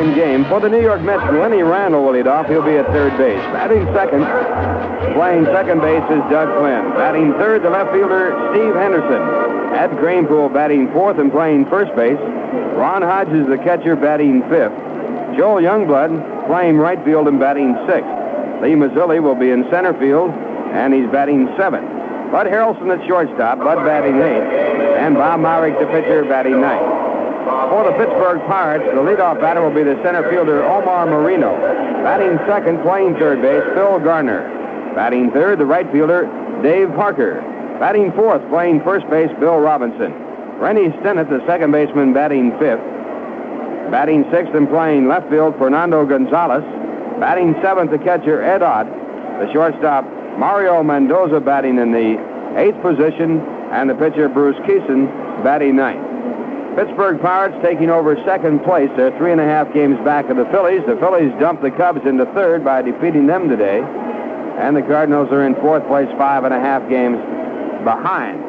second game. For the New York Mets, Lenny Randle will lead off. He'll be at third base. Batting second, playing second base is Doug Flynn. Batting third, the left fielder, Steve Henderson. Ed Kranepool batting fourth and playing first base. Ron Hodges, the catcher, batting fifth. Joel Youngblood playing right field and batting sixth. Lee Mazzilli will be in center field, and he's batting seventh. Bud Harrelson at shortstop, Bud batting eighth, and Bob Myrick, the pitcher, batting ninth. For the Pittsburgh Pirates, the leadoff batter will be the center fielder, Omar Marino. Batting second, playing third base, Phil Garner. Batting third, the right fielder, Dave Parker. Batting fourth, playing first base, Bill Robinson. Rennie Stennett, the second baseman, batting fifth. Batting sixth and playing left field, Fernando Gonzalez. Batting seventh, the catcher, Ed Ott. The shortstop, Mario Mendoza, batting in the eighth position, and the pitcher, Bruce Keeson, batting ninth. Pittsburgh Pirates taking over second place. They're 3.5 games back of the Phillies. The Phillies dumped the Cubs into third by defeating them today. And the Cardinals are in fourth place, 5.5 games behind.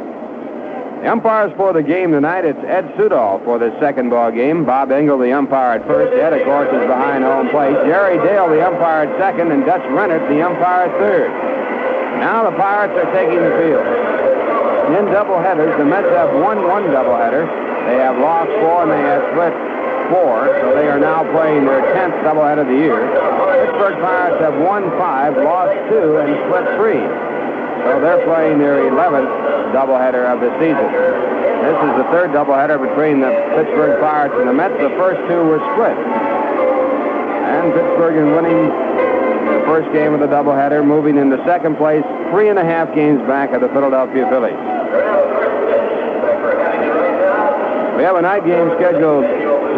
The umpires for the game tonight, it's Ed Sudol for the second ball game. Bob Engel, the umpire at first. Ed, of course, is behind home plate. Jerry Dale, the umpire at second, and Dutch Rennert, the umpire at third. Now the Pirates are taking the field. In doubleheaders, the Mets have won one doubleheader. They have lost 4 and they have split 4, so they are now playing their 10th doubleheader of the year. Pittsburgh Pirates have won 5, lost 2, and split 3. So they're playing their 11th doubleheader of the season. This is the third doubleheader between the Pittsburgh Pirates and the Mets. The first 2 were split. And Pittsburgh is winning the first game of the doubleheader, moving into second place, 3.5 games back of the Philadelphia Phillies. We have a night game scheduled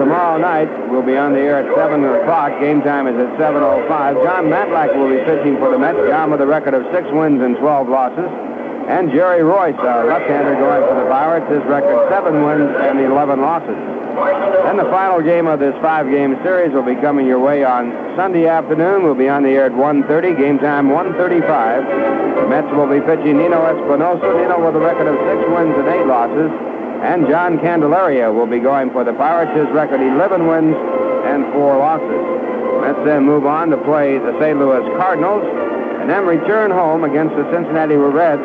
tomorrow night. We'll be on the air at 7 o'clock. Game time is at 7:05. John Matlack will be pitching for the Mets. John with a record of 6 wins and 12 losses. And Jerry Royce, our left-hander, going for the Pirates. His record 7 wins and 11 losses. Then the final game of this 5-game series will be coming your way on Sunday afternoon. We'll be on the air at 1:30. Game time 1:35. The Mets will be pitching Nino Espinosa. Nino with a record of 6 wins and 8 losses. And John Candelaria will be going for the Pirates. His record 11 wins and 4 losses. Let's then move on to play the St. Louis Cardinals and then return home against the Cincinnati Reds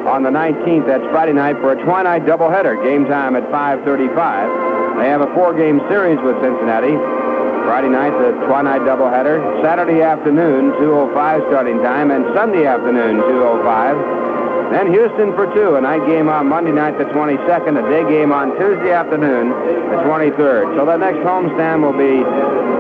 on the 19th. That's Friday night for a twilight doubleheader. Game time at 5:35. They have a 4-game series with Cincinnati. Friday night, the twilight doubleheader. Saturday afternoon, 2:05 starting time, and Sunday afternoon, 2:05. Then Houston for 2, a night game on Monday night, the 22nd, a day game on Tuesday afternoon, the 23rd. So the next homestand will be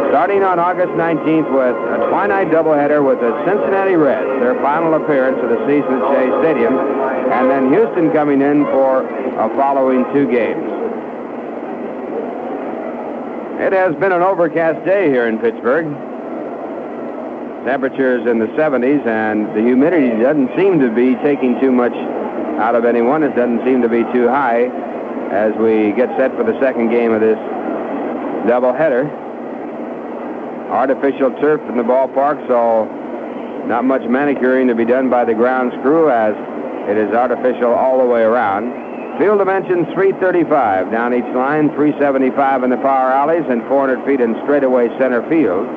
starting on August 19th with a twilight doubleheader with the Cincinnati Reds, their final appearance of the season at Shea Stadium, and then Houston coming in for a following 2 games. It has been an overcast day here in Pittsburgh. Temperatures in the 70s, and the humidity doesn't seem to be taking too much out of anyone. It doesn't seem to be too high as we get set for the second game of this doubleheader. Artificial turf in the ballpark, so not much manicuring to be done by the grounds crew as it is artificial all the way around. Field dimensions 335 down each line, 375 in the power alleys, and 400 feet in straightaway center field.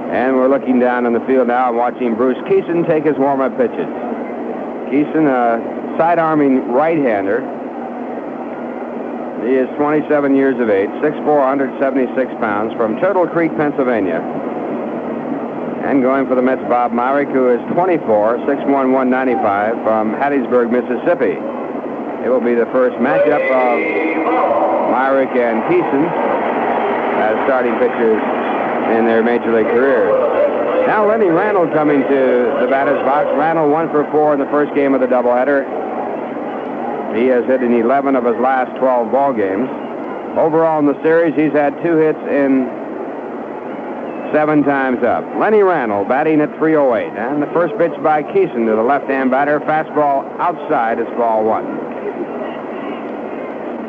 And we're looking down on the field now and watching Bruce Keeson take his warm-up pitches. Keeson, a side-arming right-hander. He is 27 years of age, 6'4", 176 pounds, from Turtle Creek, Pennsylvania. And going for the Mets, Bob Myrick, who is 24, 6'1", 195, from Hattiesburg, Mississippi. It will be the first matchup of Myrick and Keeson as starting pitchers in their major league careers. Now Lenny Randle coming to the batter's box. Randle 1 for 4 in the first game of the doubleheader. He has hit in 11 of his last 12 ball games. Overall in the series, he's had 2 hits in 7 times up. Lenny Randle batting at 308. And the first pitch by Keeson to the left-hand batter. Fastball outside is ball 1.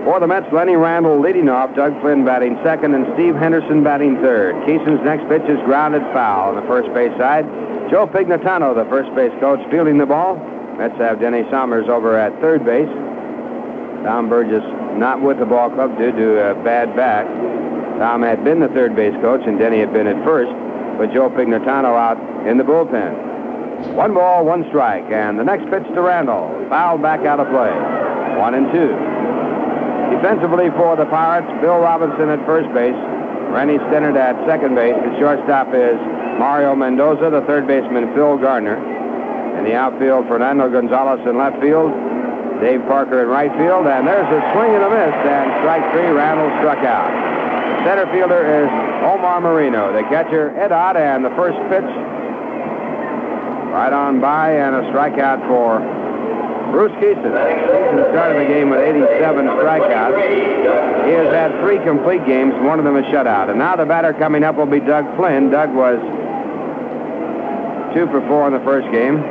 For the Mets, Lenny Randle leading off, Doug Flynn batting second, and Steve Henderson batting third. Keeson's next pitch is grounded foul on the first base side. Joe Pignatano, the first base coach, fielding the ball. Mets have Denny Somers over at third base. Tom Burgess not with the ball club due to a bad back. Tom had been the third base coach, and Denny had been at first, with Joe Pignatano out in the bullpen. 1 ball, 1 strike, and the next pitch to Randall. Fouled back out of play. 1-2. Defensively for the Pirates, Bill Robinson at first base. Rennie Stennard at second base. The shortstop is Mario Mendoza, the third baseman Phil Gardner. In the outfield, Fernando Gonzalez in left field, Dave Parker in right field, and there's a swing and a miss, and strike 3, Randall struck out. The center fielder is Omar Marino. The catcher, Ed Ott, and the first pitch right on by, and a strikeout for Bruce Keeson. Keeson started the game with 87 strikeouts. He has had 3 complete games, one of them a shutout. And now the batter coming up will be Doug Flynn. Doug was 2 for 4 in the first game.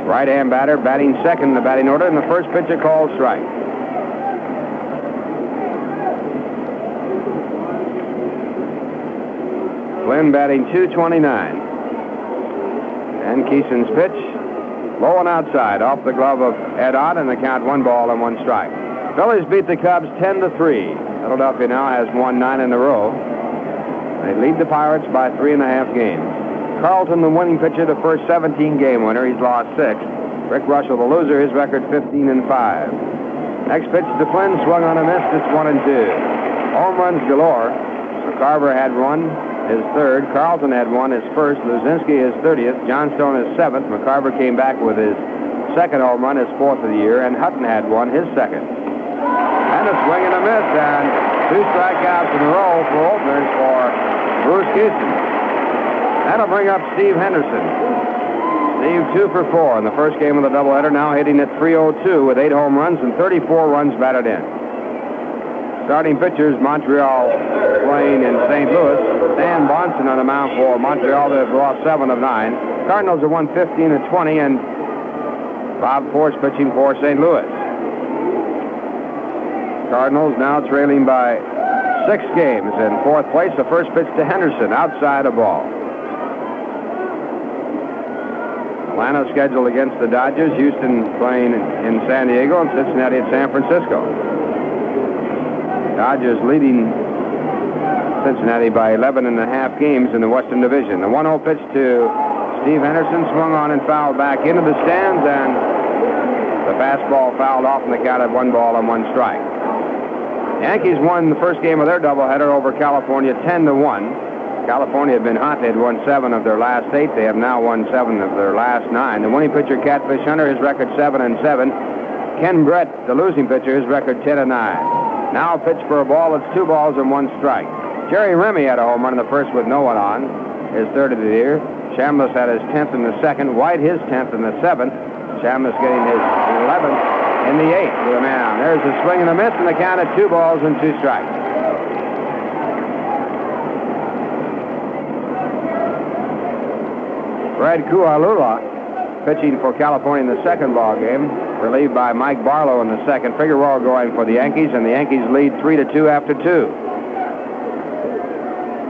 Right-hand batter, batting second in the batting order, and the first pitch a called strike. Flynn batting .229. And Keeson's pitch, low and outside, off the glove of Ed Ott, and the count 1 ball and 1 strike. Phillies beat the Cubs 10-3. Philadelphia now has won 9 in a row. They lead the Pirates by 3.5 games. Carlton, the winning pitcher, the first 17-game winner. He's lost 6. Rick Russell, the loser, his record 15-5. Next pitch to Flynn, swung on a miss. It's 1-2. Home runs galore. McCarver had 1, his 3rd. Carlton had 1, his 1st. Luzinski his 30th. Johnstone his 7th. McCarver came back with his 2nd home run, his 4th of the year, and Hutton had 1, his 2nd. And a swing and a miss, and 2 strikeouts in a row for openers for Bruce Keeson. That'll bring up Steve Henderson. Steve 2 for 4 in the first game of the doubleheader, now hitting at .302 with 8 home runs and 34 runs batted in. Starting pitchers, Montreal playing in St. Louis. Dan Bonson on the mound for Montreal. They've lost 7 of 9. Cardinals have won 15-20, and Bob Force pitching for St. Louis. Cardinals now trailing by 6 games in 4th place. The first pitch to Henderson, outside a ball. Atlanta scheduled against the Dodgers, Houston playing in San Diego, and Cincinnati at San Francisco. Dodgers leading Cincinnati by 11.5 games in the Western Division. The 1-0 pitch to Steve Henderson, swung on and fouled back into the stands, and the fastball fouled off in the count at 1 ball and 1 strike. Yankees won the first game of their doubleheader over California 10-1. California had been hot. They had won 7 of their last 8. They have now won 7 of their last 9. The winning pitcher, Catfish Hunter, his record 7-7. Ken Brett, the losing pitcher, his record 10-9. Now pitch for a ball. It's 2 balls and 1 strike. Jerry Remy had a home run in the first with no one on, his 3rd of the year. Chambliss had his 10th in the 2nd. White his 10th in the 7th. Chambliss getting his 11th in the 8th with a man on. There's a swing and a miss, and the count at 2 balls and 2 strikes. Fred Kualula pitching for California in the 2nd ball game, relieved by Mike Barlow in the 2nd. Figueroa going for the Yankees, and the Yankees lead 3-2 after 2.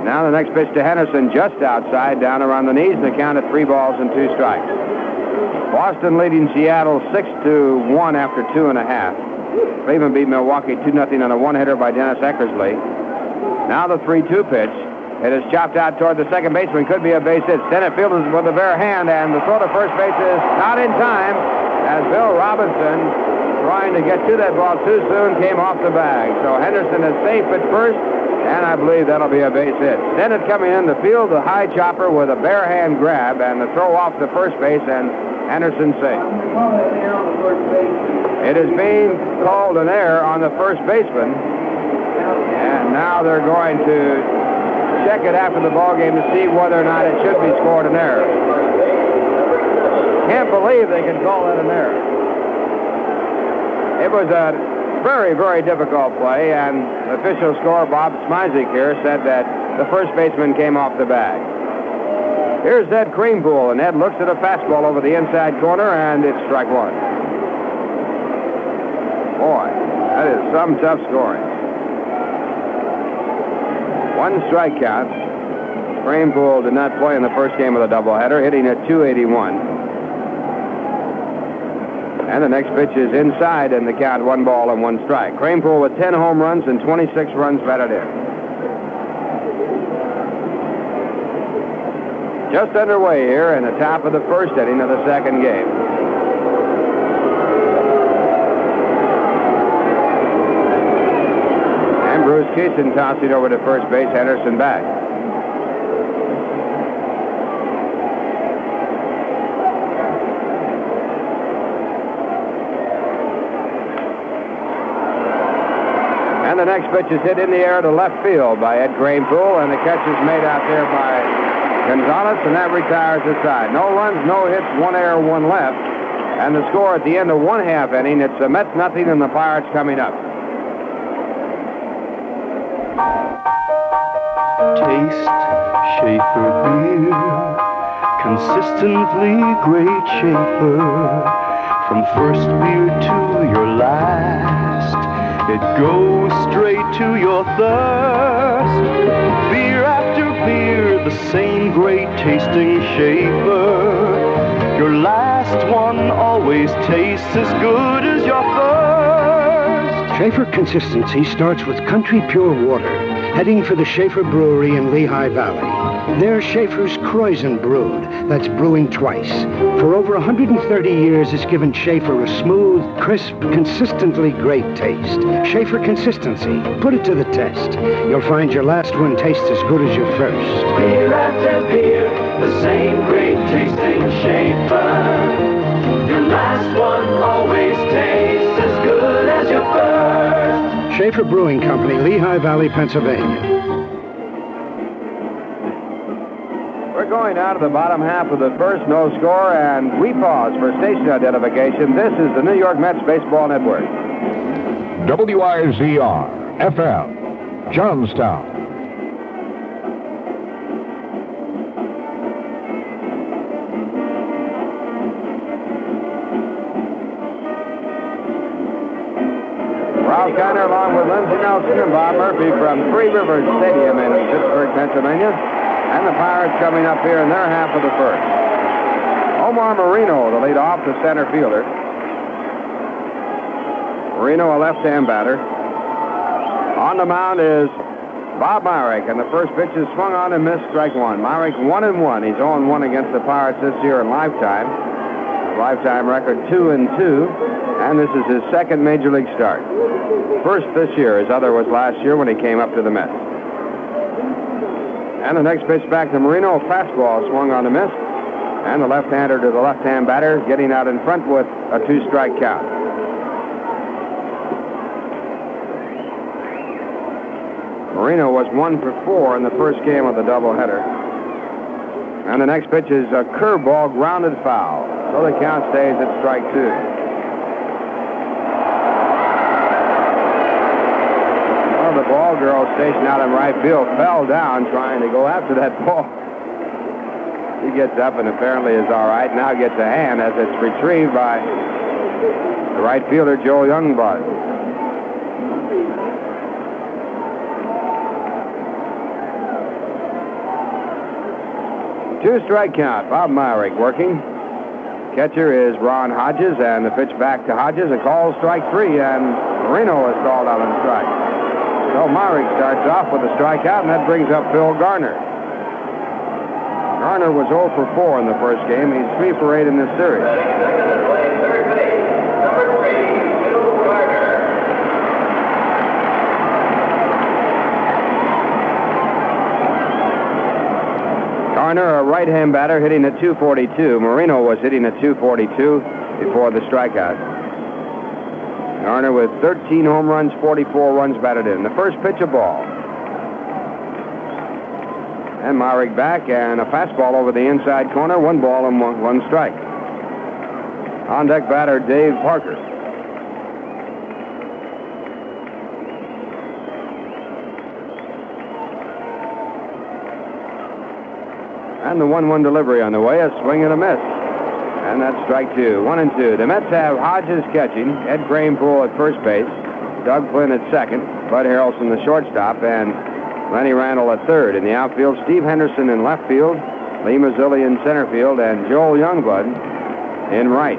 Now the next pitch to Henderson, just outside, down around the knees, and the count at 3 balls and 2 strikes. Boston leading Seattle 6-1 after 2.5. Cleveland beat Milwaukee 2-0 on a 1-hitter by Dennis Eckersley. Now the 3-2 pitch. It is chopped out toward the second baseman. Could be a base hit. Stennett fields with a bare hand, and the throw to first base is not in time, as Bill Robinson, trying to get to that ball too soon, came off the bag. So Henderson is safe at first, and I believe that'll be a base hit. Stennett coming in to field the high chopper with a bare hand grab, and the throw off to first base, and Henderson safe. It is being called an error on the first baseman, and now they're going to check it after the ball game to see whether or not it should be scored an error. Can't believe they can call that an error. It was a very, very difficult play, and the official scorer, Bob Smizik here, said that the first baseman came off the bag. Here's Ed Creampool, and Ed looks at a fastball over the inside corner, and it's strike 1. Boy, that is some tough scoring. 1 strike count. Creampool did not play in the first game of the doubleheader, hitting at .281. And the next pitch is inside, and the count 1 ball and 1 strike. Creampool with 10 home runs and 26 runs batted in. Just underway here in the top of the first inning of the second game. And Bruce Keeson tossing over to first base, Henderson back. And the next pitch is hit in the air to left field by Ed Grainpool, and the catch is made out there by Gonzalez, and that retires the side. No runs, no hits, 1 error, 1 left. And the score at the end of 1/2 inning, it's the Mets nothing and the Pirates coming up. Taste Schaefer beer, consistently great Schaefer. From first beer to your last, it goes straight to your thirst. Beer after beer, the same great tasting Schaefer. Your last one always tastes as good as your first. Schaefer consistency starts with country pure water, heading for the Schaefer Brewery in Lehigh Valley. There's Schaefer's Kreuzen brewed, that's brewing twice. For over 130 years, it's given Schaefer a smooth, crisp, consistently great taste. Schaefer consistency, put it to the test. You'll find your last one tastes as good as your first. Beer after beer, the same great tasting Schaefer. Your last one always tastes as good as your first. Schaefer Brewing Company, Lehigh Valley, Pennsylvania. We're going down to the bottom half of the first, no score, and we pause for station identification. This is the New York Mets Baseball Network. WIZR FM, Johnstown. Ralph Kiner along with Lindsey Nelson and Bob Murphy from Three Rivers Stadium in Pittsburgh, Pennsylvania. And the Pirates coming up here in their half of the first. Omar Marino, the leadoff, the center fielder. Marino, a left-hand batter. On the mound is Bob Myrick, and the first pitch is swung on and missed, strike one. Myrick 1-1. He's 0-1 against the Pirates this year in lifetime. Lifetime record 2-2, and this is his second major league start. First this year. His other was last year when he came up to the Mets. And the next pitch back to Marino, a fastball swung on a miss. And the left-hander to the left-hand batter, getting out in front with a 2-strike count. Marino was 1 for 4 in the first game of the doubleheader. And the next pitch is a curveball grounded foul. So the count stays at strike 2. The ball girl stationed out in right field fell down trying to go after that ball. He gets up and apparently is all right. Now gets a hand as it's retrieved by the right fielder, Joel Youngblood. Two-strike count. Bob Myrick working. Catcher is Ron Hodges, and the pitch back to Hodges. A call, strike 3, and Marino is called out on strike. So Myrick starts off with a strikeout, and that brings up Phil Garner. Garner was 0 for 4 in the first game. He's 3 for 8 in this series. Garner, a right-hand batter, hitting at 242. Marino was hitting at 242 before the strikeout. Garner with 13 home runs, 44 runs batted in. The first pitch, a ball. And Myrick back, and a fastball over the inside corner. 1 ball and one strike. On deck batter, Dave Parker. And the 1-1 delivery on the way, a swing and a miss. And that's strike 2. 1-2. The Mets have Hodges catching, Ed Grainpool at first base, Doug Flynn at second, Bud Harrelson the shortstop, and Lenny Randle at third. In the outfield, Steve Henderson in left field, Lee Mazzilli in center field, and Joel Youngblood in right.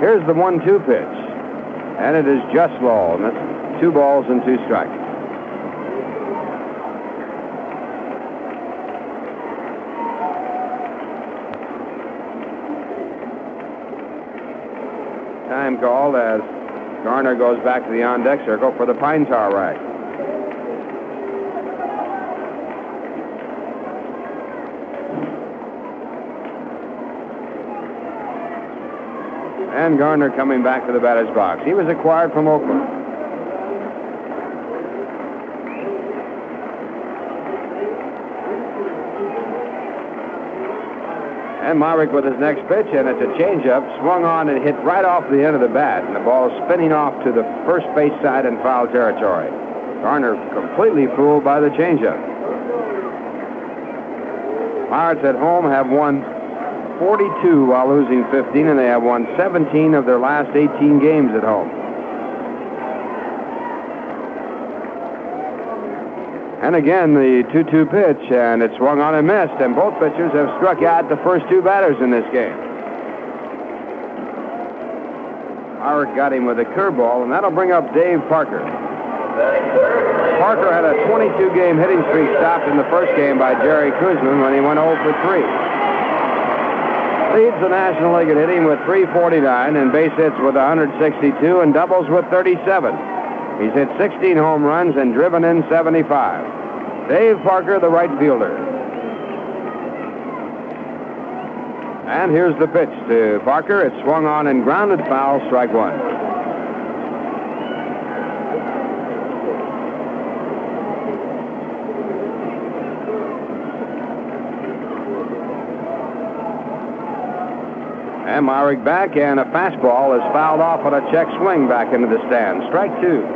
Here's the 1-2 pitch. And it is just low. And that's 2 balls and 2 strikes. Time called as Garner goes back to the on-deck circle for the pine tar rack. And Garner coming back to the batter's box. He was acquired from Oakland. And Myrick with his next pitch, and it's a changeup, swung on and hit right off the end of the bat, and the ball spinning off to the first base side in foul territory. Garner completely fooled by the changeup. Pirates at home have won 42 while losing 15, and they have won 17 of their last 18 games at home. And again, the 2-2 pitch, and it swung on and missed, and both pitchers have struck out the first two batters in this game. Myrick got him with a curveball, and that'll bring up Dave Parker. Parker had a 22-game hitting streak stopped in the first game by Jerry Kuzman when he went 0 for 3. Leads the National League at hitting with 349 and base hits with 162 and doubles with 37. He's hit 16 home runs and driven in 75. Dave Parker, the right fielder. And here's the pitch to Parker. It's swung on and grounded foul, strike one. And Myrick back, and a fastball is fouled off on a check swing back into the stand. Strike two.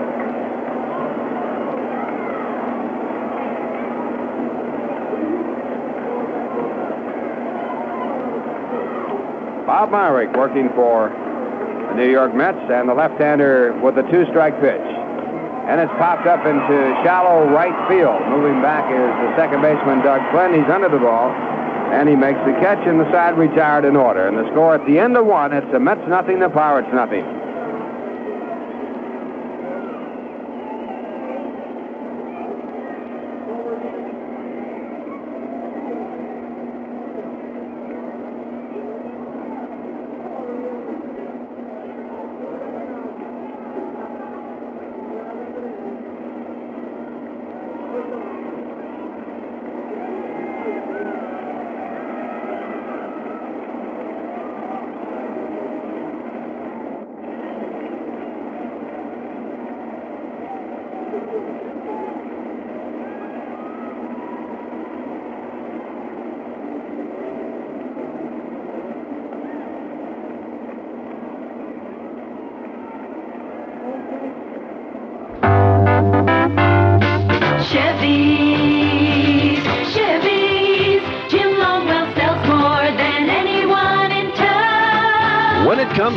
Bob Myrick working for the New York Mets, and the left-hander with the two-strike pitch. And it's popped up into shallow right field. Moving back is the second baseman, Doug Flynn. He's under the ball. And he makes the catch, and the side retired in order. And the score at the end of one, it's the Mets nothing, the Pirates nothing.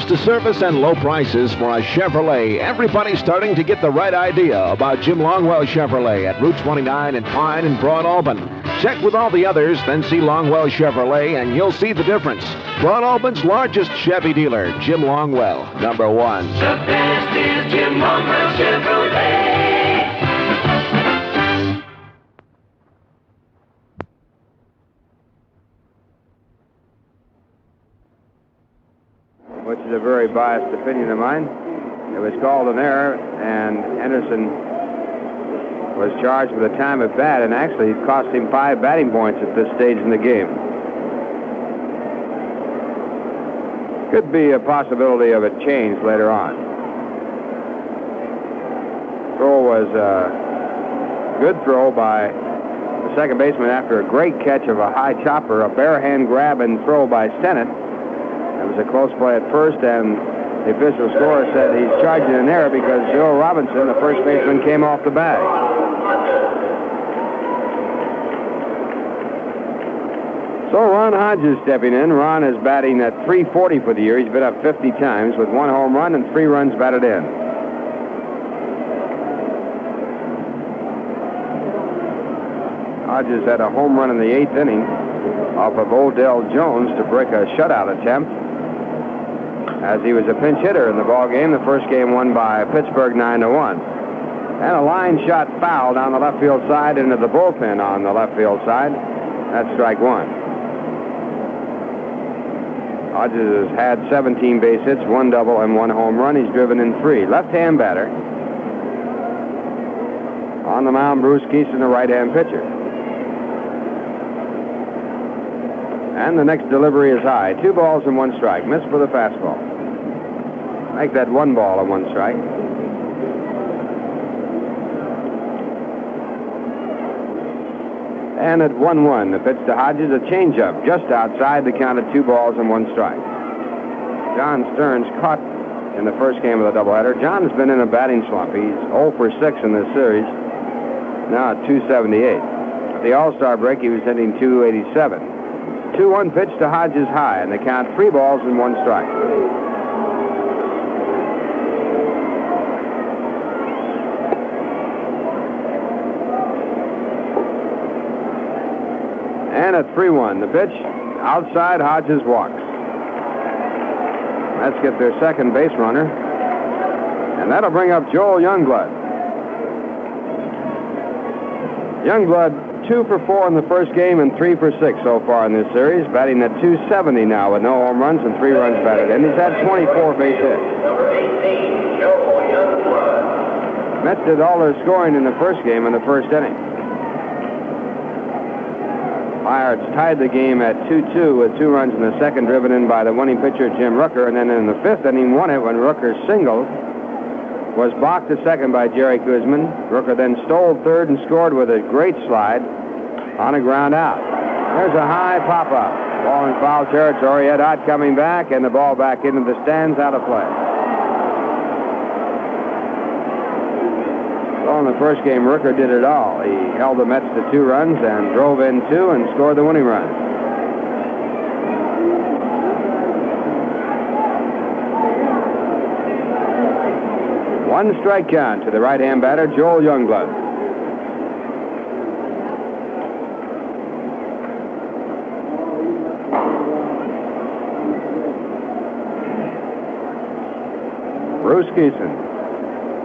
To service and low prices for a Chevrolet, everybody's starting to get the right idea about Jim Longwell Chevrolet at Route 29 in Pine and Broad Alban. Check with all the others, then see Longwell Chevrolet, and you'll see the difference. Broad Alban's largest Chevy dealer, Jim Longwell, number one. The best is Jim Longwell Chevrolet. Which is a very biased opinion of mine. It was called an error, and Henderson was charged with a time at bat, and actually it cost him 5 batting points at this stage in the game. Could be a possibility of a change later on. Throw was a good throw by the second baseman after a great catch of a high chopper, a bare hand grab and throw by Stennett. It was a close play at first, and the official scorer said he's charging an error because Joe Robinson, the first baseman, came off the bag. So Ron Hodges stepping in. Ron is batting at .340 for the year. He's been up 50 times with 1 home run and 3 runs batted in. Hodges had a home run in the 8th inning off of Odell Jones to break a shutout attempt, as he was a pinch hitter in the ball game. The first game won by Pittsburgh 9-1. And a line shot foul down the left field side into the bullpen on the left field side. That's strike one. Hodges has had 17 base hits, 1 double, and 1 home run. He's driven in 3. Left-hand batter. On the mound, Bruce Keeson, the right-hand pitcher. And the next delivery is high. 2 balls and 1 strike. Missed for the fastball. Make that 1 ball and 1 strike. And at 1-1, the pitch to Hodges, a changeup just outside the count of 2 balls and 1 strike. John Stearns caught in the first game of the doubleheader. John has been in a batting slump. He's 0 for 6 in this series. Now at 278. At the All-Star break, he was hitting 287. 2-1 pitch to Hodges high, and the count 3 balls and 1 strike. And at 3-1, the pitch outside, Hodges walks. Let's get their second base runner, and that'll bring up Joel Youngblood. Youngblood 2 for 4 in the first game and 3 for 6 so far in this series, batting at 270 now with no home runs and 3 runs batted in. He's had 24 base hits. Mets did all their scoring in the first game in the first inning. Pirates tied the game at 2-2 with 2 runs in the second, driven in by the winning pitcher Jim Rooker, and then in the 5th inning won it when Rooker singled. Was balked at second by Jerry Kuzman. Rooker then stole third and scored with a great slide on a ground out. There's a high pop-up. Ball in foul territory. Ed Ott coming back, and the ball back into the stands, out of play. Well, in the first game, Rooker did it all. He held the Mets to 2 runs and drove in 2 and scored the winning run. One strike count to the right-hand batter, Joel Youngblood. Bruce Keeson,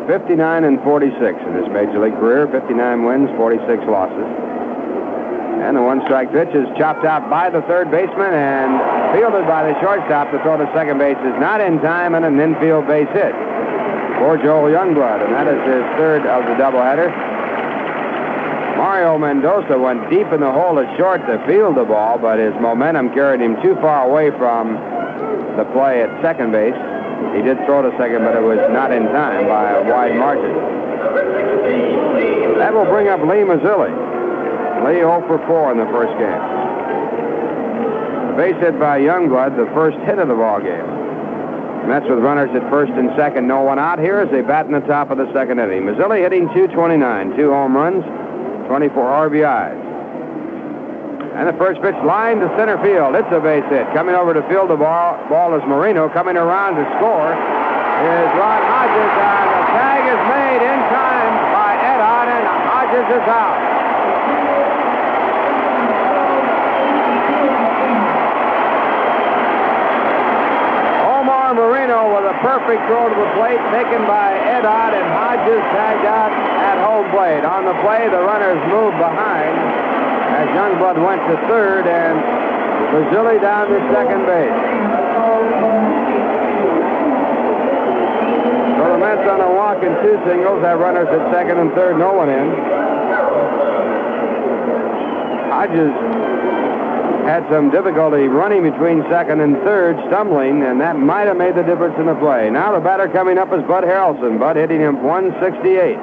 59 and 46 in his major league career. 59 wins, 46 losses. And the 1 strike pitch is chopped out by the third baseman and fielded by the shortstop. The throw to second base is not in time, and an infield base hit for Joel Youngblood, and that is his 3rd of the doubleheader. Mario Mendoza went deep in the hole at short to field the ball, but his momentum carried him too far away from the play at second base. He did throw to second, but it was not in time by a wide margin. That will bring up Lee Mazzilli. Lee 0 for 4 in the first game. Base hit by Youngblood, the first hit of the ball game. Mets with runners at first and second, no one out here as they bat in the top of the second inning. Mazzilli hitting .229, 2 home runs, 24 RBIs. And the first pitch line to center field. It's a base hit. Coming over to field the ball is Marino. Coming around to score is Ron Hodges, and the tag is made in time by Ed Ott, and Hodges is out. Marino with a perfect throw to the plate taken by Ed Ott, and Hodges tagged out at home plate. On the play, the runners moved behind as Youngblood went to third and Mazzilli down to second base. So the Mets on a walk and 2 singles have runners at second and third, no one in. Hodges had some difficulty running between second and third, stumbling, and that might have made the difference in the play. Now the batter coming up is Bud Harrelson. Bud hitting him .168.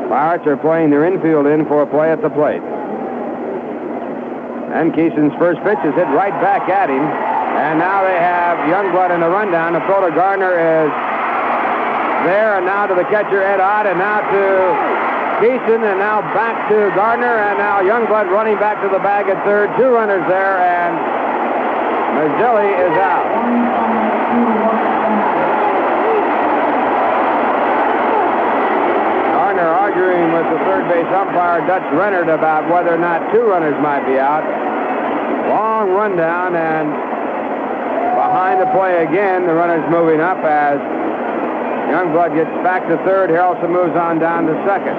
Pirates are playing their infield in for a play at the plate. And Keeson's first pitch is hit right back at him. And now they have Youngblood in the rundown. The throw to Gardner is there, and now to the catcher, Ed Ott, and now to Keeson, and now back to Gardner, and now Youngblood running back to the bag at third. 2 runners there, and Mazzilli is out. Gardner arguing with the third base umpire, Dutch Rennert, about whether or not 2 runners might be out. Long rundown, and behind the play again, the runners moving up as Youngblood gets back to third. Harrelson moves on down to second.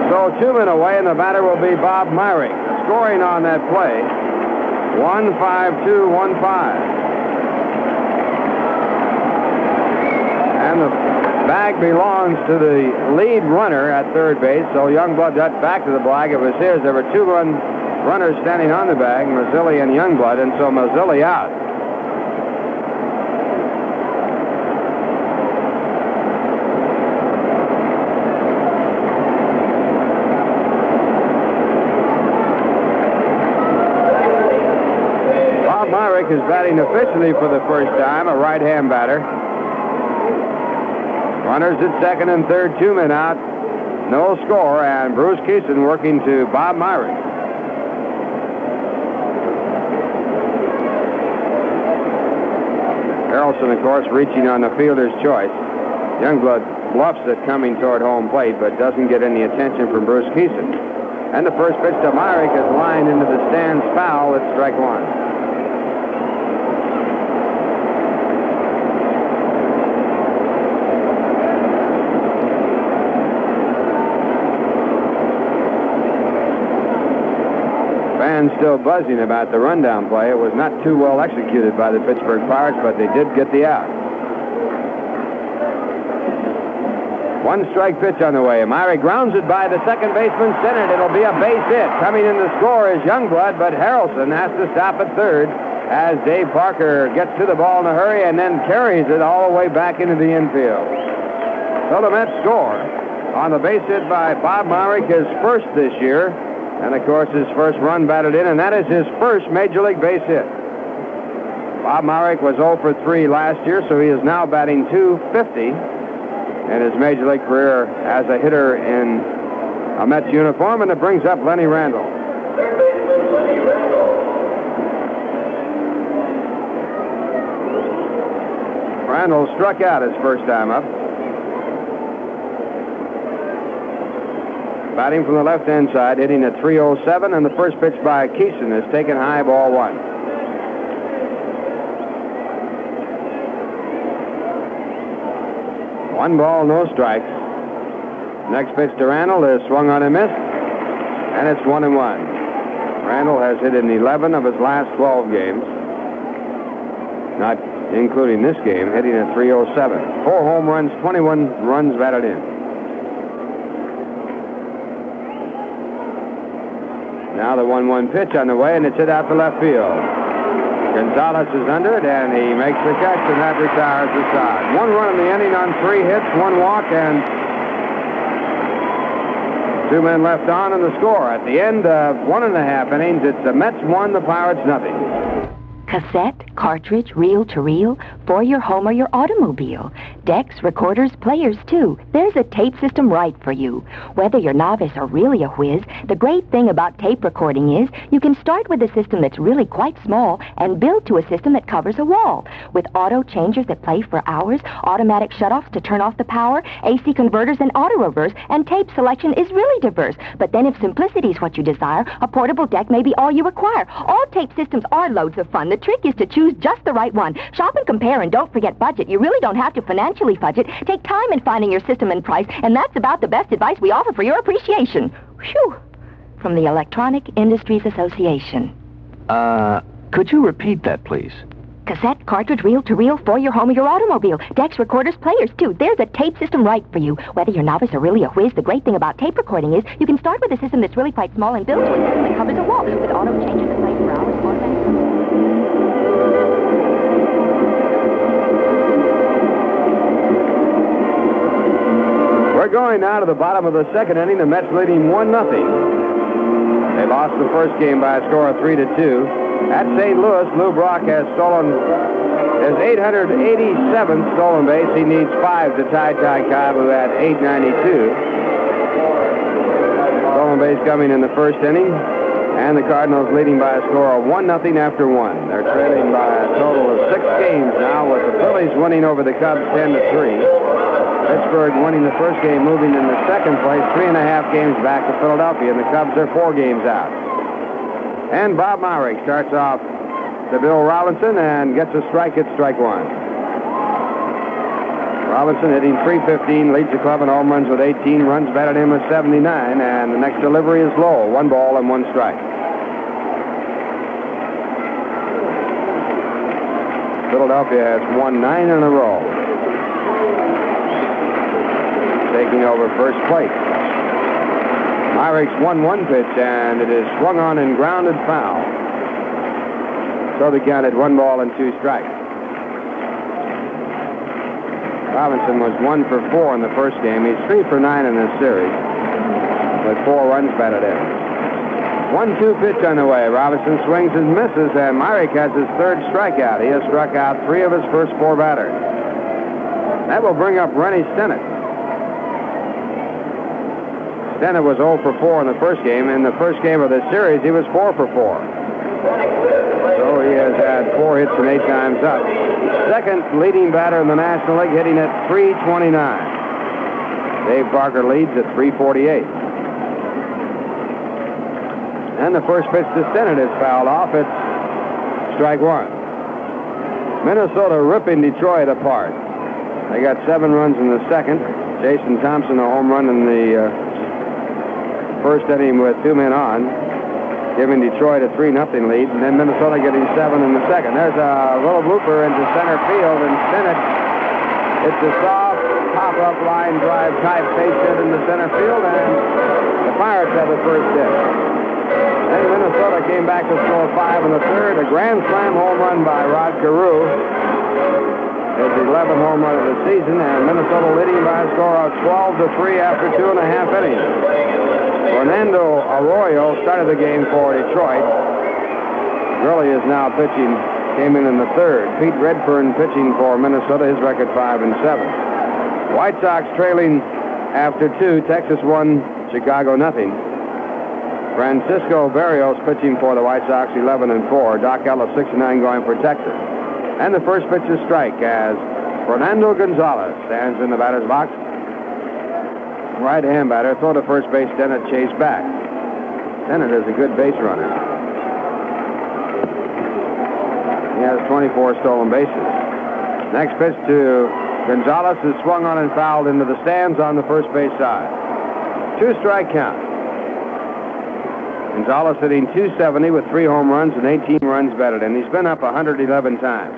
So 2 men away, and the batter will be Bob Myrick. Scoring on that play 1-5-2-1-5. And the bag belongs to the lead runner at third base, so Youngblood got back to the bag. It was his. There were two runners standing on the bag, Mazzilli and Youngblood, and so Mazzilli out. Bob Myrick is batting officially for the first time, a right-hand batter. Runners at second and third, 2 men out. No score, and Bruce Keeson working to Bob Myrick. Harrelson, of course, reaching on the fielder's choice. Youngblood bluffs it coming toward home plate, but doesn't get any attention from Bruce Keeson. And the first pitch to Myrick is lined into the stands foul. It's strike one. Fans still buzzing about the rundown play. It was not too well executed by the Pittsburgh Pirates, but they did get the out. One strike pitch on the way. Myrick grounds it by the second baseman, centered. It'll be a base hit. Coming in to score is Youngblood, but Harrelson has to stop at third as Dave Parker gets to the ball in a hurry and then carries it all the way back into the infield. So the Mets score on the base hit by Bob Myrick, his first this year. And, of course, his first run batted in, and that is his first Major League base hit. Bob Myrick was 0 for 3 last year, so he is now batting .250 in his Major League career as a hitter in a Mets uniform, and it brings up Lenny Randle. Randle struck out his first time up. Batting from the left-hand side, hitting at .307, and the first pitch by Keeson is taken high, ball one. One ball, no strikes. Next pitch to Randle is swung on and missed, and it's 1-1. Randle has hit in 11 of his last 12 games, not including this game, hitting at .307. 4 home runs, 21 runs batted in. Now the 1-1 pitch on the way, and it's hit out to left field. Gonzalez is under it, and he makes the catch, and that retires the side. 1 run in the inning on 3 hits, 1 walk, and 2 men left on in the score. At the end of 1.5 innings, it's the Mets 1, the Pirates nothing. Cassette, cartridge, reel-to-reel, for your home or your automobile. Decks, recorders, players, too. There's a tape system right for you. Whether you're novice or really a whiz, the great thing about tape recording is you can start with a system that's really quite small and build to a system that covers a wall. With auto changers that play for hours, automatic shutoffs to turn off the power, AC converters and auto reverse, and tape selection is really diverse. But then if simplicity is what you desire, a portable deck may be all you require. All tape systems are loads of fun. The trick is to choose just the right one. Shop and compare, and don't forget budget. You really don't have to financially fudge it. Take time in finding your system and price, and that's about the best advice we offer for your appreciation. Whew. From the Electronic Industries Association. Could you repeat that, please? Cassette, cartridge, reel-to-reel, for your home or your automobile. Decks, recorders, players, too. There's a tape system right for you. Whether you're novice or really a whiz, the great thing about tape recording is you can start with a system that's really quite small and build to a system that covers a wall with auto changes that play for hours, automatic... We're going now to the bottom of the second inning. The Mets leading 1-0. They lost the first game by a score of 3-2. At St. Louis, Lou Brock has stolen his 887th stolen base. He needs 5 to tie Ty Cobb, who had 892. Stolen base coming in the first inning. And the Cardinals leading by a score of 1-0 after 1. They're trailing by a total of 6 games now, with the Phillies winning over the Cubs 10-3. Pittsburgh winning the first game, moving in the second place, 3.5 games back to Philadelphia, and the Cubs are 4 games out. And Bob Myrick starts off to Bill Robinson and gets a strike at strike one. Robinson hitting .315, leads the club in home runs with 18, runs batted in with 79, and the next delivery is low, 1 ball and 1 strike. Philadelphia has won 9 in a row. Taking over first place. Myrick's 1-1 pitch, and it is swung on and grounded foul. So the count at 1 ball and 2 strikes. Robinson was 1 for 4 in the first game. He's 3 for 9 in this series, with 4 runs batted in. 1-2 pitch on the way. Robinson swings and misses, and Myrick has his 3rd strikeout. He has struck out 3 of his first 4 batters. That will bring up Rennie Stennett. Stennett was 0 for 4 in the first game. In the first game of this series, he was 4 for 4. So he has had 4 hits and 8 times up. Second leading batter in the National League, hitting at .329. Dave Parker leads at .348. And the first pitch to Stennett is fouled off. It's strike 1. Minnesota ripping Detroit apart. They got 7 runs in the second. Jason Thompson, a home run in the first inning with 2 men on, giving Detroit a 3-0 lead, and then Minnesota getting 7 in the second. There's a little blooper into center field, and Stennett, it's a soft pop-up line drive type base hit into center field, and the Pirates have the first hit. Then Minnesota came back to score 5 in the third. A grand slam home run by Rod Carew. His 11th home run of the season, and Minnesota leading by a score of 12-3 after 2.5 innings. Fernando Arroyo started the game for Detroit. Gurley is now pitching, came in the third. Pete Redfern pitching for Minnesota, his record 5-7. White Sox trailing after 2. Texas 1, Chicago 0. Francisco Berrios pitching for the White Sox, 11-4. Doc Ellis 6-9 going for Texas. And the first pitch is strike as Fernando Gonzalez stands in the batter's box. Right-hand batter, throw to first base, Stennett chase back. Stennett is a good base runner. He has 24 stolen bases. Next pitch to Gonzalez is swung on and fouled into the stands on the first base side. 2-strike count. Gonzalez hitting .270 with 3 home runs and 18 runs batted in. He's been up 111 times.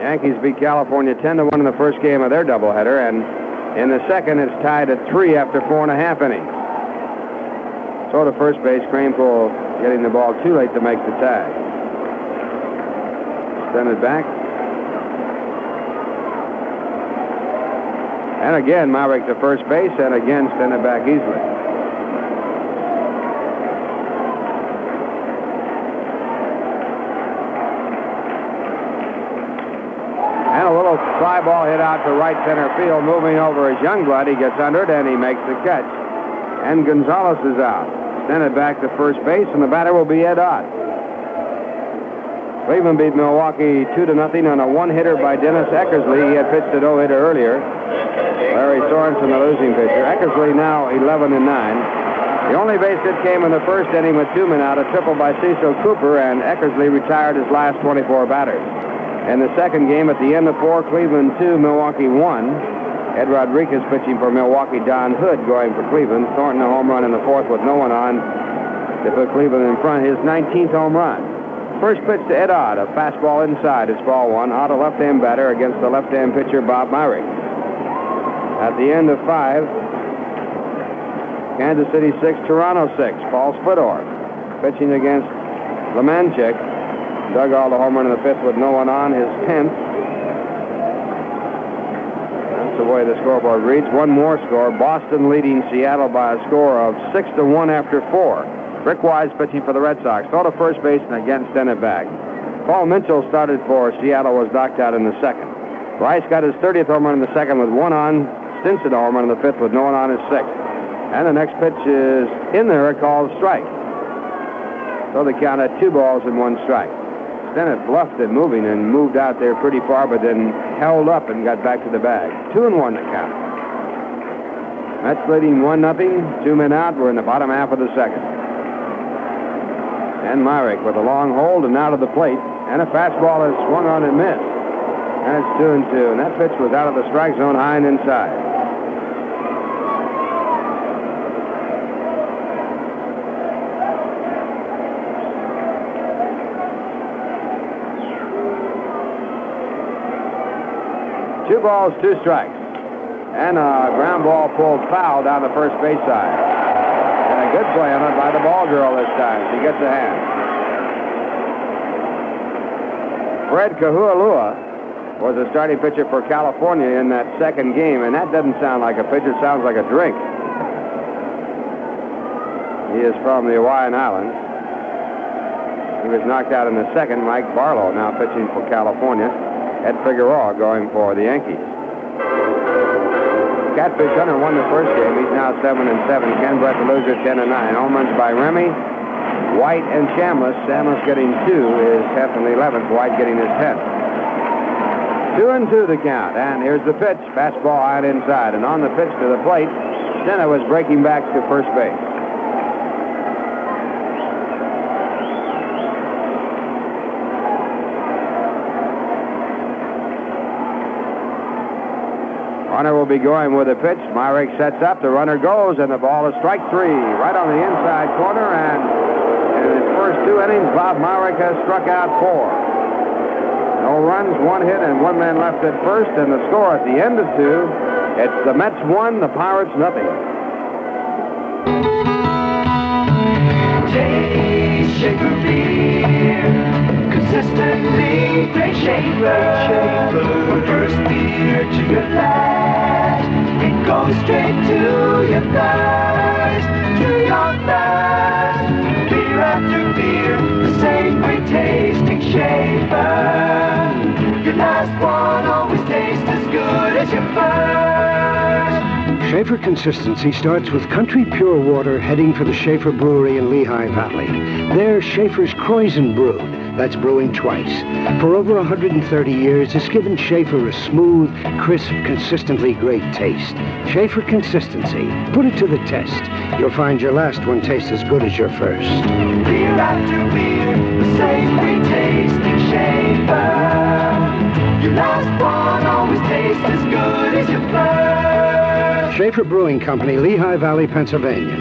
Yankees beat California 10-1 in the first game of their doubleheader, and in the second, it's tied at 3 after 4.5 innings. So to first base, Kranepool getting the ball too late to make the tag. Send it back. And again, Myrick to first base, and again, send it back easily. Fly ball hit out to right center field, moving over as Youngblood. He gets under it, and he makes the catch. And Gonzalez is out. Send it back to first base, and the batter will be Ed Ott. Cleveland beat Milwaukee 2-0 on a 1-hitter by Dennis Eckersley. He had pitched a no-hitter earlier. Larry Sorensen, the losing pitcher. Eckersley now 11-9. The only base hit came in the first inning with 2 men out, a triple by Cecil Cooper, and Eckersley retired his last 24 batters. In the second game, at the end of 4, Cleveland 2, Milwaukee 1. Ed Rodriguez pitching for Milwaukee. Don Hood going for Cleveland. Thornton a home run in the 4th with no one on to put Cleveland in front. His 19th home run. First pitch to Ed Ott, a fastball inside. It's ball 1. Ott, a left-hand batter against the left-hand pitcher Bob Myrick. At the end of 5, Kansas City 6, Toronto 6. Paul Splittor pitching against Lemanchik. Dug all the home run in the 5th with no one on, his 10th. That's the way the scoreboard reads. One more score. Boston leading Seattle by a score of 6-1 after 4. Rick Wise pitching for the Red Sox. Throw to first base and again send it back. Paul Mitchell started for Seattle, was knocked out in the second. Rice got his 30th home run in the second with 1 on. Stinson a home run in the 5th with no one on, his 6th. And the next pitch is in there, called strike. So they count at 2 balls and 1 strike. Stennett bluffed it moving and moved out there pretty far, but then held up and got back to the bag. 2-1 to count. Mets leading 1-0. 2 men out. We're in the bottom half of the second. And Myrick with a long hold and out of the plate. And a fastball is swung on and missed. And it's 2-2. And that pitch was out of the strike zone high and inside. 2 balls, 2 strikes. And a ground ball pulled foul down the first base side. And a good play on it by the ball girl this time. She gets a hand. Fred Kahualua was a starting pitcher for California in that second game, and that doesn't sound like a pitcher, it sounds like a drink. He is from the Hawaiian Islands. He was knocked out in the second. Mike Barlow now pitching for California. Ed Figueroa going for the Yankees. Catfish Hunter won the first game. He's now 7-7. Ken Brett the loser, 10-9. Home runs by Remy, White, and Chambliss. Chambliss getting 2, his 10th and 11th. White getting his 10th. 2-2 the count. And here's the pitch. Fastball out inside. And on the pitch to the plate, Senna was breaking back to first base. Runner will be going with a pitch. Myrick sets up. The runner goes, and the ball is strike 3. Right on the inside corner, and in his first 2 innings, Bob Myrick has struck out 4. No runs, 1 hit, and 1 man left at first, and the score at the end of 2, it's the Mets 1, the Pirates nothing. Taste Schaefer beer. Consistently great Schaefer. From first beer to your last, it goes straight to your thirst, to your thirst. Beer after beer, the same great tasting Schaefer. Your last one always tastes as good as your first. Schaefer consistency starts with country pure water heading for the Schaefer Brewery in Lehigh Valley. There, Schaefer's Croissant brewed. That's brewing twice. For over 130 years, it's given Schaefer a smooth, crisp, consistently great taste. Schaefer consistency. Put it to the test. You'll find your last one tastes as good as your first. Beer after beer, the same great tasting Schaefer. Your last one always tastes as good as your first. Schaefer Brewing Company, Lehigh Valley, Pennsylvania.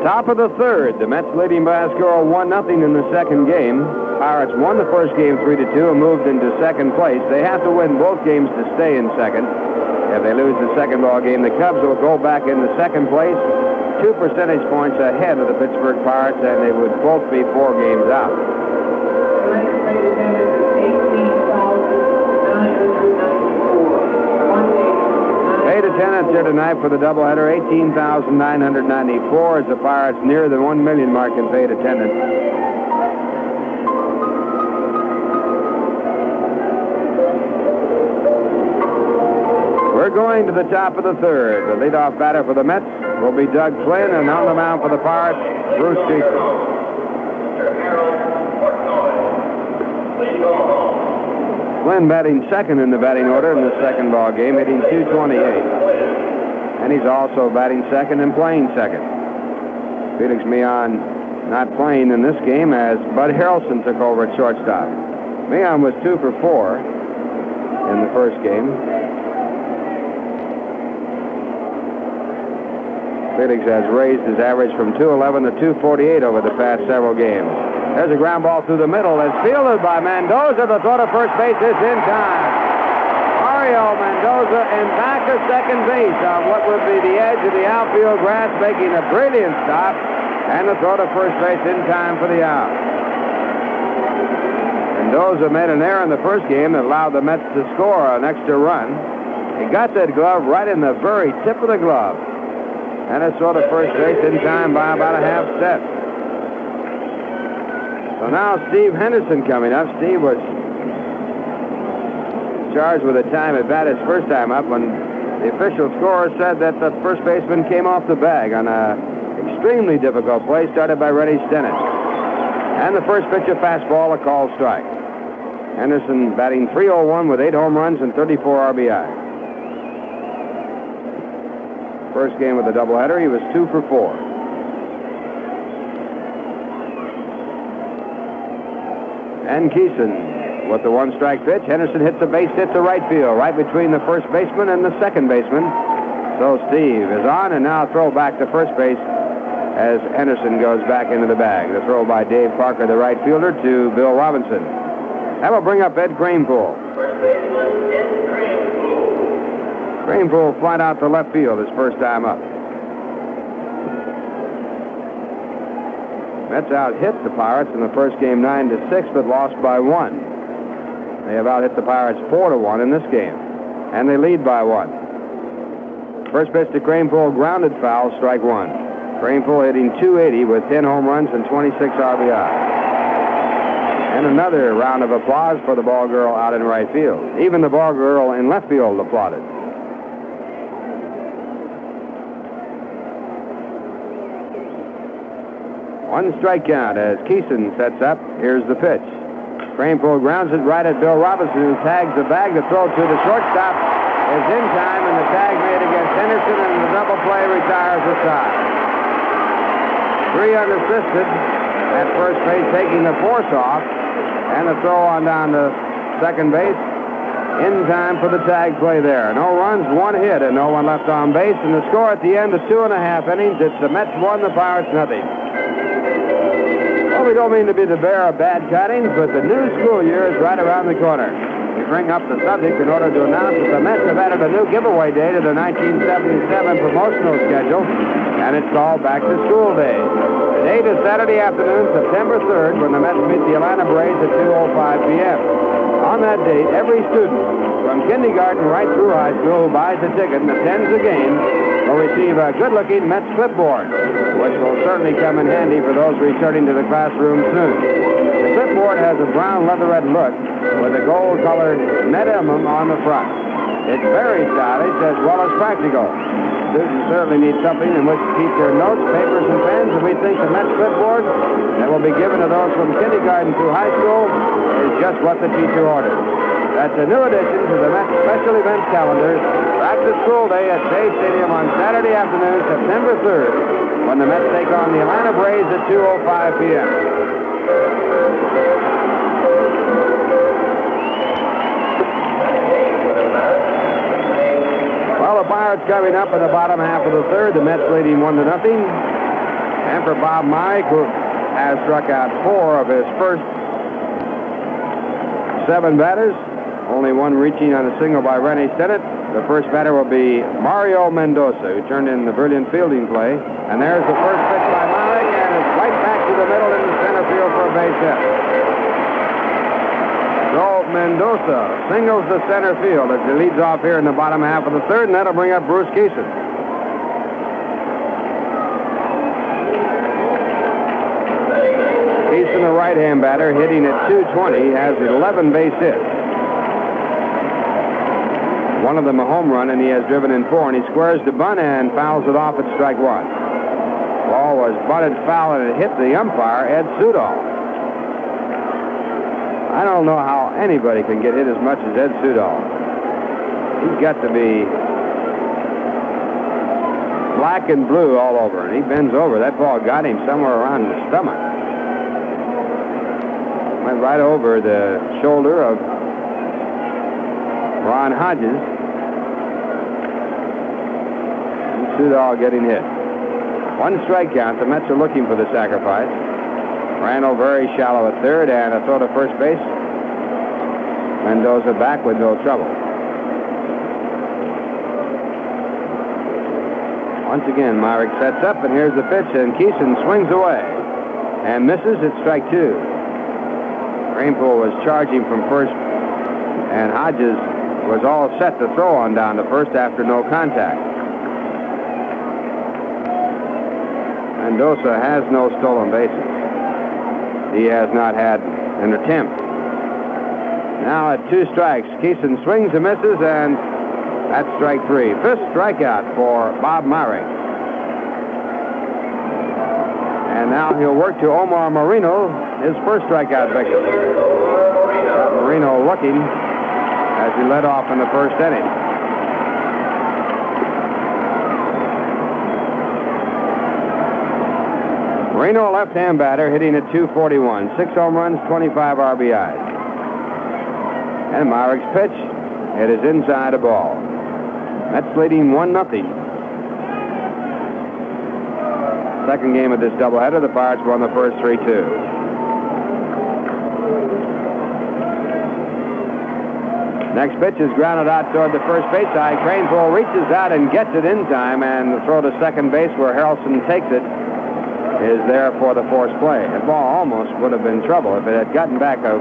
Top of the third, the Mets leading by a score of 1-0 in the second game. Pirates won the first game 3-2 and moved into second place. They have to win both games to stay in second. If they lose the second ball game, the Cubs will go back into second place, 2 percentage points ahead of the Pittsburgh Pirates, and they would both be 4 games out. Paid attendance here tonight for the doubleheader, 18,994 as the Pirates near the 1 million mark in paid attendance. We're going to the top of the third. The leadoff batter for the Mets will be Doug Flynn, and on the mound for the Pirates, Bruce Jeter. Flynn batting second in the batting order in the second ball game, hitting .228. And he's also batting second and playing second. Felix Millan not playing in this game as Bud Harrelson took over at shortstop. Millan was 2 for 4 in the first game. Felix has raised his average from .211 to .248 over the past several games. There's a ground ball through the middle. It's fielded by Mendoza. The throw to first base is in time. Mario Mendoza in back of second base on what would be the edge of the outfield grass, making a brilliant stop, and the throw to first base in time for the out. Mendoza made an error in the first game that allowed the Mets to score an extra run. He got that glove right in the very tip of the glove, and it's throw to first base in time by about a half step. So now Steve Henderson coming up. Steve was charged with a time at bat his first time up when the official scorer said that the first baseman came off the bag on an extremely difficult play started by Reddy Stennett. And the first pitch, a fastball, a called strike. Henderson batting .301 with 8 home runs and 34 RBI. First game with a doubleheader, he was 2 for 4. And Keeson with the 1-strike pitch. Henderson hits a base hit to right field, right between the first baseman and the second baseman. So Steve is on, and now throw back to first base as Henderson goes back into the bag. The throw by Dave Parker, the right fielder, to Bill Robinson. That will bring up Ed Grainpool. Grainpool flied out to left field his first time up. Mets out-hit the Pirates in the first game 9-6, but lost by 1. They have out-hit the Pirates 4-1 in this game, and they lead by 1. First pitch to Grainpool, grounded foul, strike 1. Grainpool hitting .280 with 10 home runs and 26 RBI. And another round of applause for the ball girl out in right field. Even the ball girl in left field applauded. One strike count as Keeson sets up. Here's the pitch. Grainpool grounds it right at Bill Robinson, who tags the bag. The throw to the shortstop is in time, and the tag made against Henderson, and the double play retires the side. 3 unassisted at first base, taking the force off, and the throw on down to second base in time for the tag play there. No runs, 1 hit, and no one left on base, and the score at the end of 2.5 innings, it's the Mets 1, the Pirates nothing. Well, we don't mean to be the bearer of bad tidings, but the new school year is right around the corner. We bring up the subject in order to announce that the Mets have added a new giveaway day to the 1977 promotional schedule, and it's called Back to School Day. The date is Saturday afternoon, September 3rd, when the Mets meet the Atlanta Braves at 2:05 p.m. On that date, every student from kindergarten right through high school who buys a ticket and attends the game will receive a good-looking Mets clipboard, which will certainly come in handy for those returning to the classroom soon. The clipboard has a brown leatherette look with a gold-colored Met emblem on the front. It's very stylish as well as practical. Students certainly need something in which to keep their notes, papers, and pens, and we think the Mets clipboard that will be given to those from kindergarten through high school is just what the teacher ordered. That's a new addition to the Mets special events calendar, Back to School Day at Shea Stadium on Saturday afternoon, September 3rd, when the Mets take on the Atlanta Braves at 2:05 p.m. Well, the Pirates coming up in the bottom half of the third, the Mets leading 1-0. And for Bob Myrick, who has struck out 4 of his first 7 batters, only 1 reaching on a single by Rennie Stennett. The first batter will be Mario Mendoza, who turned in the brilliant fielding play. And there's the first pitch by Myrick, and it's right back to the middle into center field for a base hit. So Mendoza singles to center field as he leads off here in the bottom half of the third, and that'll bring up Bruce Keeson. Keeson, a right-hand batter, hitting at .220, has 11 base hits. One of them a home run, and he has driven in 4, and he squares the bunt and fouls it off at strike 1. Ball was bunted foul, and it hit the umpire, Ed Sudol. I don't know how anybody can get hit as much as Ed Sudol. He's got to be black and blue all over, and he bends over. That ball got him somewhere around the stomach. Went right over the shoulder of Ron Hodges. And Sudol getting hit. 1 strike count. The Mets are looking for the sacrifice. Randall very shallow at third, and a throw to first base. Mendoza back with no trouble. Once again, Myrick sets up, and here's the pitch, and Keeson swings away and misses at strike 2. Grainpool was charging from first, and Hodges was all set to throw on down to first after no contact. Mendoza has no stolen bases. He has not had an attempt. Now at 2 strikes, Keeson swings and misses, and that's strike 3. 5th strikeout for Bob Myrick. And now he'll work to Omar Marino, his first strikeout victim. Marino looking as he led off in the first inning. Marino, a left-hand batter, hitting at .241. 6 home runs, 25 RBIs. And Myrick's pitch, it is inside a ball. Mets leading 1-0. Second game of this doubleheader, the Pirates won the first 3-2. Next pitch is grounded out toward the first base side. Craneful reaches out and gets it in time, and the throw to second base where Harrelson takes it is there for the forced play. The ball almost would have been trouble. If it had gotten back of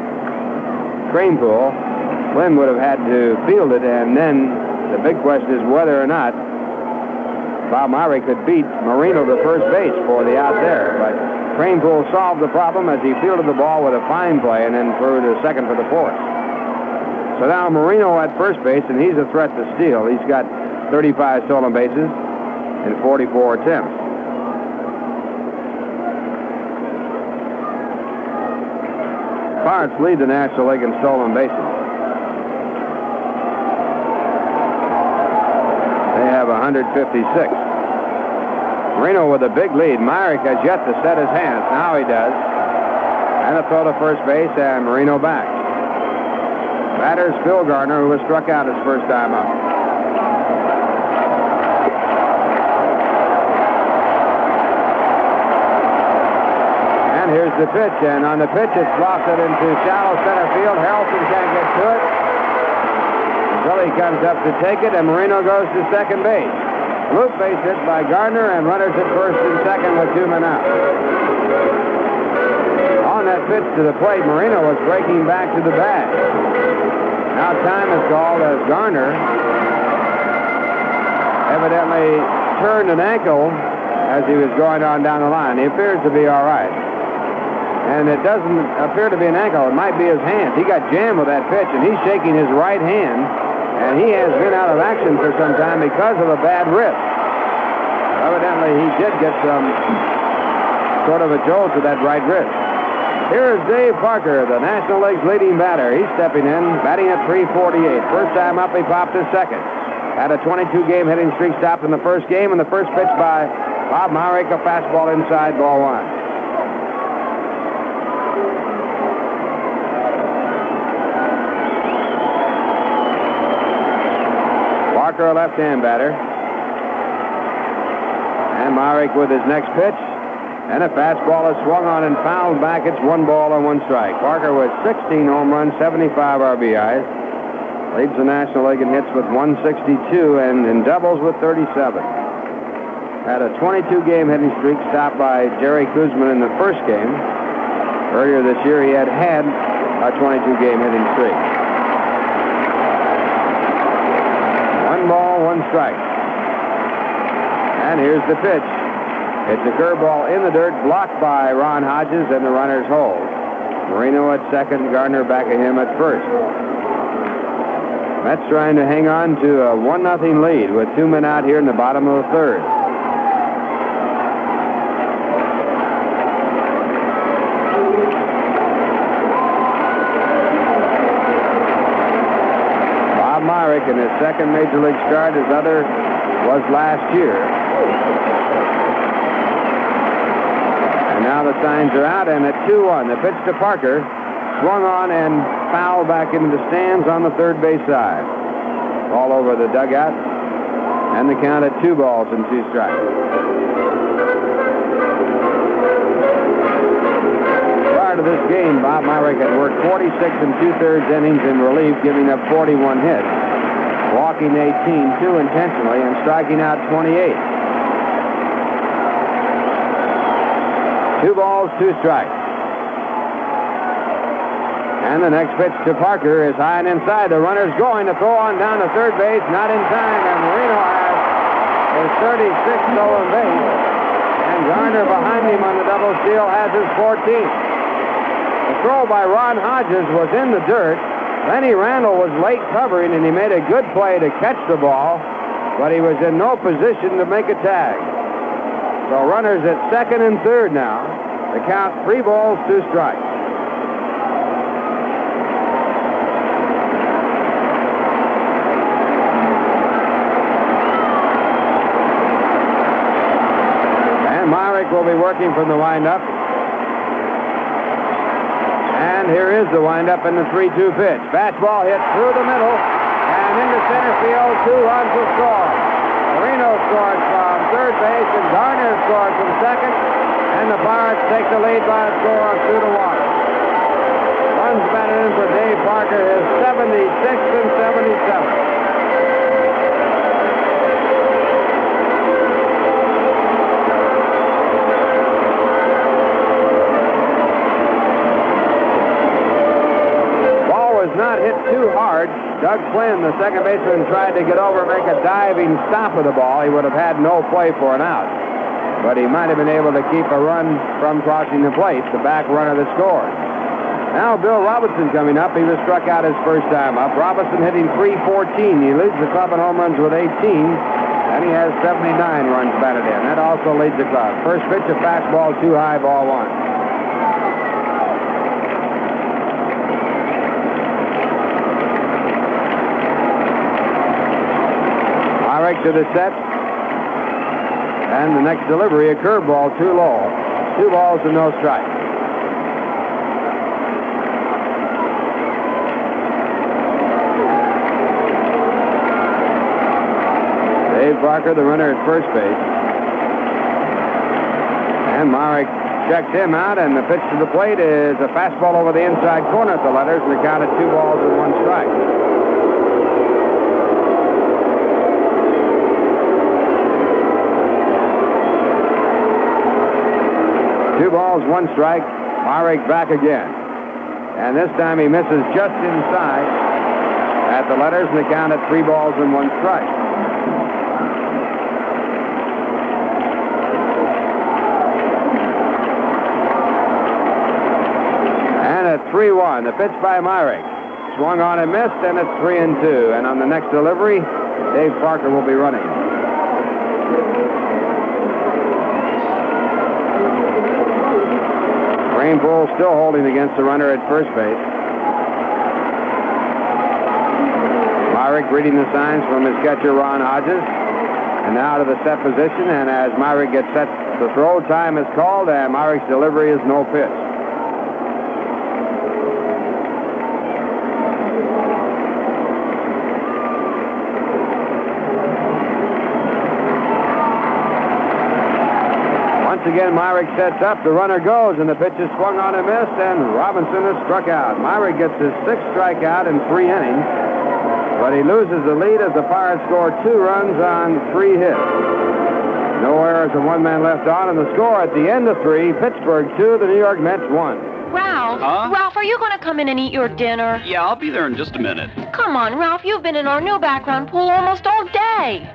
Craneful, Flynn would have had to field it, and then the big question is whether or not Bob Myrie could beat Marino to first base for the out there. But Craneful solved the problem as he fielded the ball with a fine play and then threw to second for the fourth. So now Marino at first base, and he's a threat to steal. He's got 35 stolen bases in 44 attempts. Pirates lead the National League in stolen bases. They have 156. Marino with a big lead. Myrick has yet to set his hands. Now he does. And a throw to first base, and Marino back. Batter's Phil Garner, who was struck out his first time up. And here's the pitch, and on the pitch it's lofted into shallow center field. Harrelson can't get to it. Billy comes up to take it, and Marino goes to second base. Loop base hit by Gardner, and runners at first and second with 2 men out. On that pitch to the plate, Marino was breaking back to the bag. Now time is called as Garner evidently turned an ankle as he was going on down the line. He appears to be all right. And it doesn't appear to be an ankle. It might be his hand. He got jammed with that pitch, and he's shaking his right hand. And he has been out of action for some time because of a bad wrist. Evidently, he did get some sort of a jolt to that right wrist. Here is Dave Parker, the National League's leading batter. He's stepping in, batting at .348. First time up, he popped to second. Had a 22-game hitting streak stopped in the first game, and the first pitch by Bob Myrick, a fastball inside, ball one. Parker, a left-hand batter. And Myrick with his next pitch. And a fastball is swung on and fouled back. It's 1 ball and 1 strike. Parker with 16 home runs, 75 RBIs. Leads the National League in hits with 162 and in doubles with 37. Had a 22-game hitting streak stopped by Jerry Kuzman in the first game. Earlier this year, he had a 22-game hitting streak. 1 ball, 1 strike. And here's the pitch. It's a curveball in the dirt, blocked by Ron Hodges, and the runners hold. Marino at second, Gardner back at him at first. Mets trying to hang on to a 1-0 lead with 2 men out here in the bottom of the third. Bob Myrick in his second Major League start, his other was last year. And now the signs are out, and at 2-1, the pitch to Parker, swung on and fouled back into the stands on the third base side. All over the dugout, and the count at 2 balls and 2 strikes. Prior to this game, Bob Myrick had worked 46 2/3 innings in relief, giving up 41 hits, walking 18, 2 intentionally, and striking out 28. 2 balls, 2 strikes. And the next pitch to Parker is high and inside. The runner's going to throw on down to third base. Not in time, and Marino has his 36th stolen base. And Garner behind him on the double steal has his 14th. The throw by Ron Hodges was in the dirt. Lenny Randall was late covering, and he made a good play to catch the ball, but he was in no position to make a tag. So runners at second and third now. The count 3 balls, 2 strikes. And Myrick will be working from the windup. And here is the windup in the 3-2 pitch. Fastball hit through the middle and into center field. 2 runs will score. Marino scores from third base, and Garner scores from second, and the Pirates take the lead by a score of 2-1. Runs batted in for Dave Parker, his 76th and 77th. Not hit too hard. Doug Flynn, the second baseman, tried to get over and make a diving stop of the ball. He would have had no play for an out. But he might have been able to keep a run from crossing the plate, the back runner that scored. Now Bill Robinson coming up. He was struck out his first time up. Robinson hitting .314. He leads the club in home runs with 18, and he has 79 runs batted in. That also leads the club. First pitch, a fastball, too high, ball one. To the set, and the next delivery, a curveball, too low. 2 balls and no strike. Dave Parker, the runner at first base, and Myrick checks him out, and the pitch to the plate is a fastball over the inside corner at the letters, and the count at 2 balls and 1 strike. 2 balls, 1 strike. Myrick back again. And this time he misses just inside at the letters, and the count at 3 balls and 1 strike. And at 3-1, the pitch by Myrick. Swung on and missed, and it's 3-2. And on the next delivery, Dave Parker will be running. Greenpool still holding against the runner at first base. Myrick reading the signs from his catcher, Ron Hodges. And now to the set position, and as Myrick gets set to throw, time is called, and Myrick's delivery is no pitch. Once again, Myrick sets up, the runner goes, and the pitch is swung on and missed, and Robinson is struck out. Myrick gets his 6th strikeout in 3 innings, but he loses the lead as the Pirates score 2 runs on 3 hits. No errors and 1 man left on, and the score at the end of 3, Pittsburgh 2, the New York Mets 1. Ralph, Ralph, are you going to come in and eat your dinner? Yeah, I'll be there in just a minute. Come on, Ralph, you've been in our new background pool almost all day.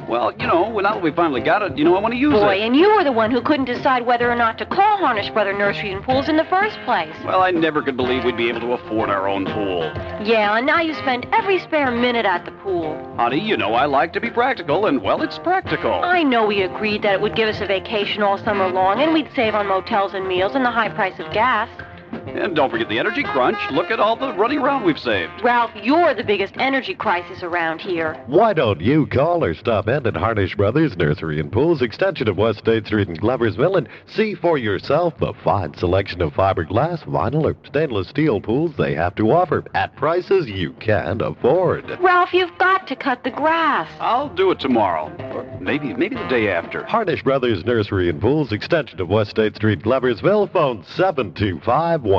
Well, now that we finally got it, I want to use it. Boy, and you were the one who couldn't decide whether or not to call Harnish Brother Nursery and Pools in the first place. Well, I never could believe we'd be able to afford our own pool. Yeah, and now you spend every spare minute at the pool. Honey, I like to be practical, and, well, it's practical. I know we agreed that it would give us a vacation all summer long, and we'd save on motels and meals and the high price of gas. And don't forget the energy crunch. Look at all the running around we've saved. Ralph, you're the biggest energy crisis around here. Why don't you call or stop in at Harnish Brothers Nursery and Pools, extension of West State Street in Gloversville, and see for yourself the fine selection of fiberglass, vinyl, or stainless steel pools they have to offer at prices you can't afford. Ralph, you've got to cut the grass. I'll do it tomorrow. Or maybe the day after. Harnish Brothers Nursery and Pools, extension of West State Street, Gloversville, phone 725-1355.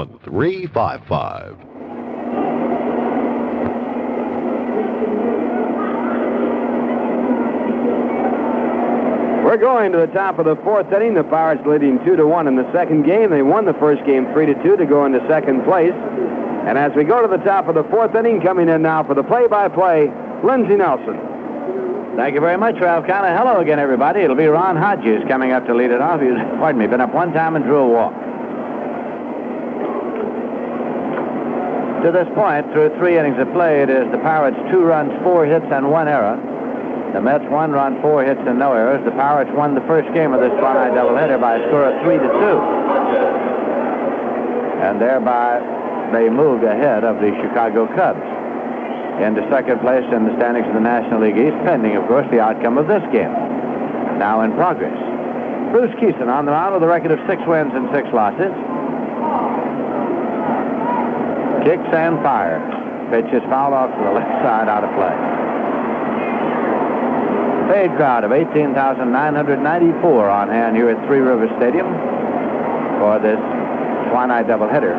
We're going to the top of the 4th inning. The Pirates leading 2-1 in the second game. They won the first game 3-2 to go into second place. And as we go to the top of the 4th inning, coming in now for the play-by-play, Lindsey Nelson. Thank you very much, Ralph Connor. Hello again, everybody. It'll be Ron Hodges coming up to lead it off. He's, been up 1 time and drew a walk. To this point, through 3 innings of play, it is the Pirates 2 runs, 4 hits, and 1 error. The Mets 1 run, 4 hits, and no errors. The Pirates won the first game of this one-eye doubleheader by a score of 3-2. And thereby, they moved ahead of the Chicago Cubs into second place in the standings of the National League East, pending, of course, the outcome of this game. Now in progress. Bruce Keeson on the mound with a record of 6 wins and 6 losses. Kicks and fires. Pitch is fouled off to the left side, out of play. Paid crowd of 18,994 on hand here at Three Rivers Stadium for this twilight doubleheader,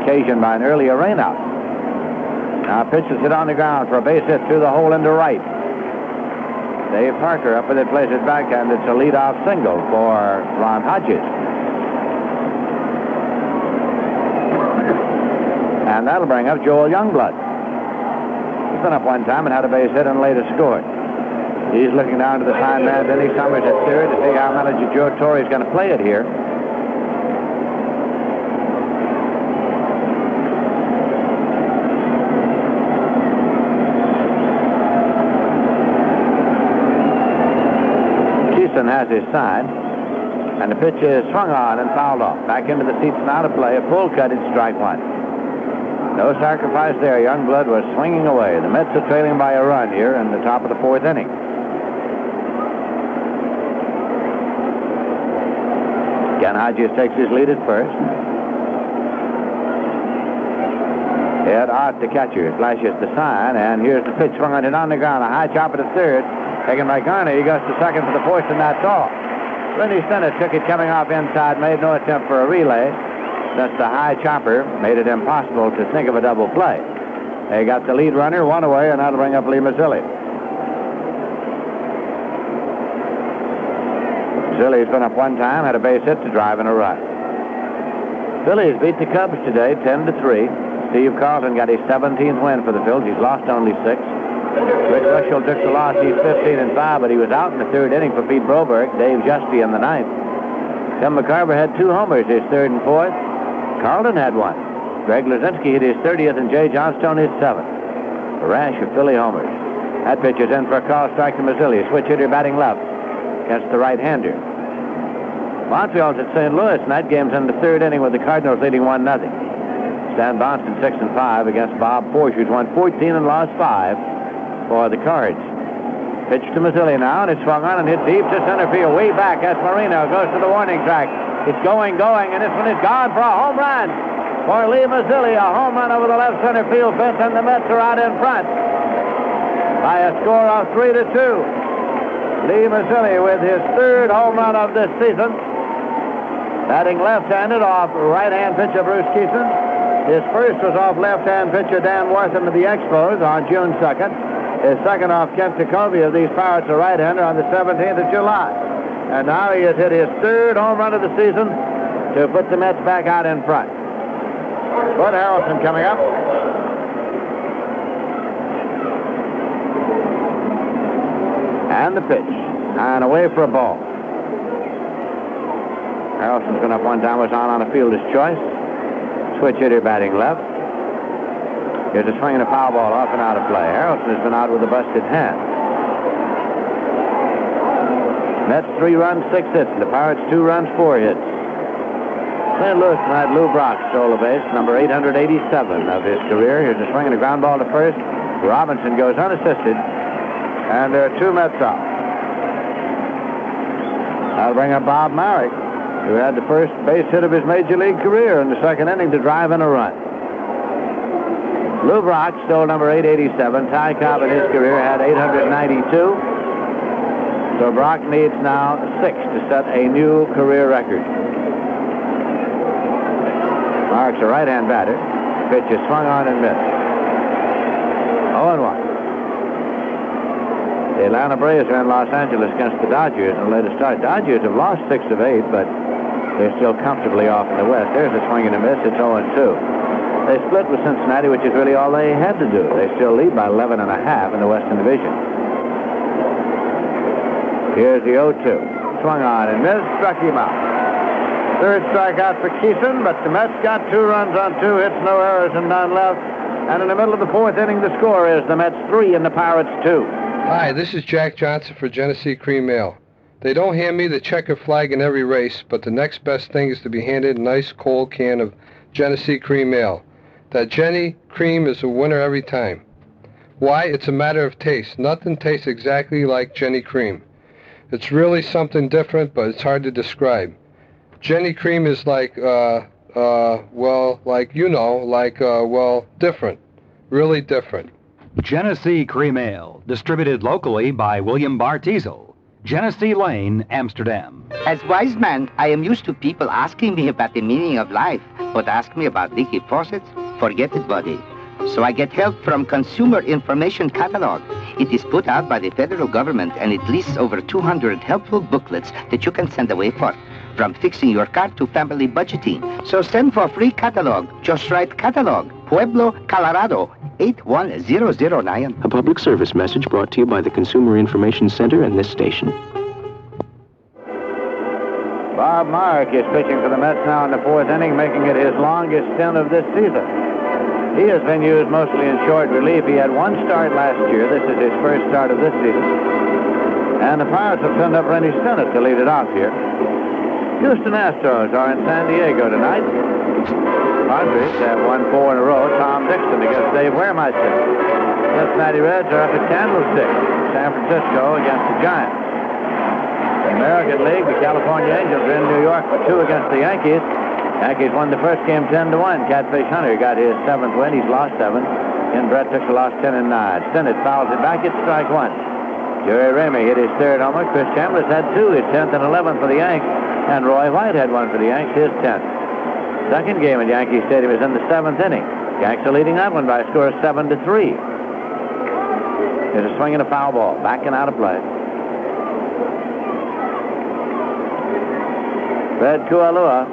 occasioned by an earlier rainout. Now pitch is hit on the ground for a base hit through the hole into right. Dave Parker up with it, plays it backhand. It's a leadoff single for Ron Hodges. And that'll bring up Joel Youngblood. He's been up one time and had a base hit and later scored. He's looking down to the side man, Denny Summers at third, to see how manager Joe Torre is going to play it here. Has his side, and the pitch is swung on and fouled off. Back into the seats now to play. A full cut, it's strike one. No sacrifice there. Youngblood was swinging away. The Mets are trailing by a run here in the top of the fourth inning. Again, Hodges takes his lead at first. Ed Ott, the catcher, flashes the sign, and here's the pitch swung on it on the ground. A high chopper to third. Taken by Garner. He goes to second for the force, and that's all. Rennie Stennett took it coming off inside, made no attempt for a relay. Since the high chopper made it impossible to think of a double play. They got the lead runner one away, and that'll bring up Lee Mazzilli. Mazzilli's been up one time, had a base hit to drive in a run. Phillies beat the Cubs today 10-3. Steve Carlton got his 17th win for the Phils. He's lost only 6. Rick Rushell took the loss. He's 15-5, but he was out in the third inning for Pete Broberg. Dave Justy in the ninth. Tim McCarver had 2 homers, his third and fourth. Carlton had 1. Greg Luzinski hit his 30th, and Jay Johnstone his 7th. A rash of Philly homers. That pitch is in for a call strike to Mazzilli. Switch hitter batting left against the right-hander. Montreal's at St. Louis, and that game's in the third inning with the Cardinals leading 1-0. Stan Bonston 6-5 against Bob Forsch, who's won 14 and lost 5 for the Cards. Pitch to Mazzilli now, and it's swung on and hit deep to center field. Way back as Marino goes to the warning track. It's going, and this one is gone for a home run for Lee Mazzilli. A home run over the left center field fence, and the Mets are out in front by a score of 3-2. Lee Mazzilli with his third home run of this season. Batting left-handed off right-hand pitcher Bruce Keeson. His first was off left-hand pitcher Dan Wortham of the Expos on June 2nd. His second off Kent Jacoby of these Pirates, a right-hander, on the 17th of July. And now he has hit his third home run of the season to put the Mets back out in front. Bud Harrelson coming up. And the pitch. And away for a ball. Harrelson's been up one time, was on a fielder's choice. Switch hitter batting left. Here's a swing and a foul ball off and out of play. Harrelson has been out with a busted hand. Mets 3 runs, 6 hits. The Pirates 2 runs, 4 hits. St. Louis tonight, Lou Brock stole the base, number 887 of his career. Here's a swing and a ground ball to first. Robinson goes unassisted, and there are 2 Mets out. That'll bring up Bob Marek, who had the first base hit of his major league career in the second inning to drive in a run. Lou Brock stole number 887. Ty Cobb in his career had 892. So Brock needs now 6 to set a new career record. Mark's a right-hand batter. Pitch is swung on and missed. 0-1. The Atlanta Braves are in Los Angeles against the Dodgers in the latest start. Dodgers have lost 6 of 8, but they're still comfortably off in the West. There's a swing and a miss. It's 0-2. They split with Cincinnati, which is really all they had to do. They still lead by 11.5 in the Western Division. Here's the 0-2. Swung on and missed, struck him out. Third strikeout for Keeson, but the Mets got 2 runs on 2 hits, no errors and none left. And in the middle of the fourth inning, the score is the Mets 3 and the Pirates 2. Hi, this is Jack Johnson for Genesee Cream Ale. They don't hand me the checker flag in every race, but the next best thing is to be handed a nice cold can of Genesee Cream Ale. That Jenny Cream is a winner every time. Why? It's a matter of taste. Nothing tastes exactly like Jenny Cream. It's really something different, but it's hard to describe. Jenny Cream is like, different. Really different. Genesee Cream Ale, distributed locally by William Bartiesel. Genesee Lane, Amsterdam. As wise man, I am used to people asking me about the meaning of life, but ask me about leaky faucets? Forget it, buddy. So I get help from Consumer Information Catalog. It is put out by the federal government, and it lists over 200 helpful booklets that you can send away for, from fixing your car to family budgeting. So send for free catalog. Just write catalog, Pueblo, Colorado, 81009. A public service message brought to you by the Consumer Information Center and this station. Bob Mark is pitching for the Mets now in the fourth inning, making it his longest stint of this season. He has been used mostly in short relief. He had one start last year. This is his first start of this season. And the Pirates have sent up Randy Stennett to lead it off here. Houston Astros are in San Diego tonight. Padres have won 4 in a row. Tom Dixon against Dave Wehrmeister. Cincinnati Reds are up at Candlestick. San Francisco against the Giants. In the American League, the California Angels are in New York for 2 against the Yankees. Yankees won the first game 10-1. Catfish Hunter got his 7th win. He's lost 7. Ken Brett took the loss 10-9. Stennett fouls it back. It's strike 1. Jerry Ramey hit his 3rd homer. Chris Chambliss had 2. His 10th and 11th for the Yanks. And Roy White had 1 for the Yanks, his 10th. Second game at Yankee Stadium is in the 7th inning. Yanks are leading that one by a score of 7-3. There's a swing and a foul ball. Back and out of play. Fred Kualua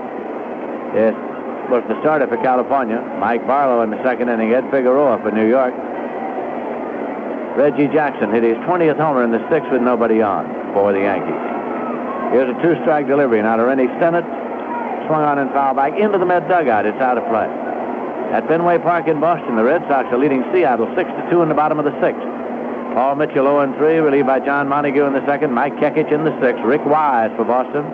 was the starter for California. Mike Barlow in the second inning. Ed Figueroa for New York. Reggie Jackson hit his 20th homer in the 6th with nobody on for the Yankees. Here's a 2-strike delivery now to Rennie Stennett. Swung on and foul back into the Met dugout. It's out of play. At Fenway Park in Boston, the Red Sox are leading Seattle 6-2 in the bottom of the 6th. Paul Mitchell 0-3, relieved by John Montague in the 2nd. Mike Kekich in the 6th. Rick Wise for Boston.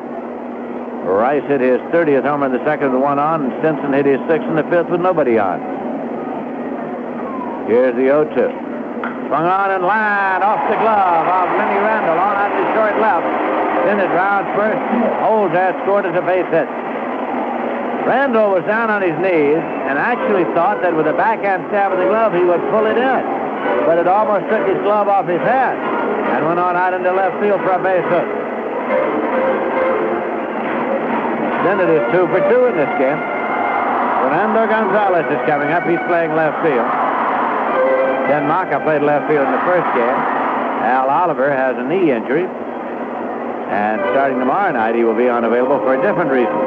Rice hit his 30th homer in the 2nd with 1 on, and Stinson hit his 6th in the 5th with nobody on. Here's the 0-2. Swung on and line off the glove of Lenny Randall on out to short left. Then it rounds first. Holds that, scored as a base hit. Randall was down on his knees and actually thought that with a backhand stab of the glove he would pull it in. But it almost took his glove off his hand and went on out into left field for a base hit. Then it is 2 for 2 in this game. Fernando Gonzalez is coming up. He's playing left field. Ken Maka played left field in the first game. Al Oliver has a knee injury. And starting tomorrow night, he will be unavailable for a different reason.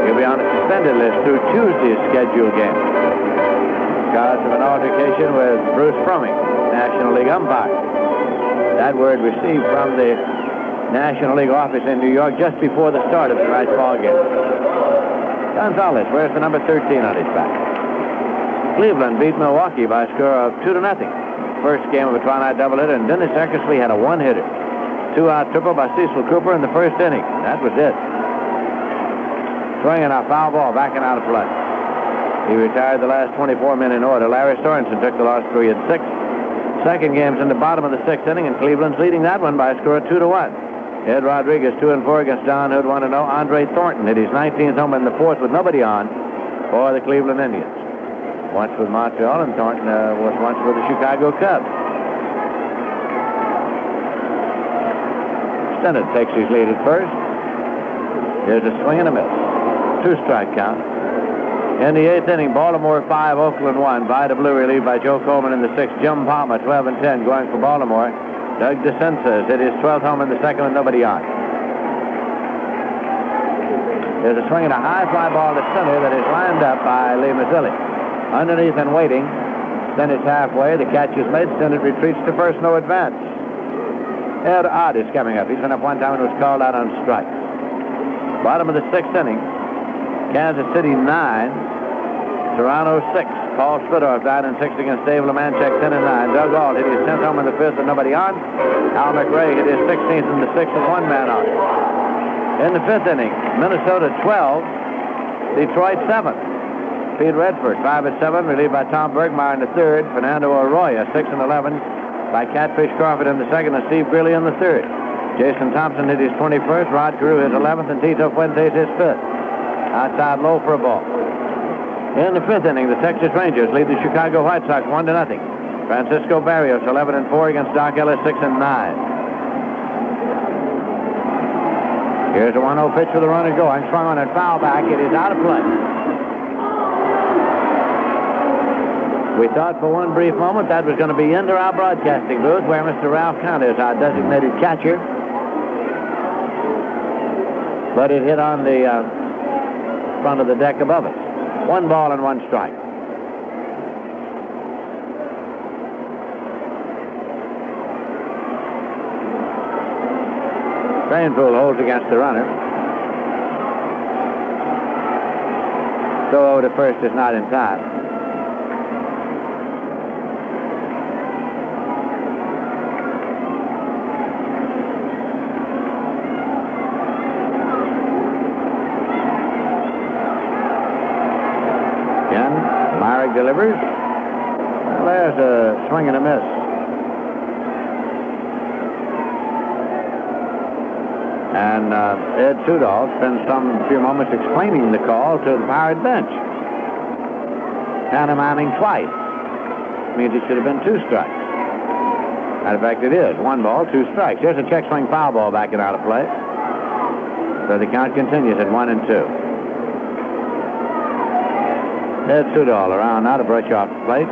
He'll be on a suspended list through Tuesday's scheduled game because of an altercation with Bruce Fromming, National League umpire. That word received from the National League office in New York just before the start of tonight's ball game. Gonzalez wears the number 13 on his back. Cleveland beat Milwaukee by a score of 2-0. First game of a twilight doubleheader, and Dennis Eckersley had a one-hitter. 2-out triple by Cecil Cooper in the first inning. That was it. Swinging a foul ball, backing out of play. He retired the last 24 men in order. Larry Sorensen took the loss 3-6. Second game's in the bottom of the 6th inning, and Cleveland's leading that one by a score of 2-1. Ed Rodriguez 2-4 against Don Hood 1-0. Andre Thornton hit his 19th home in the 4th with nobody on for the Cleveland Indians. Once with Montreal, and Thornton was once with the Chicago Cubs. Stennett takes his lead at first. Here's a swing and a miss. 2-strike count. In the 8th inning, Baltimore 5, Oakland 1. Vida Blue relieved by Joe Coleman in the 6th. Jim Palmer 12-10 going for Baltimore. Doug DeCenza hit his 12th home in the 2nd with nobody on. There's a swing and a high fly ball to center that is lined up by Lee Mazzilli. Underneath and waiting. Sennett's halfway. The catch is made. Sennett retreats to first. No advance. Ed Ott is coming up. He's been up one time and was called out on strikes. Bottom of the 6th inning. Kansas City 9. Toronto 6. Paul Splittorff died in 6 against Dave Lemanchek 10-9. Doug Ault hit his 10th home in the 5th with nobody on. Al McRae hit his 16th in the 6th with one man on. In the 5th inning, Minnesota 12, Detroit 7. Pete Redford 5-7, relieved by Tom Bergmeyer in the 3rd. Fernando Arroyo 6-11 by Catfish Crawford in the 2nd, and Steve Greeley in the 3rd. Jason Thompson hit his 21st, Rod Carew his 11th, and Tito Fuentes his 5th. Outside low for a ball. In the 5th inning, the Texas Rangers lead the Chicago White Sox 1-0. Francisco Barrios, 11-4 against Doc Ellis, 6-9. Here's a 1-0 pitch for the runner going. Swung on and foul back. It is out of play. We thought for one brief moment that was going to be into our broadcasting booth where Mr. Ralph Count is, our designated catcher. But it hit on the front of the deck above us. 1 ball and 1 strike. Cranepool holds against the runner. Throw over to first is not in time. Again, Myrick delivers. Well, there's a swing and a miss. And Ed Ott spends some few moments explaining the call to the Pirate bench. Pantomiming twice. Means it should have been 2 strikes. Matter of fact, it is. 1 ball, 2 strikes. Here's a check swing foul ball back and out of play. So the count continues at 1-2. Ed Ott around now to brush off the plate.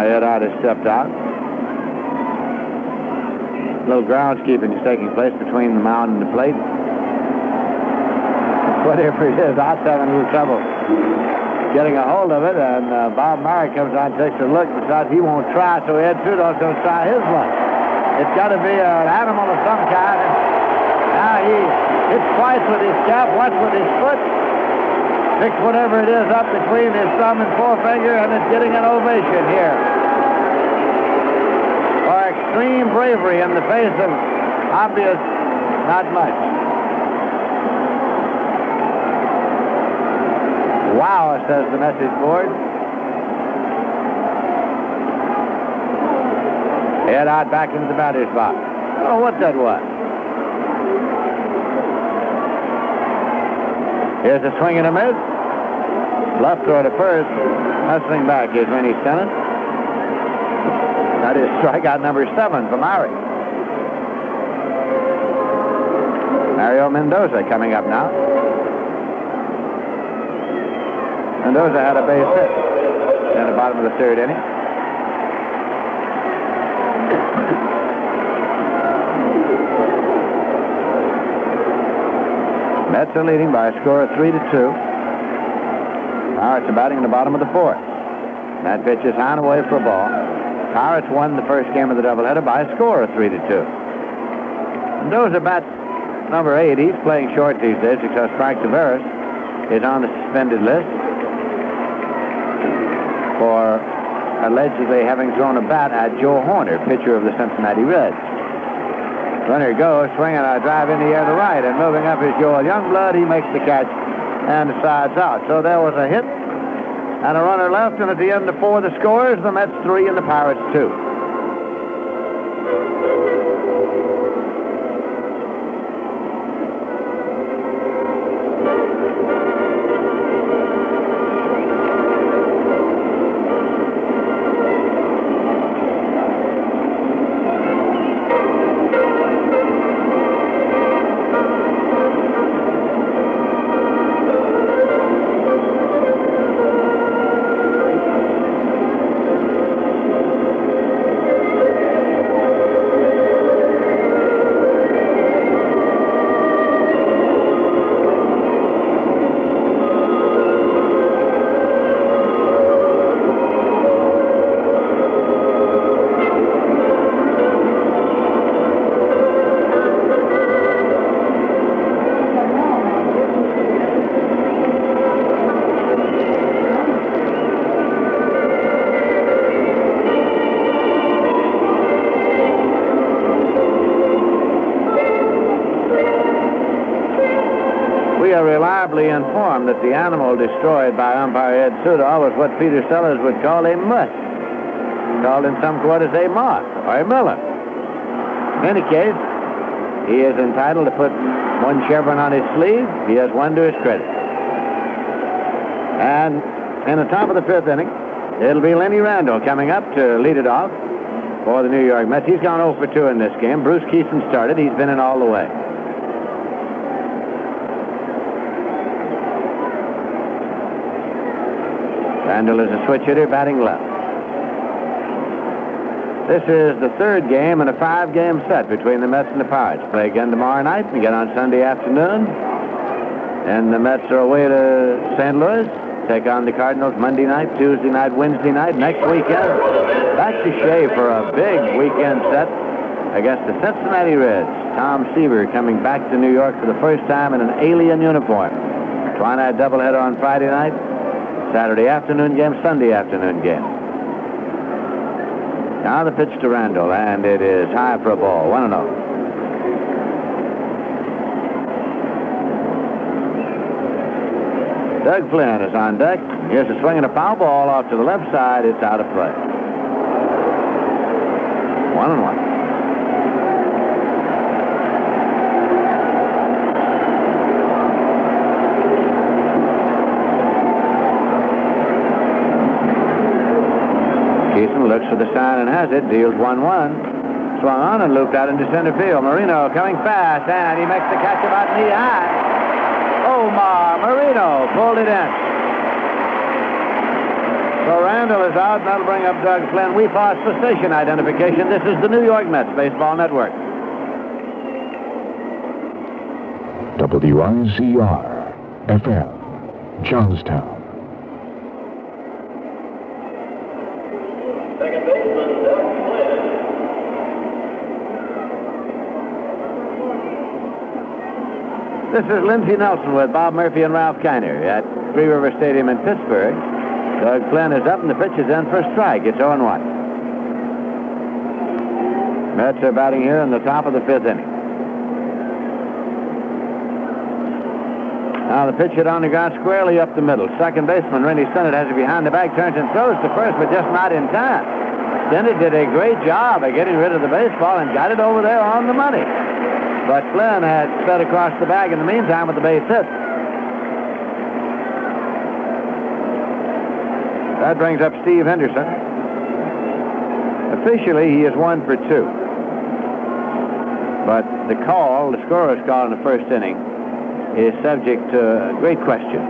Ed Ott has stepped out. A little groundskeeping is taking place between the mound and the plate. Whatever it is, Ott's having a little trouble getting a hold of it, and Bob Myrick comes on, takes a look, decides he won't try, so Ed Ott's going to try his luck. It's got to be an animal of some kind. Now he hits twice with his cap, once with his foot. Picks whatever it is up between his thumb and forefinger, and it's getting an ovation here. For extreme bravery in the face of obvious not much. Wow, says the message board. Ed Ott back into the batter's box. I don't know what that was. Here's a swing and a miss. Left throw to first. Hustling back is Vinny Stennett. That is strikeout number 7 for Myrick. Mario Mendoza coming up now. Mendoza had a base hit in the bottom of the 3rd inning. Mets are leading by a score of 3-2. Pirates are batting in the bottom of the 4th. That pitch is high and away for a ball. Pirates won the first game of the doubleheader by a score of 3-2. Mendoza bats number 8. He's playing short these days because Frank Tavares is on the suspended list for allegedly having thrown a bat at Joe Horner, pitcher of the Cincinnati Reds. Runner goes, swinging a drive in the air to right, and moving up is Joel Youngblood. He makes the catch and decides out. So there was a hit and a runner left, and at the end of 4, the scores, the Mets 3 and the Pirates 2. Informed that the animal destroyed by umpire Ed Ott was what Peter Sellers would call a mutt, called in some quarters a moth or a melon. In any case, He is entitled to put one chevron on his sleeve. He has one to his credit. And in the top of the fifth inning, it'll be Lenny Randall coming up to lead it off for the New York Mets. He's gone 0 for 2 in this game. Bruce Keeson started. He's been in all the way. Randall is a switch hitter, batting left. This is the third game in a 5-game set between the Mets and the Pirates. Play again tomorrow night and again on Sunday afternoon. And the Mets are away to St. Louis. Take on the Cardinals Monday night, Tuesday night, Wednesday night. Next weekend, back to Shea for a big weekend set against the Cincinnati Reds. Tom Seaver coming back to New York for the first time in an alien uniform. Twilight doubleheader on Friday night, Saturday afternoon game, Sunday afternoon game. Now the pitch to Randall, and it is high for a ball, 1-0. Doug Flynn is on deck. Here's a swing and a foul ball off to the left side. It's out of play. 1-1. Keeson looks for the sign and has it. Deals 1-1. Swung on and looped out into center field. Marino coming fast, and he makes the catch about knee high. Omar Marino pulled it in. So Randall is out, and that'll bring up Doug Flynn. We paused for station identification. This is the New York Mets Baseball Network. WIZR FM, Johnstown. This is Lindsey Nelson with Bob Murphy and Ralph Kiner at Three River Stadium in Pittsburgh. Doug Flynn is up and the pitch is in for a strike. It's 0-1. Mets are batting here in the top of the fifth inning. Now the pitch hit on the ground squarely up the middle. Second baseman Randy Stennett has it behind the back, turns and throws to first, but just not in time. Stennett did a great job of getting rid of the baseball and got it over there on the money. But Flynn had sped across the bag in the meantime with the base hit. That brings up Steve Henderson. Officially, he is 1 for 2. But the scorer's call in the first inning, is subject to a great question.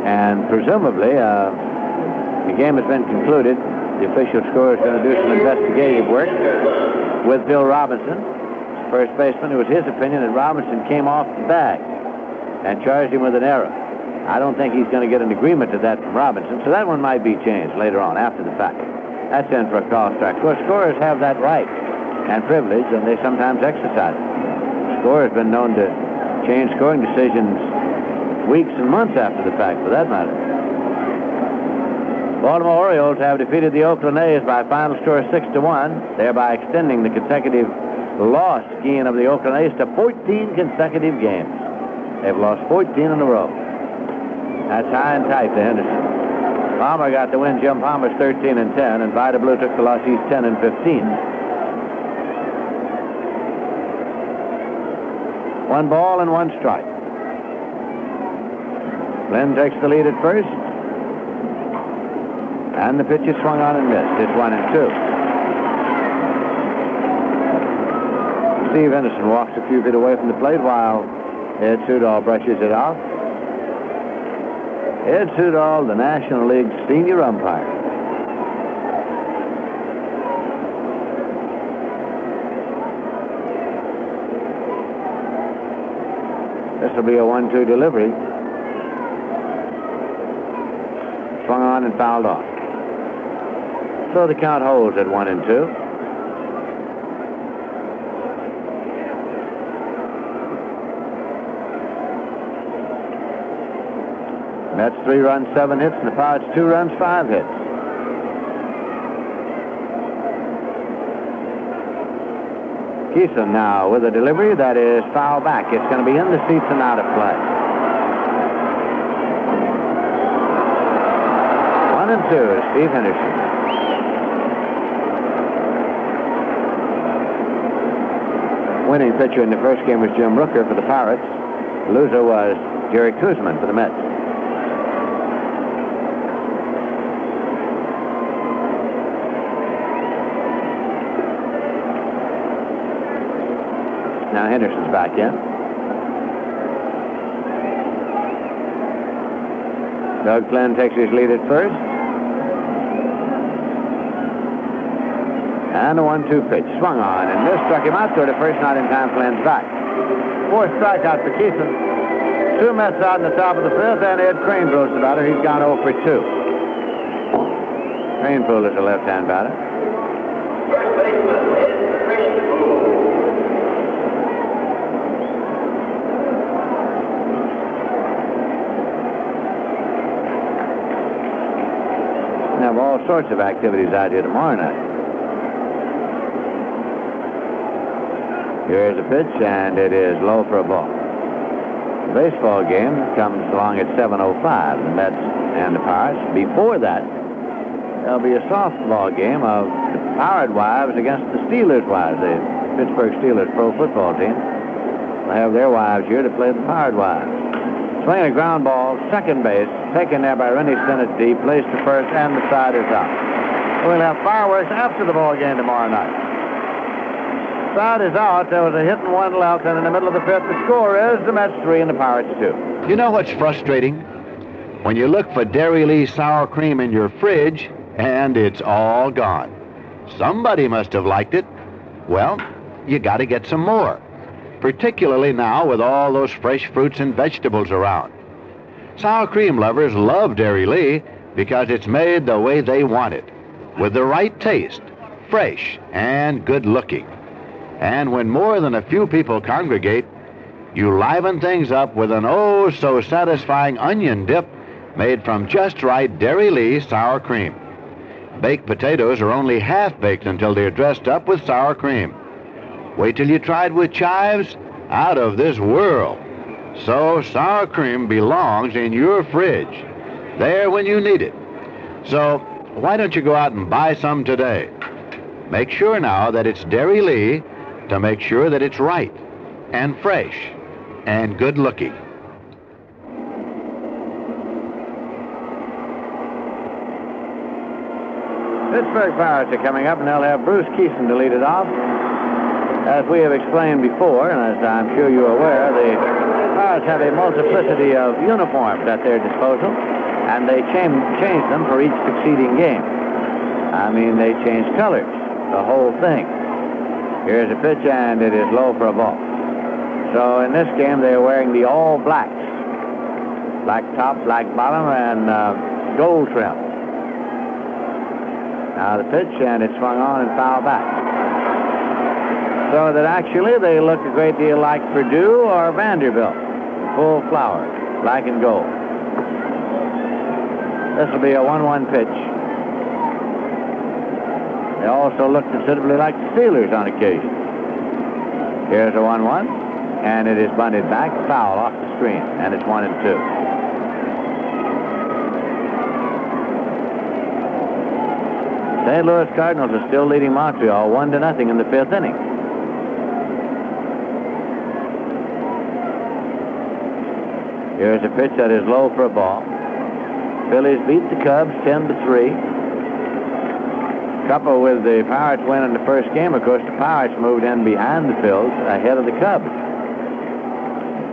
And presumably, the game has been concluded. The official scorer is going to do some investigative work with Bill Robinson, first baseman. It was his opinion that Robinson came off the bag and charged him with an error. I don't think he's going to get an agreement to that from Robinson, so that one might be changed later on, after the fact. That's in for a call strike. Of course, scorers have that right and privilege, and they sometimes exercise it. The scorer has been known to change scoring decisions weeks and months after the fact, for that matter. Baltimore Orioles have defeated the Oakland A's by final score 6-1, thereby extending the consecutive loss scheme of the Oakland A's to 14 consecutive games. They've lost 14 in a row. That's high and tight to Henderson. Palmer got the win. Jim Palmer's 13-10, and Vida Blue took the loss. He's 10-15. 1 ball and 1 strike. Flynn takes the lead at first. And the pitch is swung on and missed. It's 1-2. Steve Henderson walks a few feet away from the plate while Ed Soudal brushes it off. Ed Soudal, the National League senior umpire. This will be a 1-2 delivery. Swung on and fouled off. So the count holds at 1-2. Mets 3 runs, 7 hits, and the Pirates 2 runs, 5 hits. Keeson now with a delivery that is foul back. It's going to be in the seats and out of play. 1-2, Steve Henderson. winning pitcher in the first game was Jim Rooker for the Pirates. The loser was Jerry Kuzman for the Mets. Now Henderson's back in. Doug Flynn takes his lead at first. And a 1-2 pitch. Swung on and missed. Struck him out toward the first, not in time. Flynn's back. 4th strikeout for Keeson. 2 Mets out in the top of the 5th, and Ed Cranepool's the batter. He's gone 0 for 2. Cranepool is a left-hand batter. We have all sorts of activities out here tomorrow night. Here's a pitch, and it is low for a ball. The baseball game comes along at 7:05, the Mets and the Pirates. Before that, there'll be a softball game of the Pirate Wives against the Steelers Wives, the Pittsburgh Steelers pro football team. They'll have their wives here to play the Pirate Wives. Swinging a ground ball, second base, taken there by Rennie Stennett deep, placed to first, and the side is out. We'll have fireworks after the ball game tomorrow night. Side is out. There was a hit and 1 left, and in the middle of the 5th, the score is the Mets 3 and the Pirates 2. You know what's frustrating? When you look for Dairy Lee sour cream in your fridge, and it's all gone. Somebody must have liked it. Well, you got to get some more. Particularly now with all those fresh fruits and vegetables around. Sour cream lovers love Dairy Lee because it's made the way they want it, with the right taste, fresh and good looking. And when more than a few people congregate, you liven things up with an oh so satisfying onion dip made from just right Dairy Lee sour cream. Baked potatoes are only half baked until they're dressed up with sour cream. Wait till you try it with chives, out of this world. So sour cream belongs in your fridge, there when you need it. So why don't you go out and buy some today? Make sure now that it's Dairy Lee to make sure that it's right and fresh and good looking. Pittsburgh Pirates are coming up, and they'll have Bruce Keeson to lead it off. As we have explained before, and as I'm sure you're aware, the Pirates have a multiplicity of uniforms at their disposal, and they change them for each succeeding game. I mean, they change colors, the whole thing. Here's a pitch, and it is low for a ball. So in this game, they are wearing the all blacks. Black top, black bottom, and gold trim. Now the pitch, and it's swung on and fouled back. So that actually they look a great deal like Purdue or Vanderbilt. Full flower, black and gold. This will be a 1-1 pitch. They also look considerably like the Steelers on occasion. Here's a 1-1, and it is bunted back, foul off the screen, and it's 1-2. St. Louis Cardinals are still leading Montreal 1-0 in the 5th inning. Here's a pitch that is low for a ball. Phillies beat the Cubs 10-3. Coupled with the Pirates win in the first game, of course, the Pirates moved in behind the Phils ahead of the Cubs.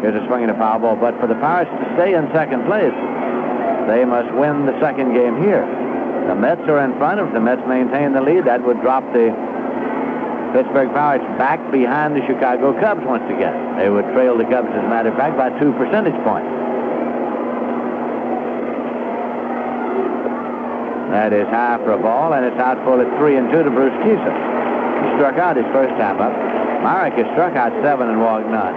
Here's a swing and a foul ball, but for the Pirates to stay in second place, they must win the second game here. The Mets are in front. If the Mets maintain the lead, that would drop the Pittsburgh Pirates back behind the Chicago Cubs once again. They would trail the Cubs, as a matter of fact, by 2 percentage points. That is high for a ball, and it's out full at 3-2 to Bruce Keeson. He struck out his first time up. Myrick has struck out 7 and walked none.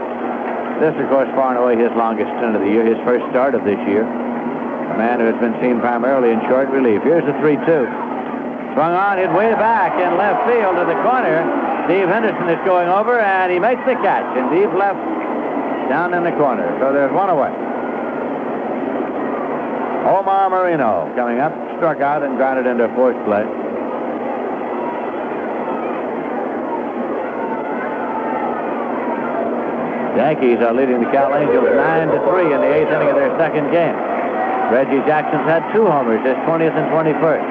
This, of course, far and away his longest stint of the year, his first start of this year. A man who has been seen primarily in short relief. Here's the 3-2. Swung on, hit way back in left field to the corner. Steve Henderson is going over, and he makes the catch in deep left down in the corner. So there's one away. Omar Marino coming up, struck out and grounded into fourth place. Yankees are leading the Cal Angels 9-3 in the 8th inning of their second game. Reggie Jackson's had 2 homers, his 20th and 21st.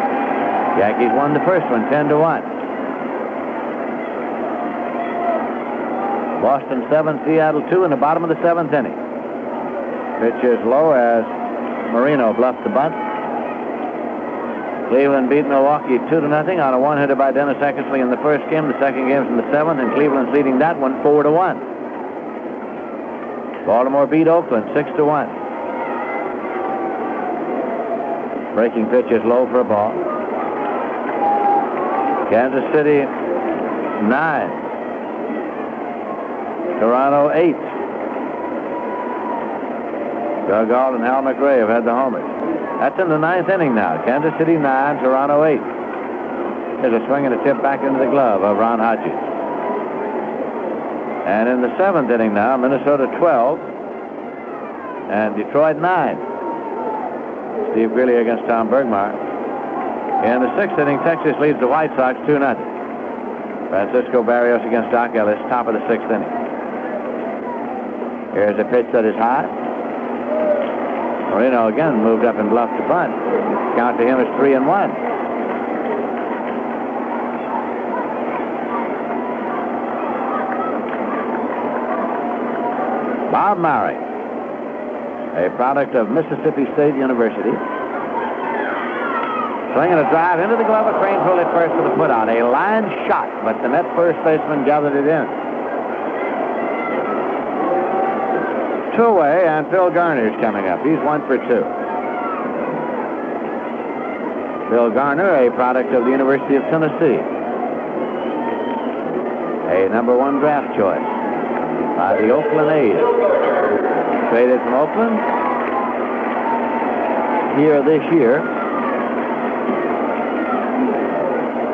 Yankees won the first one 10-1. Boston 7, Seattle 2 in the bottom of the 7th inning. Pitch is low as Marino bluffed the bunt. Cleveland beat Milwaukee 2-0 on a one-hitter by Dennis Eckersley in the first game. The second game's in the 7th, and Cleveland's leading that one 4-1. Baltimore beat Oakland 6-1. Breaking pitch is low for a ball. Kansas City 9. Toronto 8. Doug Ault and Hal McRae have had the homers. That's in the 9th inning now. Kansas City 9, Toronto 8. There's a swing and a tip back into the glove of Ron Hodges. And in the 7th inning now, Minnesota 12 and Detroit 9. Steve Greeley against Tom Bergmar. In the 6th inning, Texas leads the White Sox 2-0. Francisco Barrios against Doc Ellis, top of the 6th inning. Here's a pitch that is high. Marino again moved up and bluffed the bunt. Count to him is 3-1. Bob Murray, a product of Mississippi State University. Swinging a drive into the glove of Cranepool at first with a put out. A line shot, but the net first baseman gathered it in. 2 away, and Phil Garner's coming up. He's 1 for 2. Phil Garner, a product of the University of Tennessee. A number 1 draft choice by the Oakland A's. Traded from Oakland here this year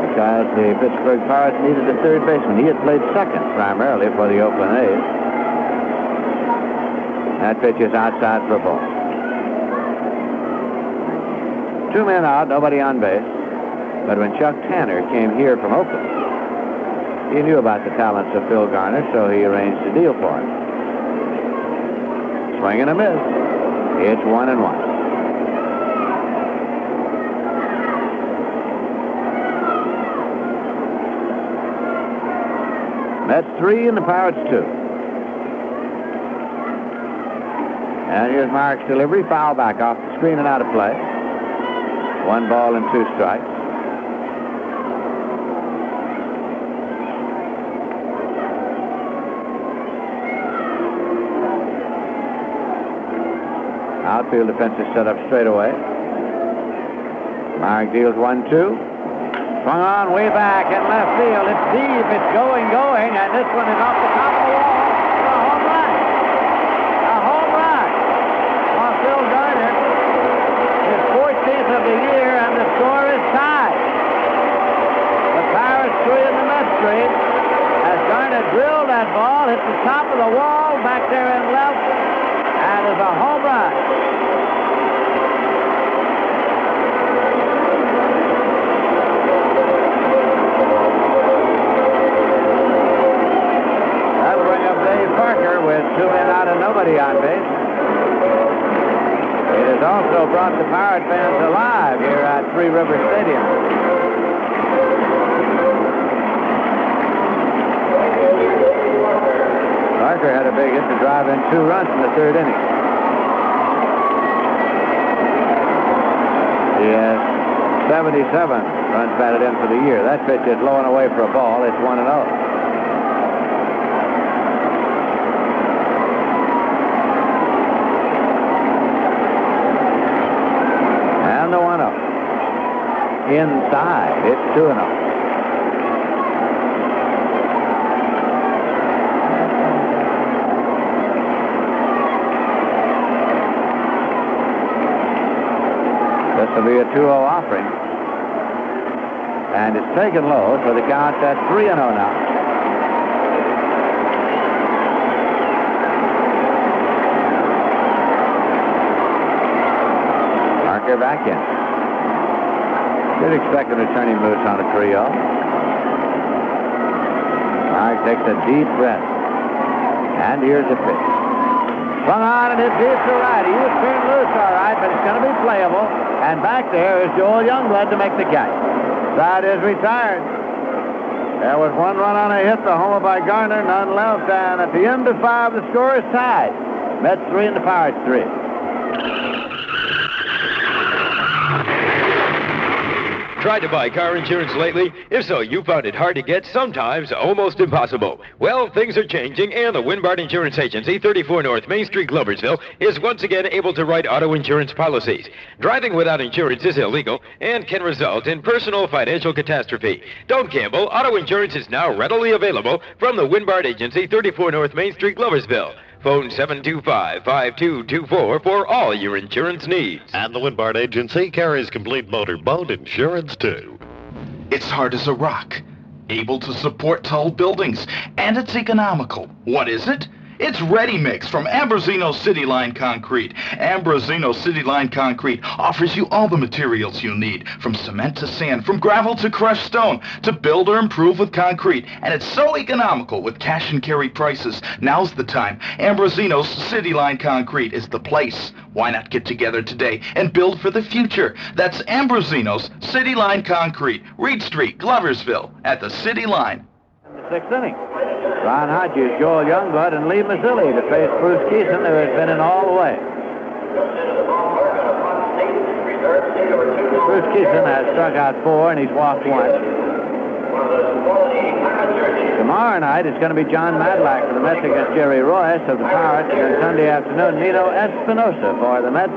because the Pittsburgh Pirates needed a third baseman. He had played second primarily for the Oakland A's. That pitch is outside for a ball. 2 men out, nobody on base. But when Chuck Tanner came here from Oakland, he knew about the talents of Phil Garner, so he arranged a deal for him. Swing and a miss. It's 1-1. Mets 3 and the Pirates 2. And here's Mark's delivery. Foul back off the screen and out of play. 1 ball and 2 strikes. Outfield defense is set up straight away. Mark deals 1-2. Swung on way back in left field. It's deep. It's going, and this one is off the top of the wall. A home run. A home run on Phil Garner. His 14th of the year, and the score is tied. The Pirates 3 in the Mets 3. As Garner drilled that ball, hit the top of the wall back there in left, and is a home run. With 2 men out and nobody on base. It has also brought the Pirate fans alive here at Three River Stadium. Parker had a big hit to drive in 2 runs in the 3rd inning. He has 77 runs batted in for the year. That pitch is low and away for a ball. It's 1-0. Inside, it's 2-0. This will be a 2-0 offering. And it's taken low, so the count's at 3-0 now. Parker back in. Should expect an returning moose on a 3-0. Mark takes a deep breath And here's the pitch. Swung on and hit deep to right. He was turned loose all right, but it's going to be playable. And back there is Joel Youngblood to make the catch. That is retired. There was one run on a hit, the homer by Garner, none left. And at the end of 5, the score is tied. Mets 3 and the Pirates 3. Tried to buy car insurance lately? If so, you found it hard to get, sometimes almost impossible. Well, things are changing, and the Winbard Insurance Agency, 34 North Main Street, Gloversville, is once again able to write auto insurance policies. Driving without insurance is illegal and can result in personal financial catastrophe. Don't gamble. Auto insurance is now readily available from the Winbard Agency, 34 North Main Street, Gloversville. Phone 725-5224 for all your insurance needs. And the Winbard Agency carries complete motor boat insurance, too. It's hard as a rock, able to support tall buildings, and it's economical. What is it? It's Ready Mix from Ambrosino City Line Concrete. Ambrosino City Line Concrete offers you all the materials you need, from cement to sand, from gravel to crushed stone, to build or improve with concrete. And it's so economical with cash and carry prices. Now's the time. Ambrosino City Line Concrete is the place. Why not get together today and build for the future? That's Ambrosino's City Line Concrete, Reed Street, Gloversville, at the City Line. In the 6th inning. Ron Hodges, Joel Youngblood, and Lee Mazzilli to face Bruce Keeson, who has been in all the way. Bruce Keeson has struck out 4, and he's walked 1. Tomorrow night, it's going to be John Madlack for the Mets against Jerry Royce of the Pirates, and then Sunday afternoon, Nino Espinosa for the Mets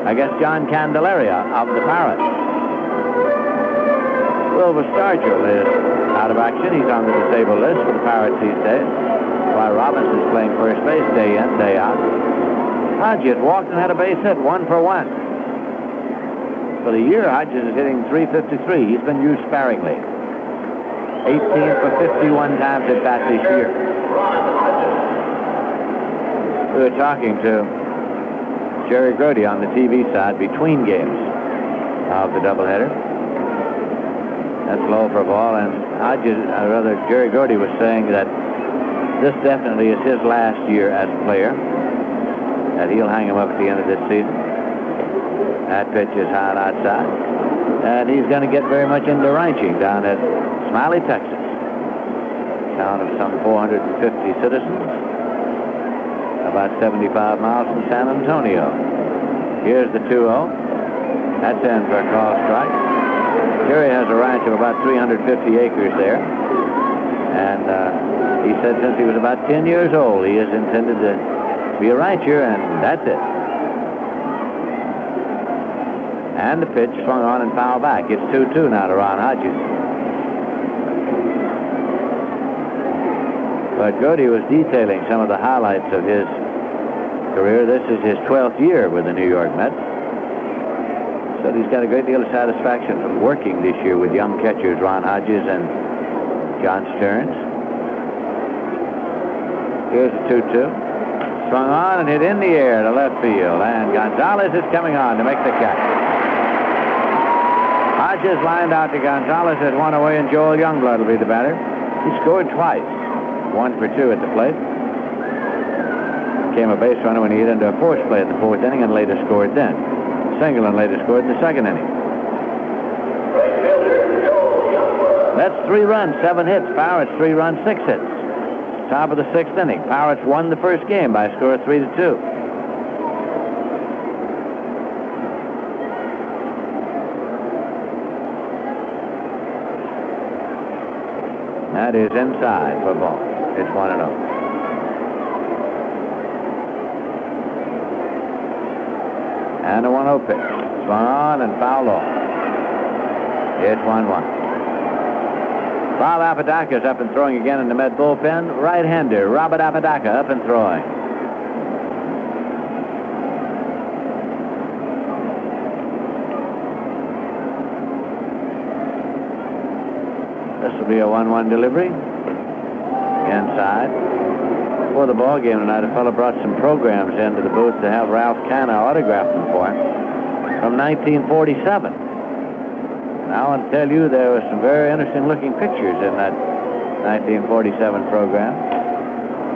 against John Candelaria of the Pirates. Wilbur Stargell is out of action. He's on the disabled list for the Pirates these days, while Robinson's playing first base day in, day out. Hodges walked and had a base hit, 1 for 1. For the year, Hodges is hitting .353. He's been used sparingly. 18 for 51 times at bat this year. We were talking to Jerry Grody on the TV side between games of the doubleheader. That's low for a ball, and Jerry Grody was saying that this definitely is his last year as a player, that he'll hang him up at the end of this season. That pitch is high outside, and he's going to get very much into ranching down at Smiley, Texas, town of some 450 citizens, about 75 miles from San Antonio. Here's the 2-0. That's in for a call strike. Jerry has a ranch of about 350 acres there, and he said since he was about 10 years old he has intended to be a rancher, and that's it. And the pitch swung on and fouled back. It's 2-2 now to Ron Hodges. But Grody was detailing some of the highlights of his career. This is his 12th year with the New York Mets. So he's got a great deal of satisfaction from working this year with young catchers Ron Hodges and John Stearns. Here's a 2-2. Swung on and hit in the air to left field. And Gonzalez is coming on to make the catch. Hodges lined out to Gonzalez, has one away, and Joel Youngblood will be the batter. He scored twice. 1 for 2 at the plate. Became a base runner when he hit into a force play in the 4th inning and later scored then. Single and later scored in the 2nd inning. That's 3 runs, 7 hits. Pirates 3 runs, 6 hits. Top of the 6th inning. Pirates won the first game by a score of 3-2. That is inside for ball. It's 1-0. And a 1-0 pitch. Swung on and fouled off. It's 1-1. Bob Apodaca's up and throwing again in the Met bullpen. Right-hander Robert Apodaca up and throwing. This will be a 1-1 delivery. Inside. Before the ball game tonight, a fellow brought some programs into the booth to have Ralph Canna autograph them for him from 1947. And I want to tell you there were some very interesting looking pictures in that 1947 program.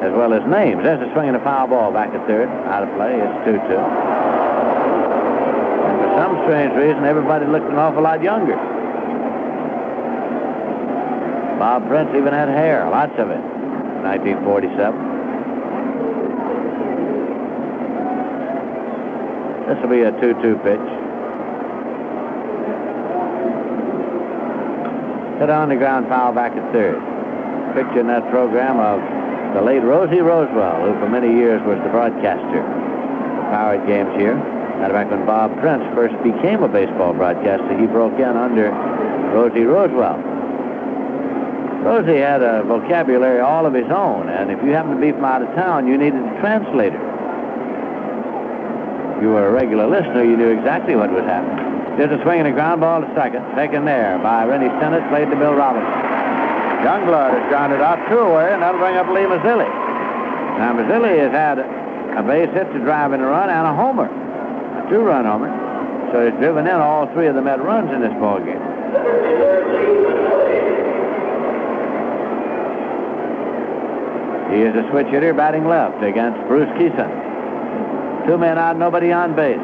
as well as names. There's a swing and a foul ball back at third. Out of play. It's 2-2. And for some strange reason, everybody looked an awful lot younger. Bob Prince even had hair, lots of it, 1947. This will be a 2-2 pitch. Hit on the ground, foul back at third. Picture in that program of the late Rosie Rosewell, who for many years was the broadcaster of Howard games here. Matter of fact, when Bob Prince first became a baseball broadcaster, he broke in under Rosie Rosewell. Rosie had a vocabulary all of his own, and if you happened to be from out of town, you needed a translator. If you were a regular listener, you knew exactly what was happening. Just a swing and a ground ball to second, taken there by Rennie Stennett, played to Bill Robinson. Youngblood has grounded out 2 away, and that'll bring up Lee Mazzilli. Now, Mazzilli has had a base hit to drive in a run and a homer, a 2-run homer. So he's driven in all 3 of the Met runs in this ballgame. He is a switch hitter batting left against Bruce Keeson. 2 men out, nobody on base.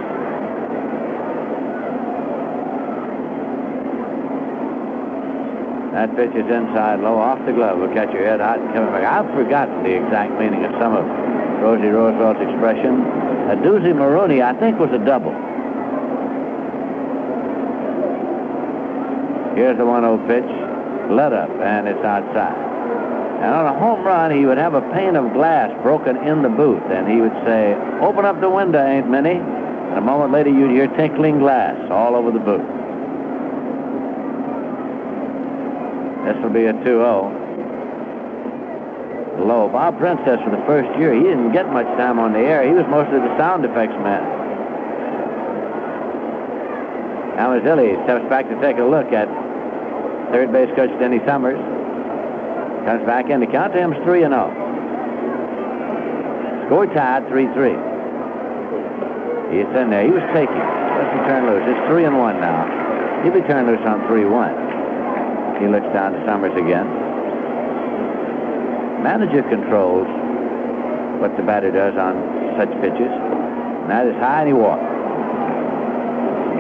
That pitch is inside low, off the glove. Will catch your head hot and coming back. I've forgotten the exact meaning of some of Rosie Roosevelt's expression. A doozy Maroney, I think, was a double. Here's the 1-0 pitch. Let up, and it's outside. And on a home run, he would have a pane of glass broken in the booth, and he would say, "Open up the window, Ain't Minnie." And a moment later, you'd hear tinkling glass all over the booth. This will be a 2-0. Low. Bob Prince says for the first year, he didn't get much time on the air. He was mostly the sound effects man. Now Mazzilli steps back to take a look at third base coach Denny Summers. Comes back in. The count to him is 3-0. Score tied, 3-3. He's in there. He was taking. Let's be turned loose. It's 3-1 now. He'll be turned loose on 3-1. He looks down to Summers again. Manager controls what the batter does on such pitches. And that is high, and he walks.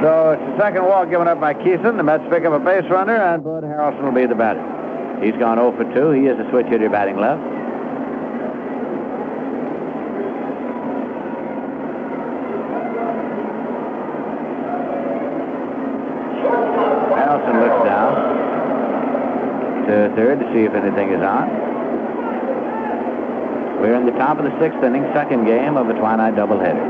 So it's the second walk given up by Keeson. The Mets pick up a base runner, and Bud Harrelson will be the batter. He's gone 0 for 2. He is a switch hitter batting left. Harrelson looks down to third to see if anything is on. We're in the top of the 6th inning, second game of a twilight doubleheader.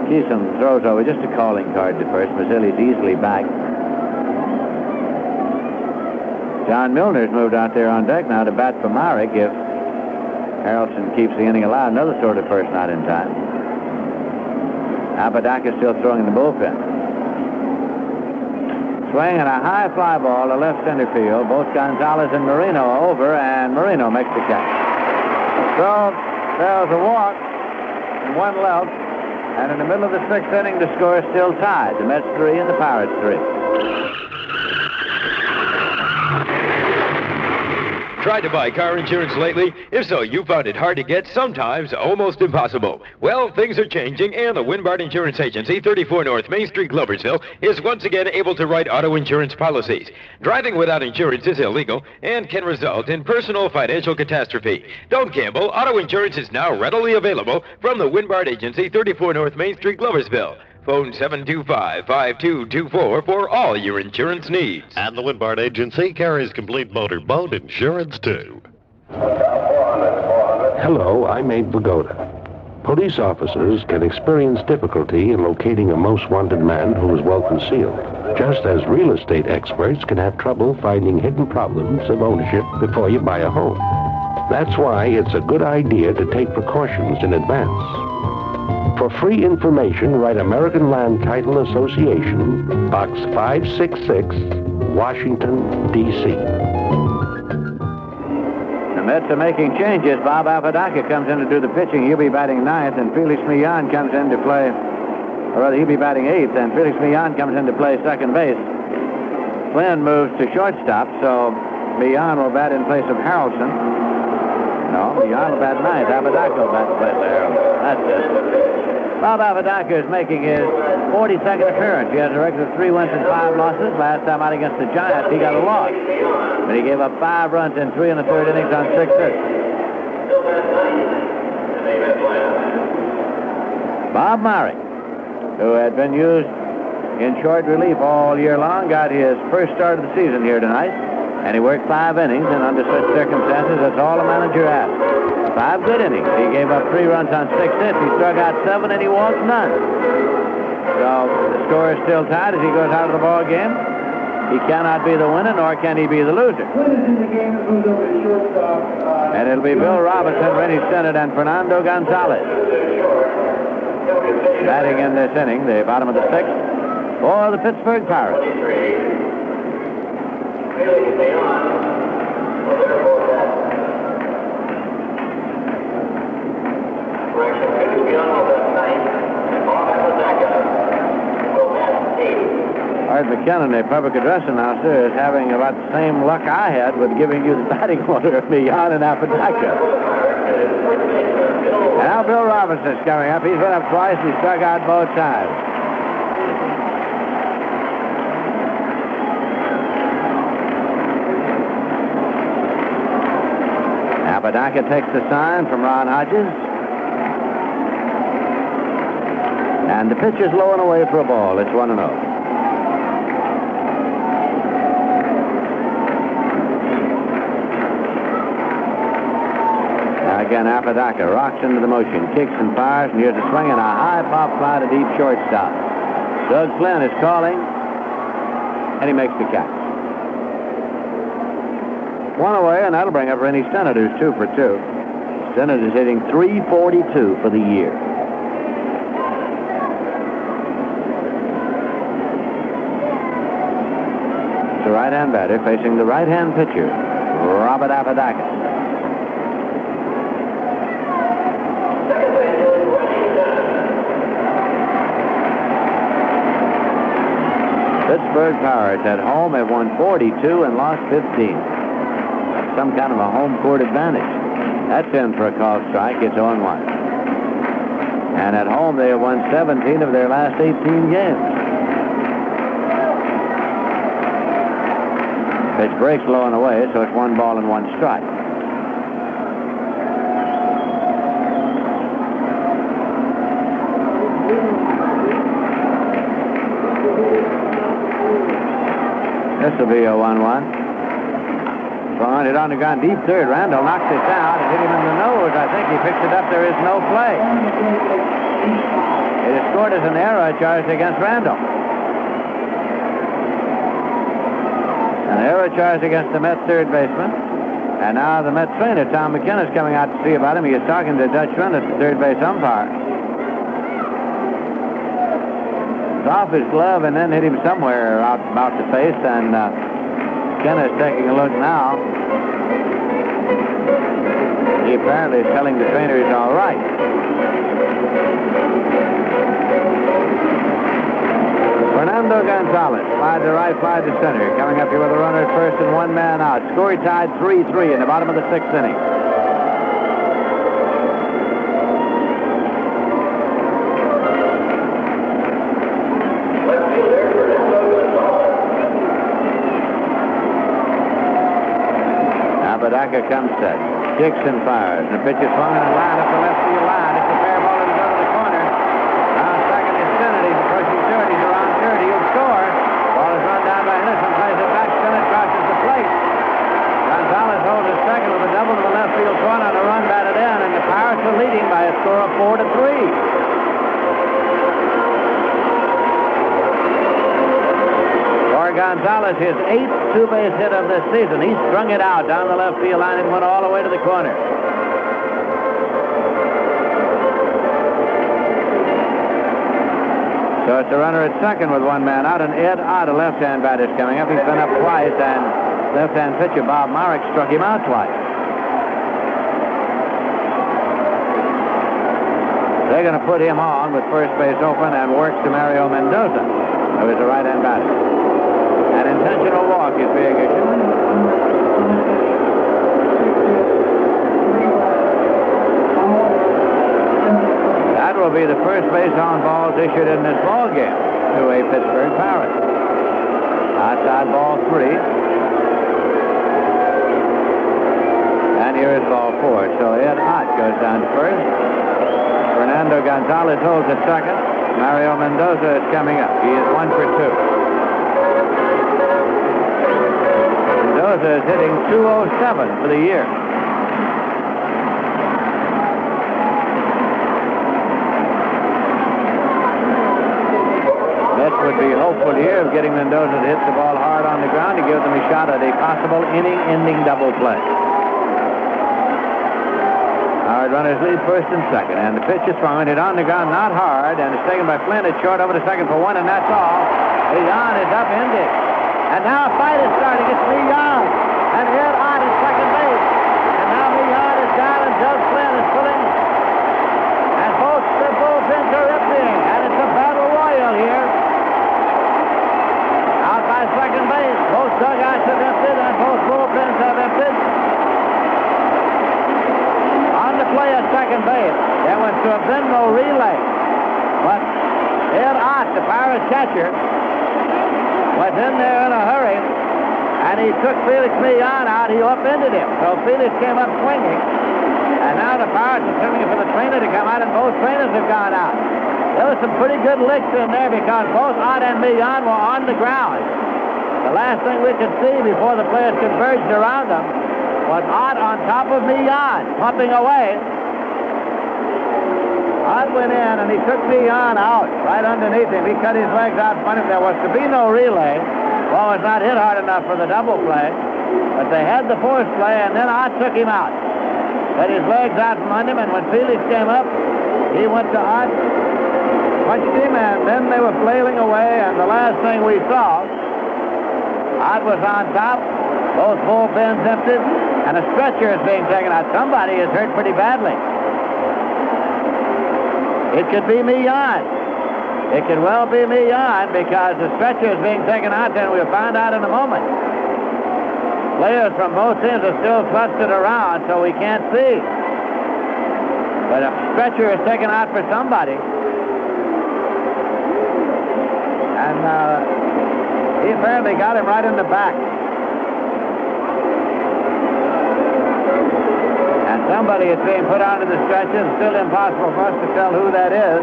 Keeson throws over just a calling card to first. Mazzilli's easily back. John Milner's moved out there on deck now to bat for Myrick if Harrelson keeps the inning alive. Another sort of first not in time. Apodaca still throwing in the bullpen. Swing and a high fly ball to left center field. Both Gonzalez and Marino are over, and Marino makes the catch. So there's a walk and 1 left, and in the middle of the 6th inning, the score is still tied. The Mets 3 and the Pirates 3. Tried to buy car insurance lately? If so, you found it hard to get, sometimes almost impossible. Well, things are changing, and the Winbard Insurance Agency, 34 North Main Street, Gloversville, is once again able to write auto insurance policies. Driving without insurance is illegal and can result in personal financial catastrophe. Don't gamble. Auto insurance is now readily available from the Winbard Agency, 34 North Main Street, Gloversville. Phone 725-5224 for all your insurance needs. And the Winbard Agency carries complete motor boat insurance, too. Hello, I'm Abe Vigoda. Police officers can experience difficulty in locating a most wanted man who is well concealed, just as real estate experts can have trouble finding hidden problems of ownership before you buy a home. That's why it's a good idea to take precautions in advance. For free information, write American Land Title Association, Box 566, Washington, D.C. The Mets are making changes. Bob Apodaca comes in to do the pitching. He'll be batting 9th, and Felix Millan comes in to play, or rather, he'll be batting 8th, and Felix Millan comes in to play second base. Flynn moves to shortstop, so Millan will bat in place of Harrelson. No, Millan will bat ninth. Apodaca will bat in place of Harrelson. That's it. Bob Apodaca is making his 42nd appearance. He has a record of 3 wins and 5 losses. Last time out against the Giants, he got a loss. But he gave up 5 runs in 3 1/3 innings on 6 hits. Bob Myrick, who had been used in short relief all year long, got his first start of the season here tonight, and he worked 5 innings, and under such circumstances, that's all a manager asks. 5 good innings. He gave up 3 runs on 6 hits. He struck out 7, and he walked none. So the score is still tied as he goes out of the ball game. He cannot be the winner, nor can he be the loser. And it'll be Bill Robinson, Rennie Stennett, and Fernando Gonzalez batting in this inning, the bottom of the 6th, for the Pittsburgh Pirates. Art McKinnon, a public address announcer, is having about the same luck I had with giving you the batting order of Millan and Apodaca. Now Bill Robinson's coming up. He's been up twice. He struck out both times. Apodaca takes the sign from Ron Hodges. And the pitch is low and away for a ball. It's 1-0. Again, Apodaca rocks into the motion, kicks and fires, and here's a swing and a high pop fly to deep shortstop. Doug Flynn is calling, and he makes the catch. 1 away, and that'll bring up Rennie Stennett, who's 2 for 2. Stennett is hitting .342 for the year. The right-hand batter facing the right-hand pitcher, Robert Apodaca. Pittsburgh Pirates at home have won 42 and lost 15. That's some kind of a home court advantage. That's in for a called strike. It's 0-1. And at home they have won 17 of their last 18 games. Pitch breaks low and away, so it's 1 ball and 1 strike. This will be a 1-1. Swung it on the ground, deep third. Randall knocks it down. It hit him in the nose. I think he picks it up. There is no play. It is scored as an error charged against Randall. An error charged against the Mets third baseman. And now the Mets trainer, Tom McKenna, is coming out to see about him. He is talking to Dutch Run at the third base umpire. Off his glove and then hit him somewhere out about the face, and McKenna is taking a look now. He apparently is telling the trainer he's all right. Fernando Gonzalez, fly to right, fly to center, coming up here with a runner at first and 1 man out. Score tied 3-3 in the bottom of the 6th inning. Apodaca comes set, kicks and fires. The pitch is swung in a line up the left field line. It's a fair ball and go to the corner. Down second is Stennett. He's approaching third. He's around third. He'll score. Ball is run down by Henderson. Plays it back. Stennett crosses the plate. Gonzalez holds his second with a double to the left field corner and a run batted in, and the Pirates are leading by a score of 4-3. Gonzalez, his 8th two-base hit of this season. He strung it out down the left field line and went all the way to the corner. So it's a runner at second with 1 man out, and Ed Ott, a left-hand batter, is coming up. He's been up twice, and left-hand pitcher Bob Myrick struck him out twice. They're going to put him on with first base open and works to Mario Mendoza, who is a right-hand batter. An intentional walk is being issued. that will be the first base on balls issued in this ball game to a Pittsburgh Pirate. Outside ball 3. And here is ball 4. So Ed Ott goes down to first. Fernando Gonzalez holds at second. Mario Mendoza is coming up. He is 1 for 2. Mendoza is hitting .207 for the year. Mets would be hopeful here of getting Mendoza to hit the ball hard on the ground to give them a shot at a possible inning-ending double play. Howard runners lead first and second, and the pitch is swung and hit on the ground, not hard, and it's taken by Flynn. It's short over to second for 1, and that's all. Millan is upended. And now a fight is starting. It's Millan. And Ed Ott is second base. And now Millan is down, and Doug Flynn is pulling. And both the bullpens are emptying. And it's a battle royal here. Out by second base. Both dugouts have emptied, and both bullpens have emptied. On the play at second base, there was to have been no relay. But Ed Ott, the Pirates catcher, was in there in a hurry, and he took Felix Millan out. He upended him. So Felix came up swinging, and now the Pirates are swinging for the trainer to come out, and both trainers have gone out. There was some pretty good licks in there because both Ott and Millan were on the ground. The last thing we could see before the players converged around them was Ott on top of Millan, pumping away. Ott went in, and he took Millan out right underneath him. He cut his legs out in front of him. There was to be no relay. Ball was not hit hard enough for the double play. But they had the force play, and then Ott took him out. Cut his legs out from under him, and when Felix came up, he went to Ott, punched him, and then they were flailing away, and the last thing we saw, Ott was on top, both bullpens emptied, and a stretcher is being taken out. Somebody is hurt pretty badly. It could be Millan. It could well be Millan because the stretcher is being taken out, and we'll find out in a moment. Players from both teams are still clustered around, so we can't see. But a stretcher is taken out for somebody. And he apparently got him right in the back. Somebody is being put onto the stretcher. It's still impossible for us to tell who that is.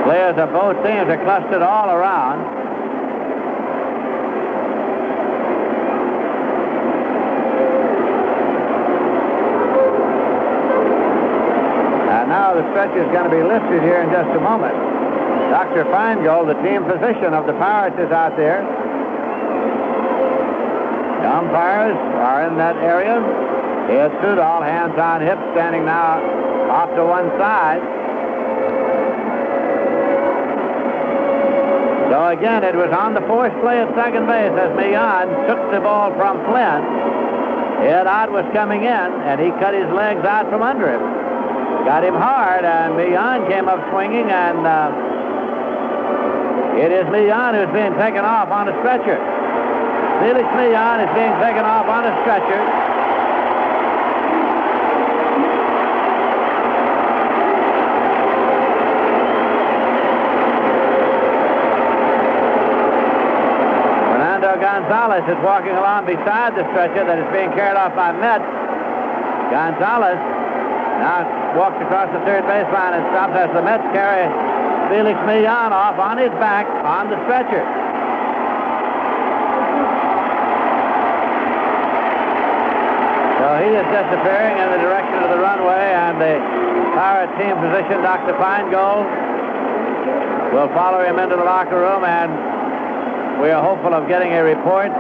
Players of both teams are clustered all around. And now the stretcher is going to be lifted here in just a moment. Dr. Feingold, the team physician of the Pirates, is out there. The umpires are in that area. Here's Sudol, hands on hips, standing now off to one side. So again, it was on the force play at second base as Millan took the ball from Flynn. Ed Ott was coming in, and he cut his legs out from under him. Got him hard, and Millan came up swinging, and it is Millan who's being taken off on a stretcher. Felix Millan is being taken off on a stretcher. Fernando Gonzalez is walking along beside the stretcher that is being carried off by Mets. Gonzalez now walks across the third baseline and stops as the Mets carry Felix Millan off on his back on the stretcher. So he is disappearing in the direction of the runway, and the Pirate team physician, Dr. Feingold, will follow him into the locker room, and we are hopeful of getting a report.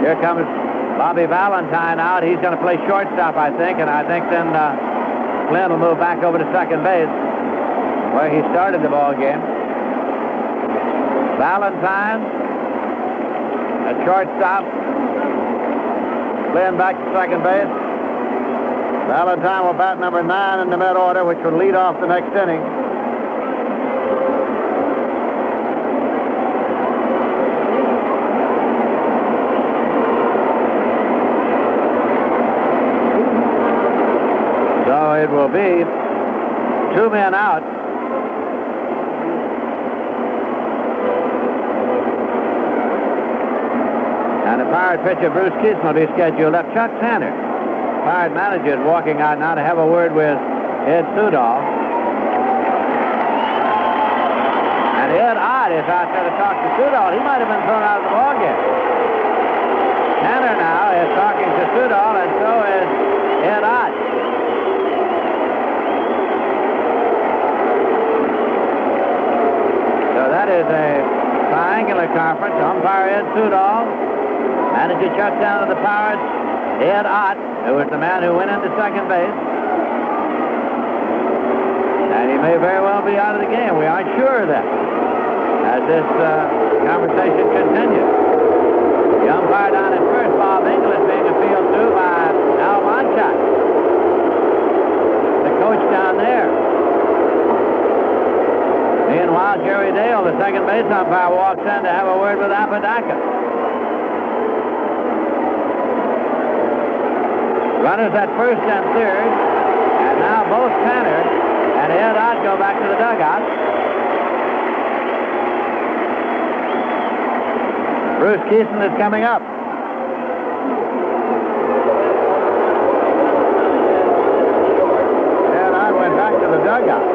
Here comes Bobby Valentine out. He's going to play shortstop, I think, and I think then Flynn will move back over to second base, where he started the ball game. Valentine at shortstop. Flynn back to second base. Valentine will bat number 9 in the mid-order, which will lead off the next inning. it will be 2 men out. And the Pirate pitcher, Bruce Keeson, will be scheduled up. Chuck Tanner, Pirate manager, is walking out now to have a word with Ed Ott. And Ed Ott is out there to talk to Ott. He might have been thrown out of the ballgame. Tanner now is talking to Ott, and so is Ed Ott. So that is a triangular conference. Umpire Ed Ott, manager Chuck Tanner of the Pirates, Ed Ott, who was the man who went into second base. And he may very well be out of the game. We aren't sure of that as this conversation continues. The umpire down at first, Bob Engel, is being appealed to by Al Monchak, the coach down there. Meanwhile, Jerry Dale, the second base umpire, walks in to have a word with Apodaca. Runners at first and third, and now both Tanner and Ed Ott go back to the dugout. Bruce Keeson is coming up. Ed Ott went back to the dugout.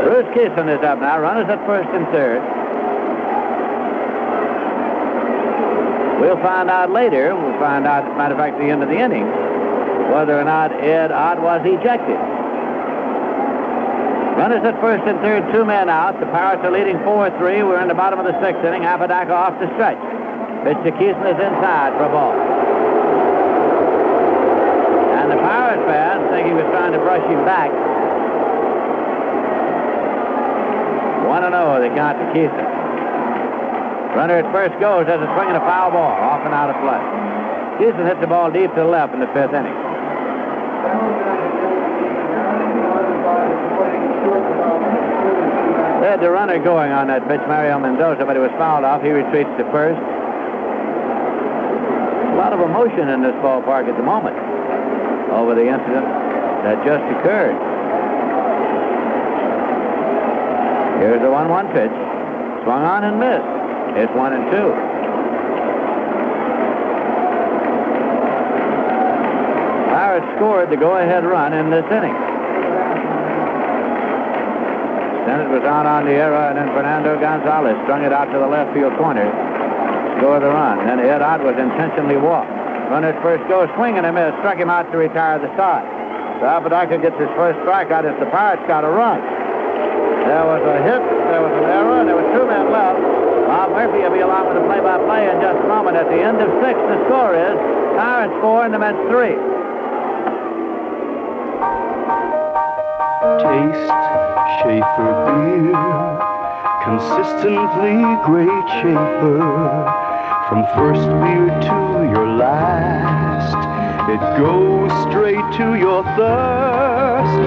Bruce Keeson is up now. Runners at first and third. We'll find out later. We'll find out, as a matter of fact, at the end of the inning, whether or not Ed Ott was ejected. Runners at first and third, 2 men out. The Pirates are leading 4-3. We're in the bottom of the 6th inning. Apodaca off the stretch. Pitch to Keeson is inside for a ball. And the Pirates fans think he was trying to brush him back. 1-0, they count to Keeson. Runner at first goes as a swing and a foul ball, off and out of play. Keeson hit the ball deep to the left in the 5th inning. They had the runner going on that pitch, Mario Mendoza, but he was fouled off. He retreats to first. A lot of emotion in this ballpark at the moment over the incident that just occurred. Here's the 1-1 pitch. Swung on and missed. It's 1-2. Pirates scored the go-ahead run in this inning. Then it was out on the error, and then Fernando Gonzalez strung it out to the left field corner. Score the run. Then Ed Ott was intentionally walked. Runner at first goes, swing and a miss. Struck him out to retire the side. So Apodaca gets his first strikeout as the Pirates got a run. There was a hit, there was an error, and there were 2 men left. Bob Murphy will be along with the play-by-play in just a moment. At the end of 6, the score is Pirates 4 and the Mets 3. Taste Schaefer beer, consistently great Schaefer. From first beer to your last, it goes straight to your thirst.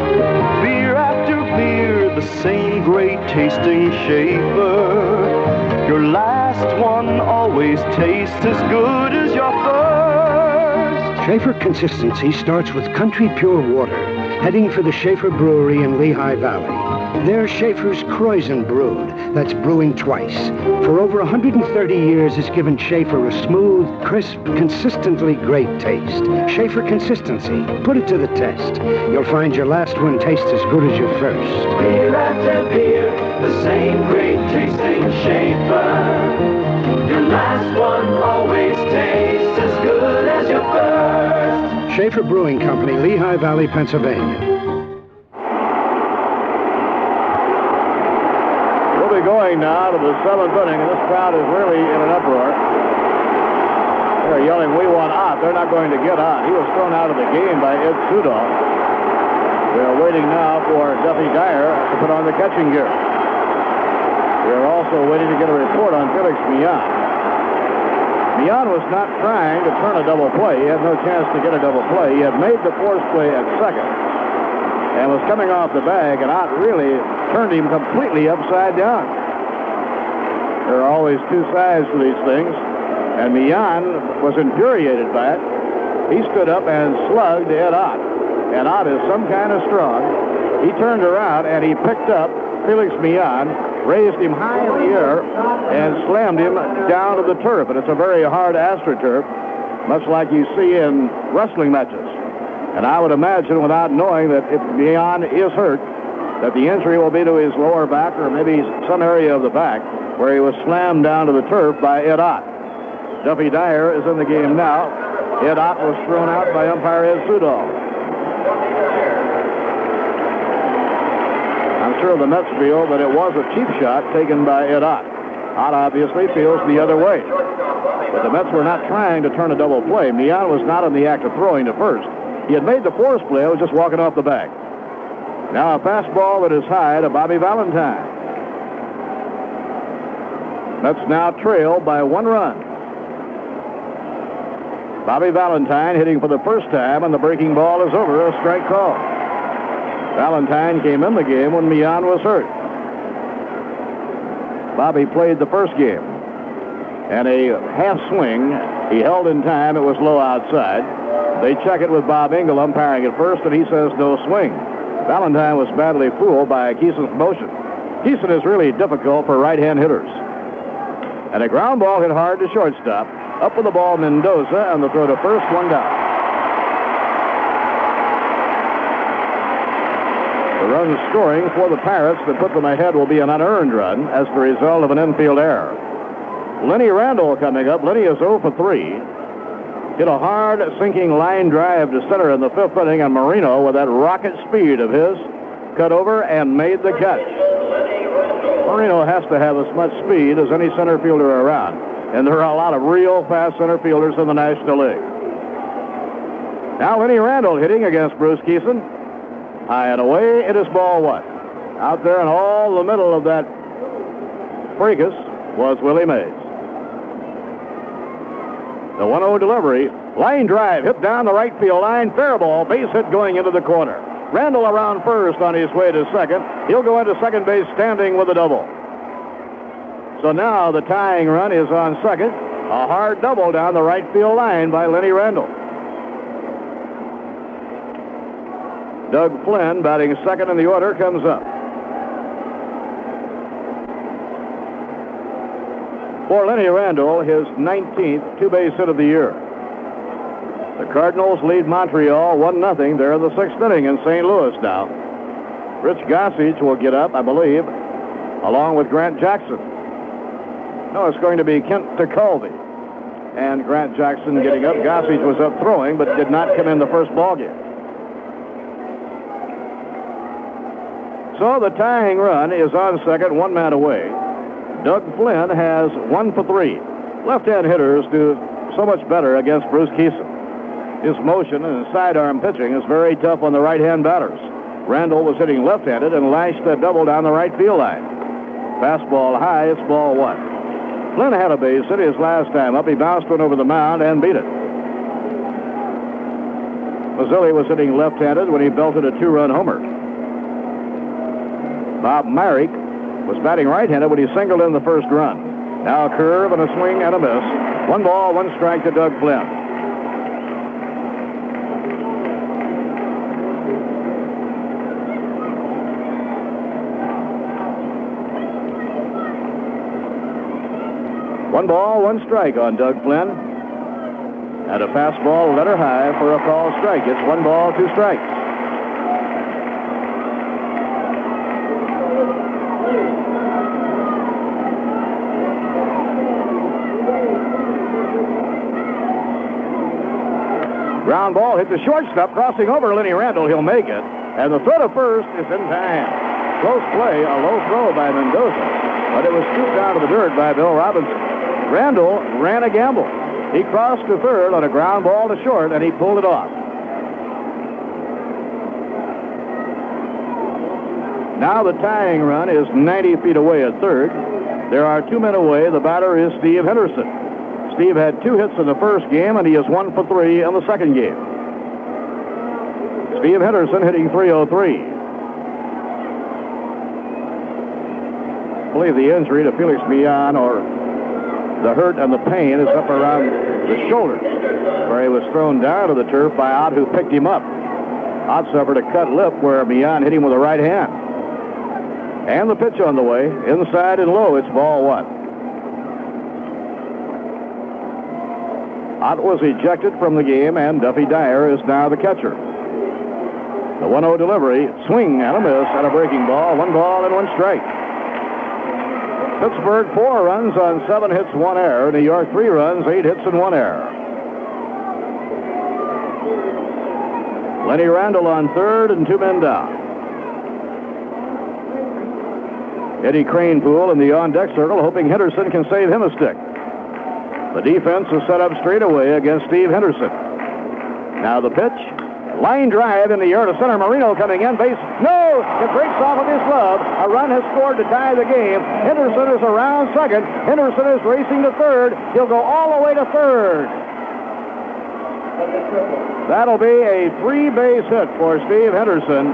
Beer after beer, the same great tasting Schaefer. Your last one always tastes as good as your first. Schaefer consistency starts with country pure water, heading for the Schaefer Brewery in Lehigh Valley. There's Schaefer's Kreuzen brewed, that's brewing twice. For over 130 years, it's given Schaefer a smooth, crisp, consistently great taste. Schaefer consistency. Put it to the test. You'll find your last one tastes as good as your first. Beer after beer, the same great tasting Schaefer. Your last one always tastes as good as your first. Schaefer Brewing Company, Lehigh Valley, Pennsylvania. We'll be going now to the 7th inning, and this crowd is really in an uproar. They're yelling, "We want Ott." They're not going to get Ott. He was thrown out of the game by Ed Ott. They're waiting now for Duffy Dyer to put on the catching gear. We're also waiting to get a report on Felix Millan. Millan was not trying to turn a double play. He had no chance to get a double play. He had made the force play at second and was coming off the bag, and Ott really turned him completely upside down. There are always two sides to these things. And Millan was infuriated by it. He stood up and slugged Ed Ott. And Ott is some kind of strong. He turned around and he picked up Felix Millan, raised him high in the air, and slammed him down to the turf. And it's a very hard astroturf, much like you see in wrestling matches. And I would imagine, without knowing, that if Millan is hurt, that the injury will be to his lower back or maybe some area of the back where he was slammed down to the turf by Ed Ott. Duffy Dyer is in the game now. Ed Ott was thrown out by umpire Ed Sudol. I'm sure the Mets feel that it was a cheap shot taken by Ed Ott. Ott obviously feels the other way. But the Mets were not trying to turn a double play. Millan was not in the act of throwing to first. He had made the force play, was just walking off the bag. Now a fastball that is high to Bobby Valentine. Mets now trail by 1 run. Bobby Valentine hitting for the first time, and the breaking ball is over, a strike call. Valentine came in the game when Millan was hurt. Bobby played the first game. And a half swing, he held in time, it was low outside. They check it with Bob Engel umpiring at first, and he says no swing. Valentine was badly fooled by Keeson's motion. Keeson is really difficult for right-hand hitters. And a ground ball hit hard to shortstop. Up with the ball, Mendoza, and the throw to first, 1 down. The run scoring for the Pirates that put them ahead will be an unearned run as the result of an infield error. Lenny Randall coming up. Lenny is 0 for 3. Hit a hard, sinking line drive to center in the 5th inning, and Marino, with that rocket speed of his, cut over and made the catch. Marino has to have as much speed as any center fielder around. And there are a lot of real fast center fielders in the National League. Now Lenny Randall hitting against Bruce Keeson. High and away, it is ball 1. Out there in all the middle of that fracas was Willie Mays. The 1-0 delivery. Line drive hit down the right field line. Fair ball. Base hit going into the corner. Randall around first on his way to second. He'll go into second base standing with a double. So now the tying run is on second. A hard double down the right field line by Lenny Randall. Doug Flynn, batting second in the order, comes up. For Lenny Randall, his 19th two-base hit of the year. The Cardinals lead Montreal 1-0. They're in the 6th inning in St. Louis now. Rich Gossage will get up, I believe, along with Grant Jackson. No, it's going to be Kent DeColvey and Grant Jackson getting up. Gossage was up throwing, but did not come in the first ball game. So the tying run is on second, 1 man away. Doug Flynn has 1 for 3. Left-hand hitters do so much better against Bruce Keeson. His motion and his sidearm pitching is very tough on the right-hand batters. Randall was hitting left-handed and lashed a double down the right field line. Fastball high, it's ball 1. Flynn had a base hit his last time up. He bounced one over the mound and beat it. Mazzilli was hitting left-handed when he belted a 2-run homer. Bob Myrick was batting right-handed when he singled in the first run. Now a curve and a swing and a miss. 1 ball, 1 strike to Doug Flynn. One ball, 1 strike on Doug Flynn. And a fastball letter high for a called strike. It's 1 ball, 2 strikes. Ground ball hit the shortstop, crossing over Lenny Randall. He'll make it. And the throw to first is in time. Close play, a low throw by Mendoza. But it was scooped out of the dirt by Bill Robinson. Randall ran a gamble. He crossed to third on a ground ball to short, and he pulled it off. Now the tying run is 90 feet away at third. There are 2 men away. The batter is Steve Henderson. Steve had 2 hits in the first game, and he is 1 for 3 in the second game. Steve Henderson hitting .303. believe the injury to Felix Millan, or the hurt and the pain, is up around the shoulders, where he was thrown down to the turf by Ott, who picked him up. Ott suffered a cut lip where Millan hit him with the right hand. And the pitch on the way, inside and low. It's ball one. Ott was ejected from the game, and Duffy Dyer is now the catcher. The 1-0 delivery, swing and a miss, and a breaking ball. 1 ball and 1 strike. Pittsburgh 4 runs on 7 hits, 1 error. New York 3 runs, 8 hits, and 1 error. Lenny Randall on third and 2 men down. Eddie Kranepool in the on-deck circle, hoping Henderson can save him a stick. The defense is set up straight away against Steve Henderson. Now the pitch. Line drive in the air to center. Marino coming in. Base. No! It breaks off of his glove. A run has scored to tie the game. Henderson is around second. Henderson is racing to third. He'll go all the way to third. That'll be a 3-base hit for Steve Henderson.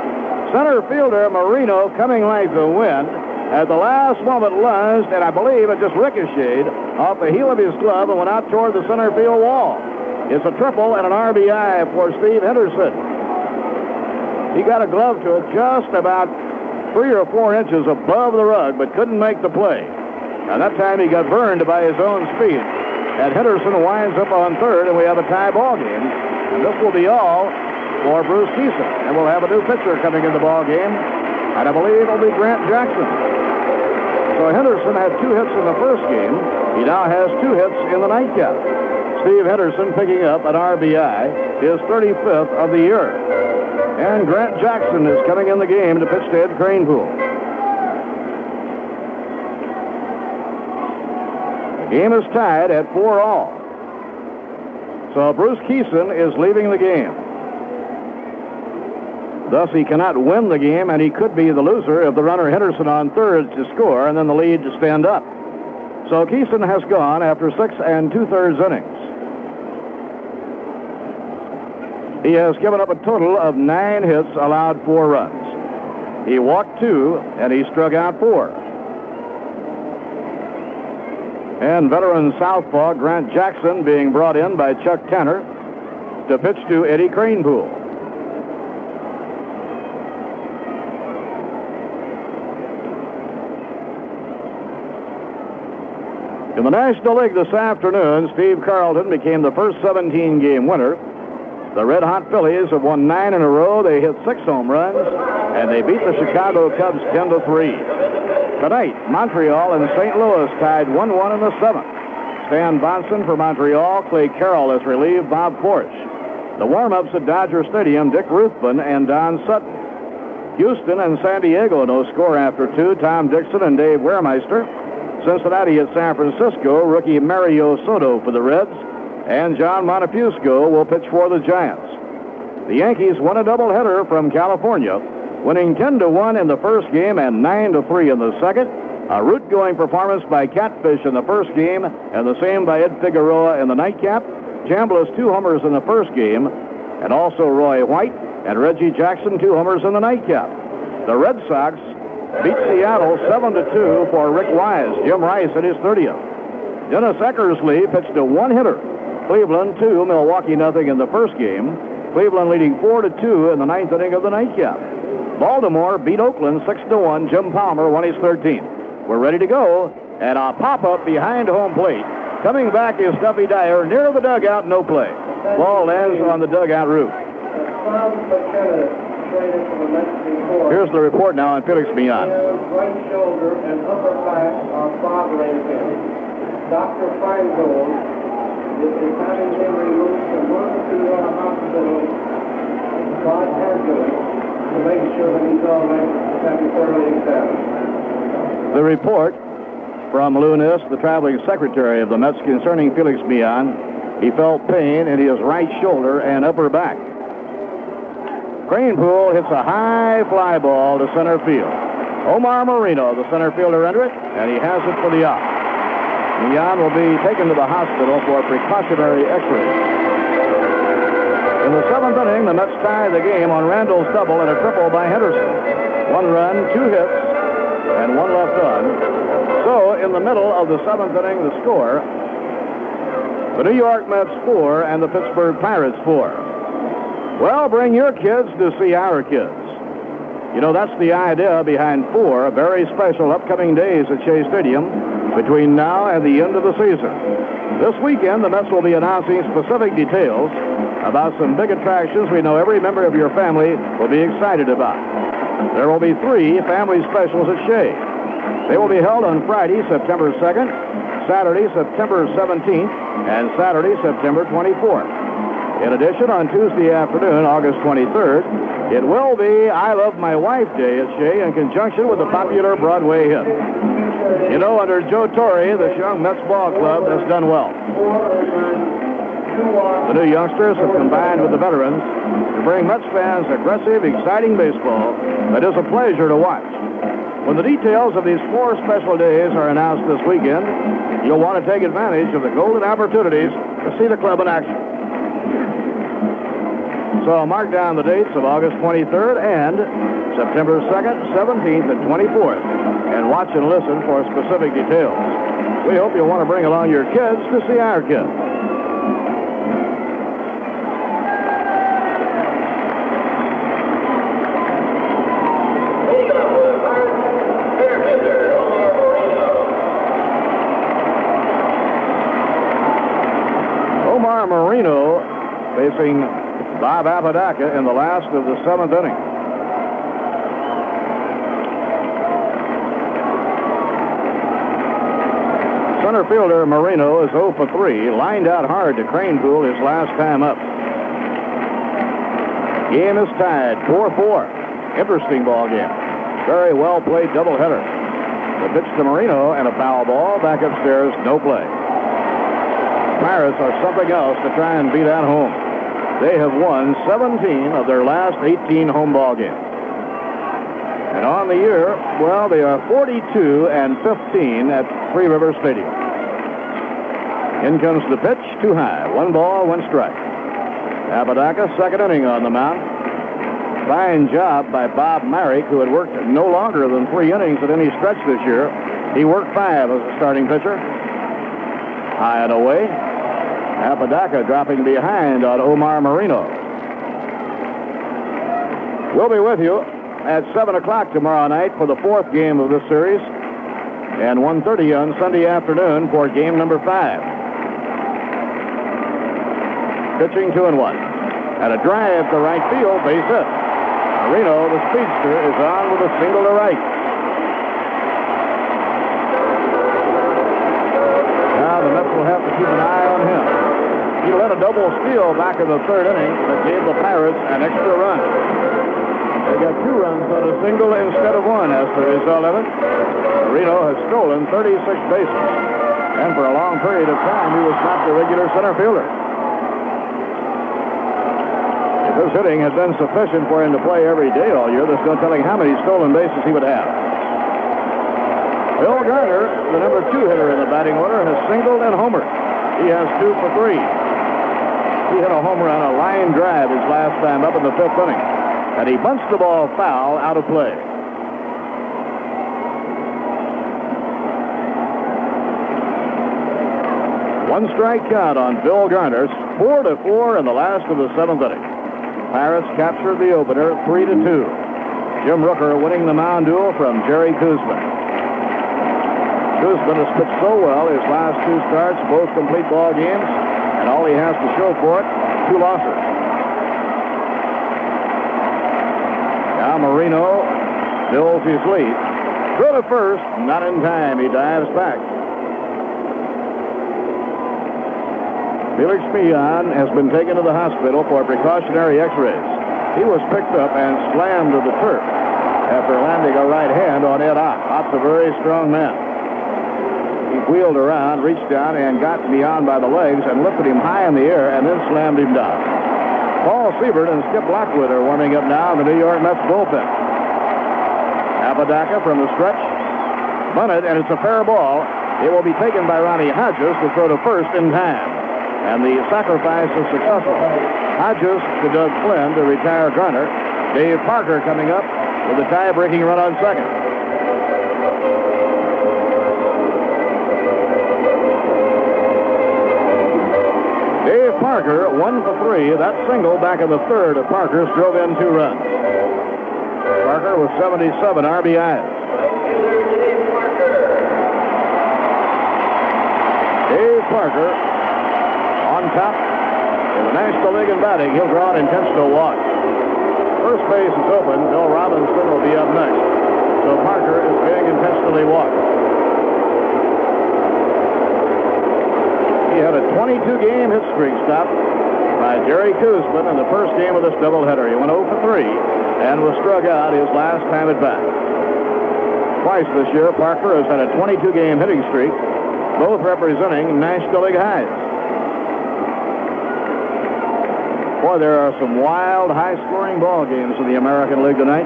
Center fielder Marino coming like the wind. At the last moment lunged, and I believe it just ricocheted off the heel of his glove and went out toward the center field wall. It's a triple and an RBI for Steve Henderson. He got a glove to it just about 3 or 4 inches above the rug, but couldn't make the play. And that time he got burned by his own speed. And Henderson winds up on third, and we have a tie ball game. And this will be all for Bruce Keeson. And we'll have a new pitcher coming in the ball game. And I believe it'll be Grant Jackson. So Henderson had 2 hits in the first game. He now has 2 hits in the nightcap. Steve Henderson picking up an RBI, his 35th of the year. And Grant Jackson is coming in the game to pitch to Ed Kranepool. The game is tied at 4-all. So Bruce Keeson is leaving the game. Thus, he cannot win the game, and he could be the loser if the runner Henderson on third to score, and then the lead to stand up. So Keeson has gone after 6 2/3 innings. He has given up a total of 9 hits, allowed 4 runs. He walked 2, and he struck out 4. And veteran southpaw Grant Jackson being brought in by Chuck Tanner to pitch to Eddie Kranepool. In the National League this afternoon, Steve Carlton became the first 17-game winner. The Red Hot Phillies have won 9 in a row. They hit 6 home runs, and they beat the Chicago Cubs 10-3. Tonight, Montreal and St. Louis tied 1-1 in the 7th. Stan Bonson for Montreal. Clay Carroll has relieved Bob Forsch. The warm-ups at Dodger Stadium, Dick Ruthven and Don Sutton. Houston and San Diego no score after 2. Tom Dixon and Dave Wehrmeister. Cincinnati at San Francisco, rookie Mario Soto for the Reds, and John Montefusco will pitch for the Giants. The Yankees won a doubleheader from California, winning 10-1 in the first game and 9-3 in the second. A route-going performance by Catfish in the first game, and the same by Ed Figueroa in the nightcap. Chambliss 2 homers in the first game, and also Roy White and Reggie Jackson 2 homers in the nightcap. The Red Sox beat Seattle 7-2 for Rick Wise. Jim Rice at his 30th. Dennis Eckersley pitched a 1-hitter. Cleveland 2, Milwaukee 0 in the first game. Cleveland leading 4-2 in the 9th inning of the nightcap. Baltimore beat Oakland 6-1. Jim Palmer won his 13th. We're ready to go, and a pop-up behind home plate. Coming back is Duffy Dyer near the dugout, no play. Ball lands on the dugout roof. Here's the report now on Felix Millan. Right shoulder and upper back are bothering him. Dr. Feingold is having him removed from one to the hospital. God handling to make sure that he's all right to be thoroughly examined. The report from Lou Nis, the traveling secretary of the Mets, concerning Felix Millan. He felt pain in his right shoulder and upper back. Kranepool hits a high fly ball to center field. Omar Marino, the center fielder, under it, and he has it for the out. Millan will be taken to the hospital for precautionary x-ray. In the 7th inning, the Mets tie the game on Randall's double and a triple by Henderson. 1 run, 2 hits, and 1 left on. So, in the middle of the seventh inning, the score, the New York Mets 4 and the Pittsburgh Pirates 4. Well, bring your kids to see our kids. You know, that's the idea behind 4 very special upcoming days at Shea Stadium between now and the end of the season. This weekend, the Mets will be announcing specific details about some big attractions we know every member of your family will be excited about. There will be 3 family specials at Shea. They will be held on Friday, September 2nd, Saturday, September 17th, and Saturday, September 24th. In addition, on Tuesday afternoon, August 23rd, it will be I Love My Wife Day at Shea in conjunction with the popular Broadway hit. You know, under Joe Torre, this young Mets ball club has done well. The new youngsters have combined with the veterans to bring Mets fans aggressive, exciting baseball that is a pleasure to watch. When the details of these 4 special days are announced this weekend, you'll want to take advantage of the golden opportunities to see the club in action. So mark down the dates of August 23rd and September 2nd, 17th, and 24th, and watch and listen for specific details. We hope you'll want to bring along your kids to see our kids. Omar Marino facing Bob Apodaca in the last of the 7th inning. Center fielder Marino is 0 for 3, lined out hard to Cranepool his last time up. Game is tied 4-4. Interesting ball game. Very well played doubleheader. The pitch to Marino and a foul ball. Back upstairs, no play. Pirates are something else to try and beat at home. They have won 17 of their last 18 home ball games. And on the year, well, they are 42-15 at Three Rivers Stadium. In comes the pitch, too high. 1 ball, 1 strike. Apodaca, 2nd inning on the mound. Fine job by Bob Marek, who had worked no longer than 3 innings at any stretch this year. He worked 5 as a starting pitcher. High and away. Apodaca dropping behind on Omar Marino. We'll be with you at 7 o'clock tomorrow night for the 4th game of this series, and 1:30 on Sunday afternoon for game number 5. Pitching 2-1. And a drive to right field, base hit. Marino, the speedster, is on with a single to right. Now the Mets will have to keep an eye on him. He led a double steal back in the 3rd inning that gave the Pirates an extra run. They got 2 runs on a single instead of 1 as the result of it. Marino has stolen 36 bases, and for a long period of time he was not the regular center fielder. If his hitting had been sufficient for him to play every day all year, there's no telling how many stolen bases he would have. Bill Garner, the number 2 hitter in the batting order, has singled and homered. He has 2 for 3. He hit a home run, a line drive his last time up in the 5th inning. And he bunts the ball foul out of play. One strike count on Bill Garner's. 4-4 in the last of the 7th inning. Pirates captured the opener 3-2. Jim Rooker winning the mound duel from Jerry Koosman. Koosman has pitched so well his last 2 starts, both complete ball games, and all he has to show for it, 2 losses. Now Marino builds his lead. Throw to first, not in time. He dives back. Felix Millan has been taken to the hospital for precautionary x-rays. He was picked up and slammed to the turf after landing a right hand on Ed Ott. Ott's a very strong man. He wheeled around, reached down, and got Millan by the legs and lifted him high in the air and then slammed him down. Paul Siebert and Skip Lockwood are warming up now in the New York Mets bullpen. Apodaca from the stretch. Bunted, and it's a fair ball. It will be taken by Ronnie Hodges to throw to first in time. And the sacrifice is successful. Hodges to Doug Flynn to retire Garner. Dave Parker coming up with a tie-breaking run on second. Parker, 1 for 3. That single back in the third of Parker's drove in 2 runs. Parker with 77 RBIs. Dave Parker on top in the National League in batting. He'll draw an intentional walk. First base is open. Bill Robinson will be up next. So Parker is being intentionally walked. He had a 22-game hit streak stopped by Jerry Koosman in the first game of this doubleheader. He went 0 for 3 and was struck out his last time at bat. Twice this year, Parker has had a 22-game hitting streak, both representing National League highs. Boy, there are some wild, high-scoring ball games in the American League tonight.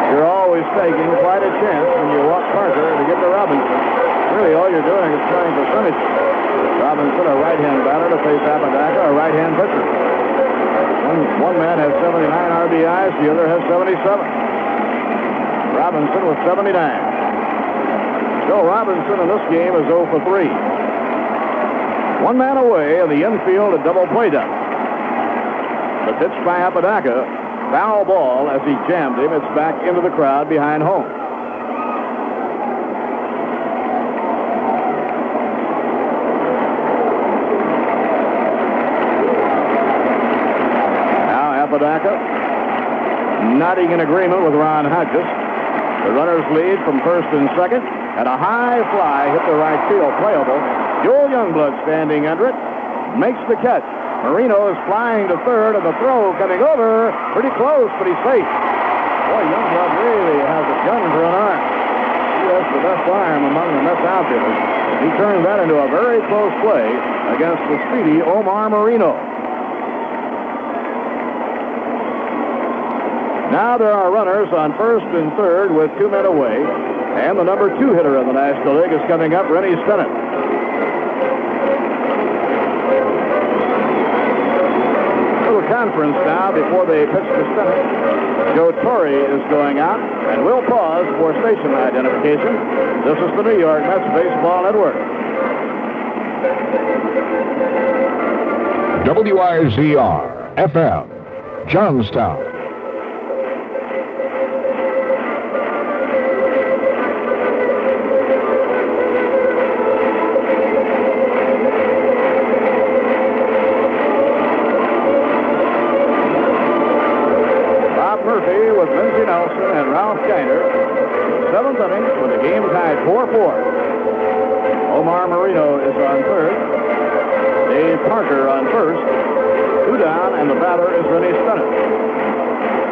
You're always taking quite a chance when you walk Parker to get to Robinson. Really, all you're doing is playing percentage. Robinson, a right-hand batter, to face Apodaca, a right-hand pitcher. One man has 79 RBIs, the other has 77. Robinson with 79. Joe Robinson in this game is 0 for 3. One man away in the infield, a double play down. The pitch by Apodaca, foul ball as he jammed him. It's back into the crowd behind home. Now Apodaca nodding in agreement with Ron Hodges. The runners lead from first and second, and a high fly hit the right field, playable. Joel Youngblood standing under it, makes the catch. Marino is flying to third, and the throw coming over, pretty close, but he's safe. Boy, Youngblood really has a gun for an arm. He has the best arm among the Mets outfielders. He turned that into a very close play against the speedy Omar Marino. Now there are runners on first and third with 2 men away, and the number 2 hitter in the National League is coming up, Rennie Stennett. Little conference now before they pitch to Stennett. Joe Torre is going out, and we'll pause for station identification. This is the New York Mets Baseball Network. WIZR FM, Johnstown. Seventh inning with the game tied 4-4. Omar Marino is on third. Dave Parker on first. 2 down, and the batter is Rennie Stennett.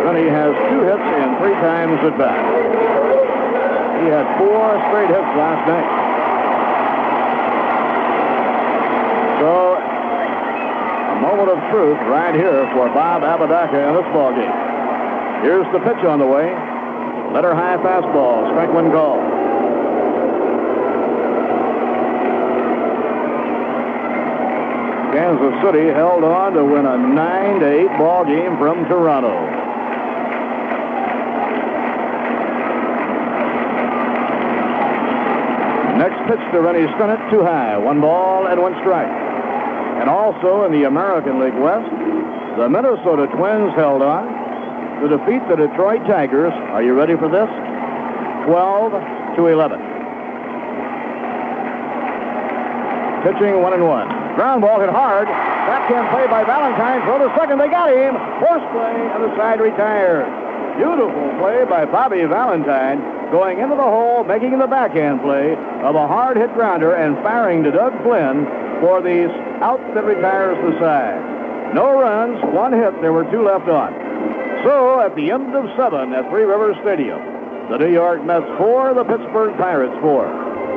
Rennie has 2 hits and 3 times at bat. He had 4 straight hits last night. So, a moment of truth right here for Bob Apodaca in this ball game. Here's the pitch on the way. Letter high fastball, strike 1 call. Kansas City held on to win a 9-8 ball game from Toronto. Next pitch to Rennie Stennett, too high. 1 ball and 1 strike. And also in the American League West, the Minnesota Twins held on to defeat the Detroit Tigers. Are you ready for this? 12-11. Pitching 1-1. Ground ball hit hard. Backhand play by Valentine. Throw to second. They got him. Force play and the side retired. Beautiful play by Bobby Valentine, going into the hole, making the backhand play of a hard hit grounder and firing to Doug Flynn for the out that retires the side. No runs, 1 hit. There were 2 left on. So, at the end of 7 at Three Rivers Stadium, the New York Mets 4, the Pittsburgh Pirates 4.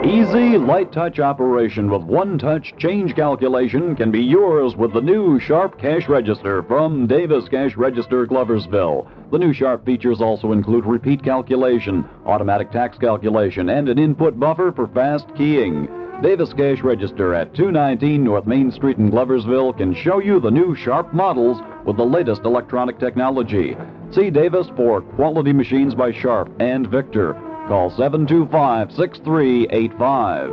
Easy, light touch operation with one-touch change calculation can be yours with the new Sharp Cash Register from Davis Cash Register, Gloversville. The new Sharp features also include repeat calculation, automatic tax calculation, and an input buffer for fast keying. Davis Cash Register at 219 North Main Street in Gloversville can show you the new Sharp models with the latest electronic technology. See Davis for quality machines by Sharp and Victor. Call 725-6385.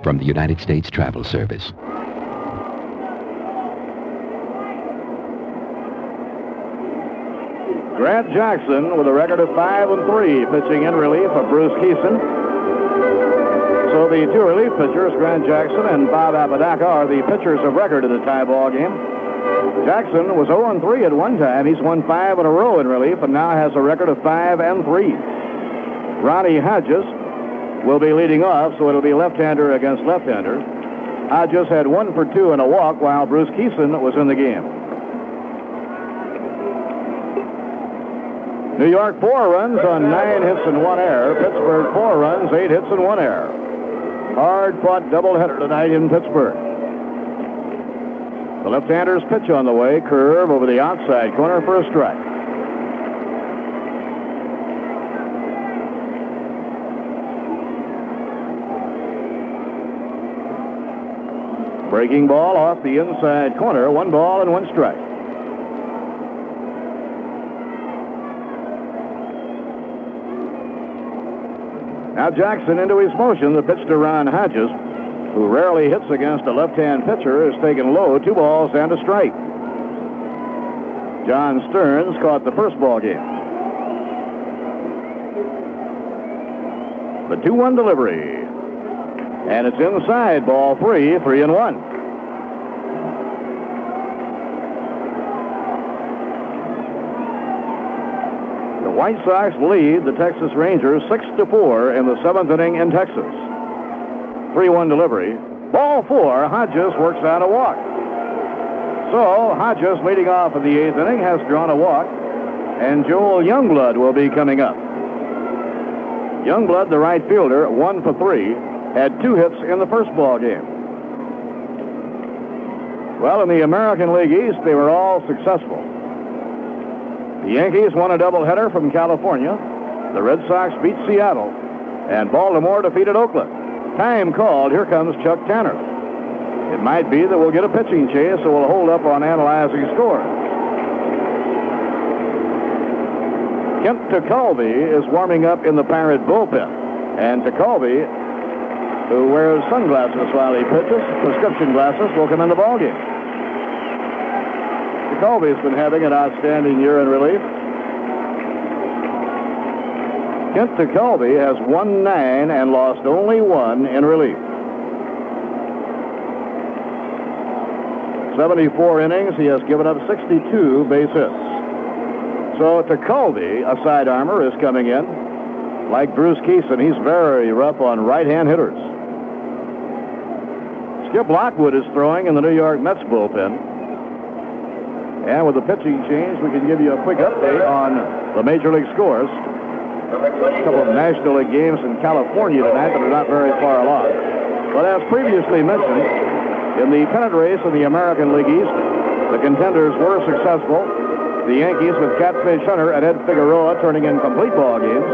from the United States Travel Service. Grant Jackson with a record of 5-3, pitching in relief of Bruce Keeson. So the two relief pitchers, Grant Jackson and Bob Apodaca, are the pitchers of record in the tie ball game. Jackson was 0-3 at one time. He's won 5 in a row in relief and now has a record of 5-3. Ronnie Hodges will be leading off, so it'll be left-hander against left-hander. Hodges had 1 for 2 and a walk while Bruce Keeson was in the game. New York 4 runs on 9 hits and 1 error. Pittsburgh 4 runs, 8 hits and 1 error. Hard-fought doubleheader tonight in Pittsburgh. The left-hander's pitch on the way, curve over the outside corner for a strike. Breaking ball off the inside corner, 1 ball and 1 strike. Now Jackson into his motion. The pitch to Ron Hodges, who rarely hits against a left-hand pitcher, is taken low, 2 balls and a strike. John Stearns caught the first ball game. The 2-1 delivery. And it's inside, ball 3, 3-1. The White Sox lead the Texas Rangers 6-4 in the 7th inning in Texas. 3-1 delivery. Ball 4, Hodges works out a walk. So Hodges, leading off in the 8th inning, has drawn a walk, and Joel Youngblood will be coming up. Youngblood, the right fielder, 1 for 3, had 2 hits in the first ball game. Well, in the American League East, they were all successful. The Yankees won a doubleheader from California. The Red Sox beat Seattle, and Baltimore defeated Oakland. Time called. Here comes Chuck Tanner. It might be that we'll get a pitching chase, so we'll hold up on analyzing scores. Kent Tekulve is warming up in the Pirate bullpen, and Tekulve, who wears sunglasses while he pitches, prescription glasses, will come in the ballgame. Tekulve's been having an outstanding year in relief. Kent Tekulve has won 9 and lost only 1 in relief. 74 innings, he has given up 62 base hits. So Tekulve, a side armor, is coming in. Like Bruce Keeson, he's very rough on right-hand hitters. Skip Lockwood is throwing in the New York Mets bullpen. And with the pitching change, we can give you a quick update on the Major League scores. A couple of National League games in California tonight that are not very far along. But as previously mentioned, in the pennant race in the American League East, the contenders were successful. The Yankees, with Catfish Hunter and Ed Figueroa turning in complete ball games,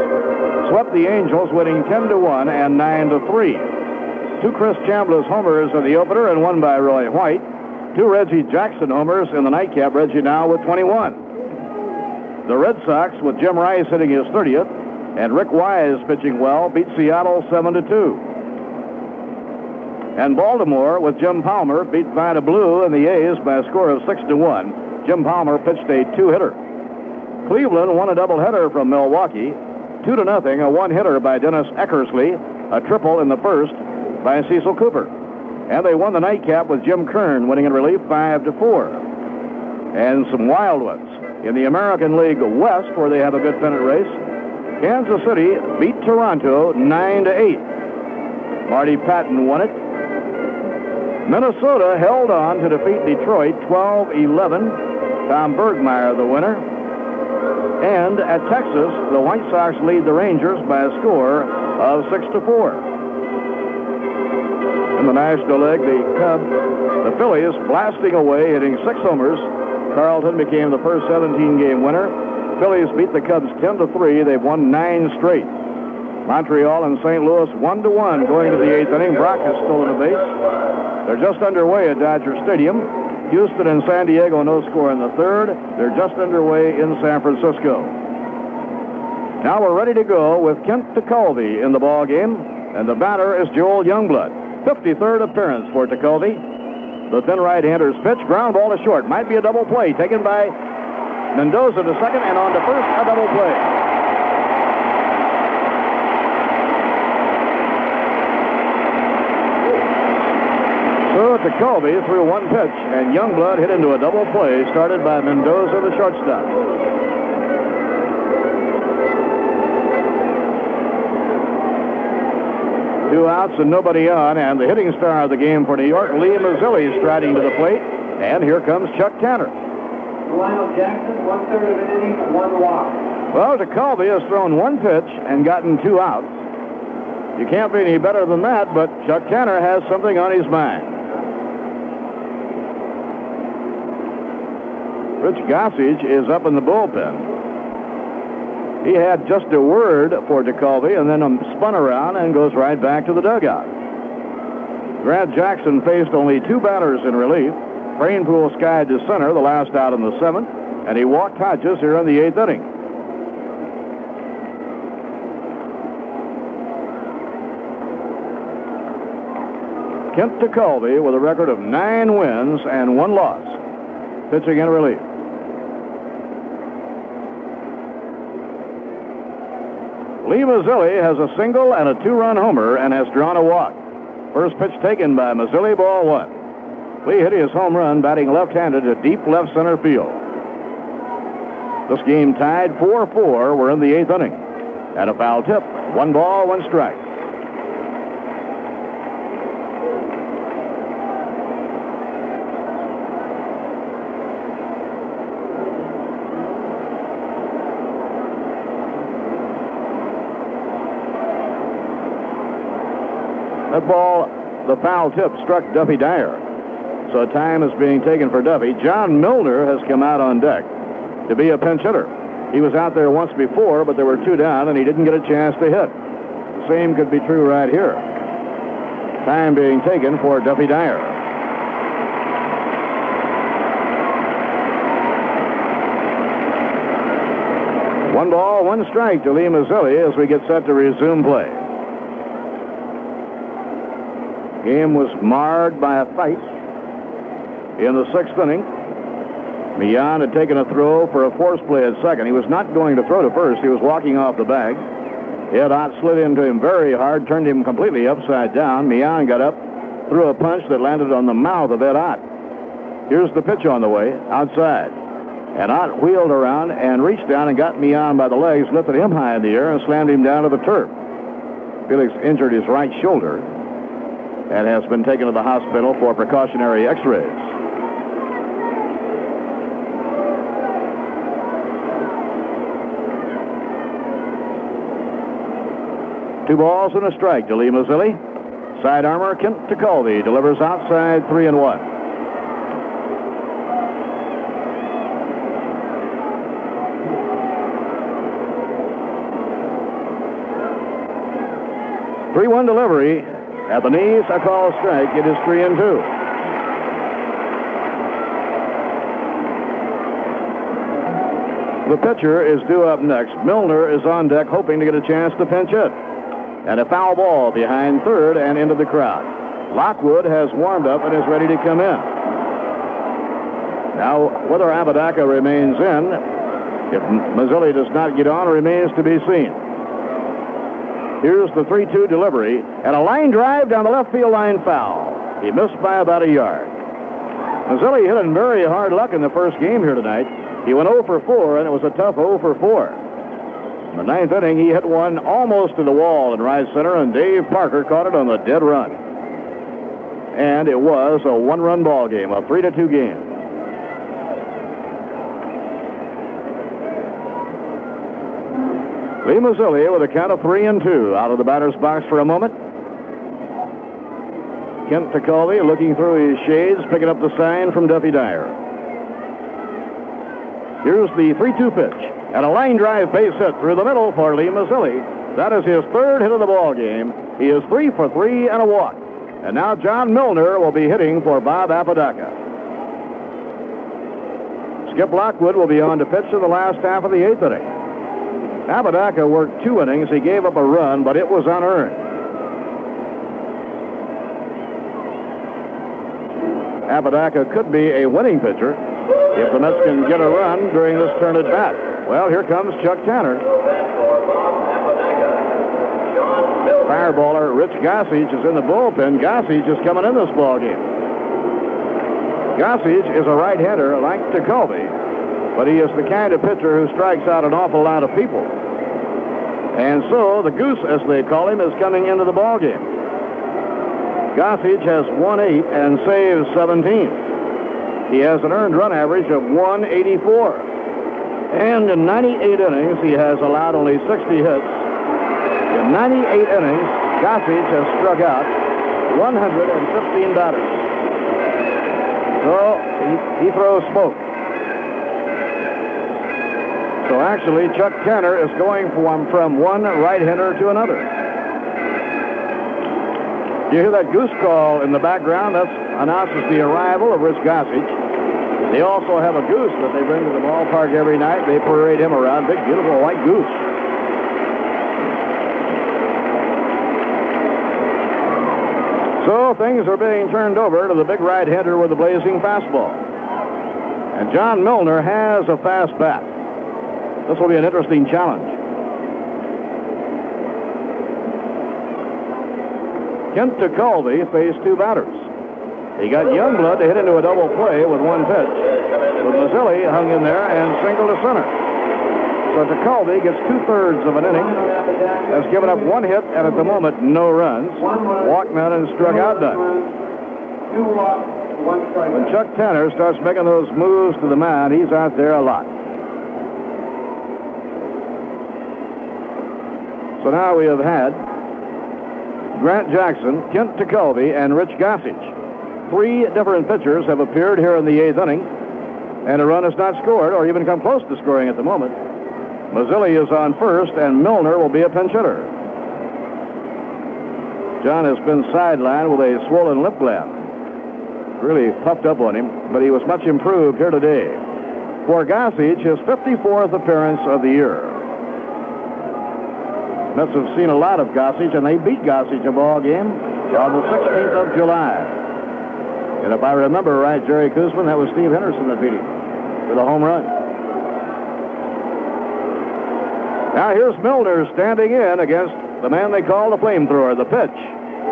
swept the Angels, winning 10-1 and 9-3. 2 Chris Chambliss homers in the opener and 1 by Roy White. 2 Reggie Jackson homers in the nightcap. Reggie now with 21. The Red Sox, with Jim Rice hitting his 30th, and Rick Wise pitching well, beat Seattle 7-2. And Baltimore, with Jim Palmer, beat Vida Blue and the A's by a score of 6-1. Jim Palmer pitched a 2-hitter. Cleveland won a doubleheader from Milwaukee, 2-0, a 1-hitter by Dennis Eckersley, a triple in the first by Cecil Cooper. And they won the nightcap with Jim Kern winning in relief 5-4. And some wild ones. In the American League West, where they have a good pennant race, Kansas City beat Toronto 9-8. Marty Patton won it. Minnesota held on to defeat Detroit 12-11. Tom Bergmeyer the winner. And at Texas, the White Sox lead the Rangers by a score of 6-4. In the National League, the Phillies blasting away, hitting 6 homers. Carlton became the first 17-game winner. Phillies beat the Cubs 10-3. They've won 9 straight. Montreal and St. Louis 1-1 going to the 8th inning. Brock is still in the base. They're just underway at Dodger Stadium. Houston and San Diego no score in the 3rd. They're just underway in San Francisco. Now we're ready to go with Kent Tekulve in the ball game, and the batter is Joel Youngblood. 53rd appearance for Tekulve. The thin right-hander's pitch, ground ball to short. Might be a double play taken by Mendoza to second, and on to first, a double play. So Tekulve threw one pitch, and Youngblood hit into a double play started by Mendoza, the shortstop. Two outs and nobody on, and the hitting star of the game for New York, Lee Mazzilli, striding to the plate, and here comes Chuck Tanner. Lionel Jackson, 1/3 of an inning, 1 walk. Well, Tekulve has thrown one pitch and gotten 2 outs. You can't be any better than that, but Chuck Tanner has something on his mind. Rich Gossage is up in the bullpen. He had just a word for Tekulve and then spun around and goes right back to the dugout. Grant Jackson faced only 2 batters in relief. Cranepool skied to center the last out in the 7th, and he walked Hodges here in the 8th inning. Kent Tekulve with a record of 9 wins and 1 loss, pitching in relief. Lee Mazzilli has a single and a 2-run homer and has drawn a walk. First pitch taken by Mazzilli, ball 1. Lee hit his home run batting left-handed to deep left center field. This game tied 4-4. We're in the 8th inning. And a foul tip. 1 ball, 1 strike. That ball, the foul tip, struck Duffy Dyer. So time is being taken for Duffy. John Milner has come out on deck to be a pinch hitter. He was out there once before, but there were 2 down, and he didn't get a chance to hit. The same could be true right here. Time being taken for Duffy Dyer. One ball, 1 strike to Lee Mazzilli as we get set to resume play. Game was marred by a fight in the 6th inning. Millan had taken a throw for a force play at second. He was not going to throw to first. He was walking off the bag. Ed Ott slid into him very hard, turned him completely upside down. Millan got up, threw a punch that landed on the mouth of Ed Ott. Here's the pitch on the way, outside. And Ott wheeled around and reached down and got Millan by the legs, lifted him high in the air, and slammed him down to the turf. Felix injured his right shoulder and has been taken to the hospital for precautionary x-rays. Two balls and a strike to Lee Mazzilli. Side armor, Kent Tekulve delivers outside 3-1. Three-1 delivery. At the knees, a call strike. It is 3-2. The pitcher is due up next. Milner is on deck, hoping to get a chance to pinch hit. And a foul ball behind third and into the crowd. Lockwood has warmed up and is ready to come in. Now, whether Apodaca remains in, if Mazzilli does not get on, remains to be seen. Here's the 3-2 delivery, and a line drive down the left field line foul. He missed by about a yard. Mazzilli hit in very hard luck in the first game here tonight. He went 0 for 4, and it was a tough 0 for 4. In the 9th inning, he hit one almost to the wall in right center, and Dave Parker caught it on the dead run. And it was a 1-run ball game, a 3-2 game. Lee Mazzilli with a count of 3-2 out of the batter's box for a moment. Kent Tekulve looking through his shades, picking up the sign from Duffy Dyer. Here's the 3-2 pitch, and a line drive base hit through the middle for Lee Mazzilli. That is his third hit of the ball game. He is 3 for 3 and a walk. And now John Milner will be hitting for Bob Apodaca. Skip Lockwood will be on to pitch in the last half of the 8th inning. Apodaca worked 2 innings. He gave up a run, but it was unearned. Apodaca could be a winning pitcher if the Mets can get a run during this turn at bat. Well, here comes Chuck Tanner. Fireballer Rich Gossage is in the bullpen. Gossage is coming in this ball game. Gossage is a right-hander like Tekulve, but he is the kind of pitcher who strikes out an awful lot of people. And so the Goose, as they call him, is coming into the ball game. Gossage has won 8 and saves 17. He has an earned run average of 184. And in 98 innings, he has allowed only 60 hits. In 98 innings, Gossage has struck out 115 batters. So he throws smoke. So actually, Chuck Tanner is going from one right-hander to another. You hear that goose call in the background? That announces the arrival of Rich Gossage. They also have a goose that they bring to the ballpark every night. They parade him around. Big, beautiful white goose. So things are being turned over to the big right-hander with the blazing fastball. And John Milner has a fast bat. This will be an interesting challenge. Kent Tekulve faced 2 batters. He got Youngblood to hit into a double play with 1 pitch. But Mazzilli hung in there and singled to center. So Tekulve gets 2/3 of an inning, has given up 1 hit, and at the moment, no runs. Walked none and struck out none. When Chuck Tanner starts making those moves to the mound, he's out there a lot. So now we have had Grant Jackson, Kent Tekulve, and Rich Gossage. 3 different pitchers have appeared here in the 8th inning, and a run is not scored or even come close to scoring at the moment. Mazzilli is on first, and Milner will be a pinch hitter. John has been sidelined with a swollen lip gland. Really puffed up on him, but he was much improved here today. For Gossage, his 54th appearance of the year. Mets have seen a lot of Gossage, and they beat Gossage a ball game on the 16th of July. And if I remember right, Jerry Koosman, that was Steve Henderson that beat him with a home run. Now here's Milner standing in against the man they call the flamethrower. The pitch.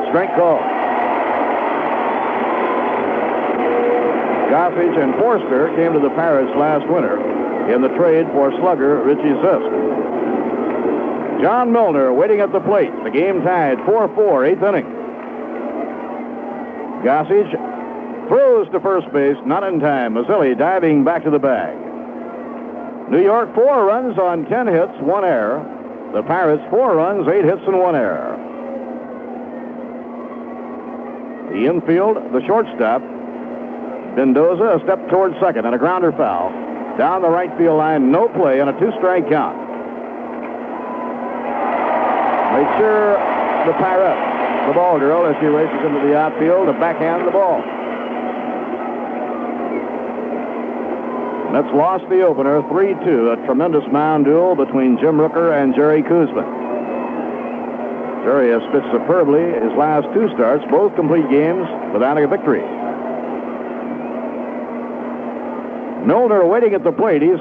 Strike call. Gossage and Forster came to the Pirates last winter in the trade for slugger Richie Zisk. John Milner waiting at the plate. The game tied 4-4, 8th inning. Gossage throws to first base, not in time. Mazzilli diving back to the bag. New York 4 runs on 10 hits, 1 error. The Pirates 4 runs, 8 hits, and 1 error. The infield, the shortstop, Mendoza, a step towards second, and a grounder foul. Down the right field line, no play, and a 2-strike count. Make sure the Pirate, the ball girl, as she races into the outfield, to backhand the ball. Mets lost the opener 3-2, a tremendous mound duel between Jim Rooker and Jerry Koosman. Jerry has pitched superbly his last 2 starts, both complete games without a victory. Milner waiting at the plate. He's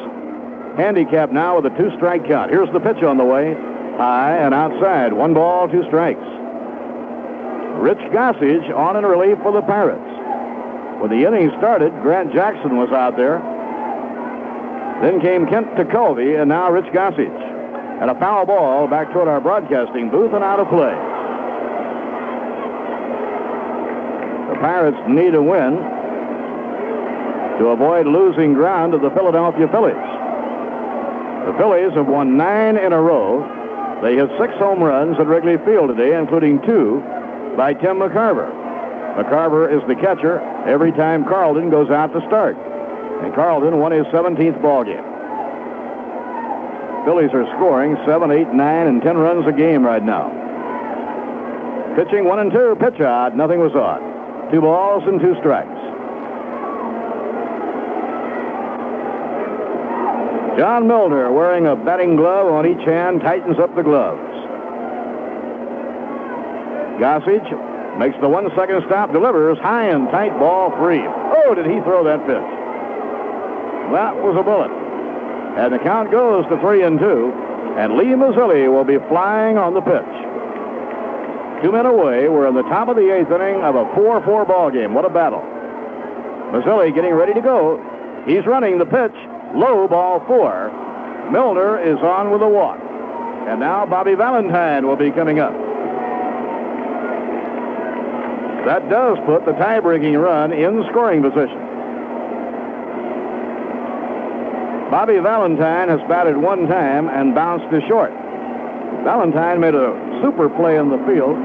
handicapped now with a 2-strike count. Here's the pitch on the way. High and outside. 1 ball, 2 strikes. Rich Gossage on in relief for the Pirates. When the inning started, Grant Jackson was out there. Then came Kent Tekulve, and now Rich Gossage. And a foul ball back toward our broadcasting booth and out of play. The Pirates need a win to avoid losing ground to the Philadelphia Phillies. The Phillies have won 9 in a row. They hit 6 home runs at Wrigley Field today, including 2 by Tim McCarver. McCarver is the catcher every time Carlton goes out to start. And Carlton won his 17th ball game. Phillies are scoring 7, 8, 9, and 10 runs a game right now. Pitching 1 and 2, pitch out, nothing was on. 2 balls and 2 strikes. John Milner, wearing a batting glove on each hand, tightens up the gloves. Gossage Makes the 1 second stop, delivers high and tight, ball 3. Oh, did he throw that pitch? That was a bullet. And the count goes to 3-2, and Lee Mazzilli will be flying on the pitch. 2 men away. We're in the top of the 8th inning of a 4-4 ball game. What a battle. Mazzilli getting ready to go. He's running the pitch. Low, ball 4. Milner is on with a walk. And now Bobby Valentine will be coming up. That does put the tie-breaking run in scoring position. Bobby Valentine has batted 1 time and bounced to short. Valentine made a super play in the field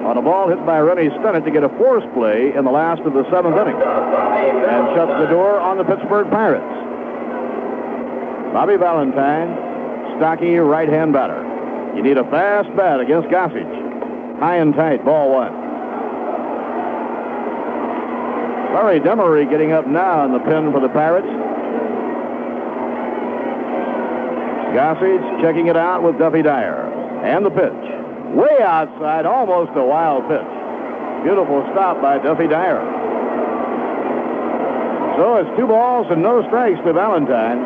on a ball hit by Rennie Stennett to get a force play in the last of the 7th inning and shuts the door on the Pittsburgh Pirates. Bobby Valentine, stocky right-hand batter. You need a fast bat against Gossage. High and tight, ball 1. Larry Demery getting up now in the pen for the Pirates. Gossage checking it out with Duffy Dyer. And the pitch. Way outside, almost a wild pitch. Beautiful stop by Duffy Dyer. So it's 2 balls and no strikes to Valentine.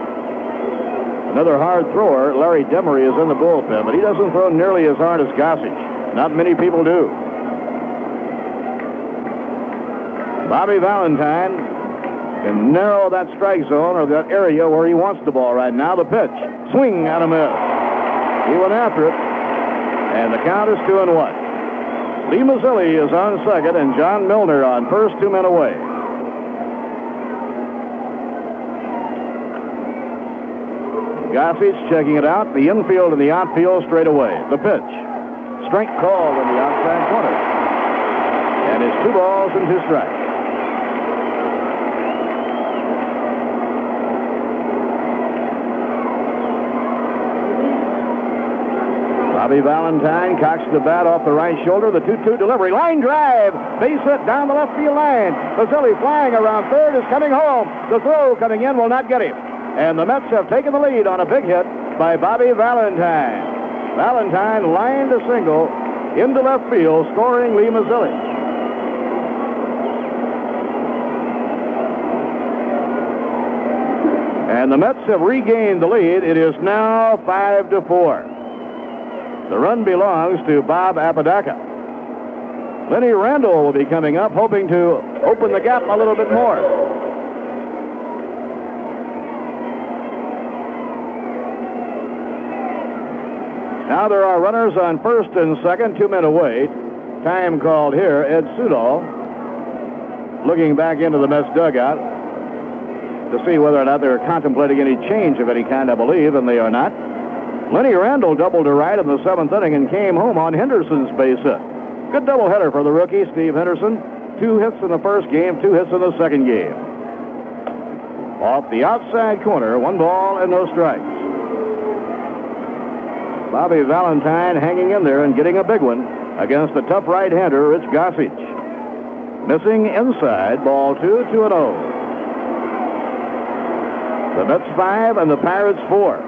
Another hard thrower, Larry Demery, is in the bullpen, but he doesn't throw nearly as hard as Gossage. Not many people do. Bobby Valentine can narrow that strike zone or that area where he wants the ball right now. The pitch. Swing and a miss. He went after it, and the count is 2-1. Lee Mazzilli is on second, and John Milner on first, 2 men away. Gossage checking it out. The infield and the outfield straight away. The pitch. Strike called in the outside corner. And it's 2 balls and 2 strikes. Bobby Valentine cocks the bat off the right shoulder. The 2-2 delivery. Line drive. Base hit down the left field line. Mazzilli flying around third is coming home. The throw coming in will not get him. And the Mets have taken the lead on a big hit by Bobby Valentine. Valentine lined a single into left field, scoring Lee Mazzilli. And the Mets have regained the lead. It is now 5-4. The run belongs to Bob Apodaca. Lenny Randall will be coming up, hoping to open the gap a little bit more. Now there are runners on first and second, 2 men away. Time called here. Ed Sudol looking back into the Mets dugout to see whether or not they're contemplating any change of any kind, I believe, and they are not. Lenny Randall doubled to right in the 7th inning and came home on Henderson's base hit. Good doubleheader for the rookie, Steve Henderson. 2 hits in the first game, 2 hits in the second game. Off the outside corner, 1 ball and no strikes. Bobby Valentine hanging in there and getting a big one against the tough right-hander, Rich Gossage. Missing inside, ball 2, 2-0. The Mets 5 and the Pirates 4.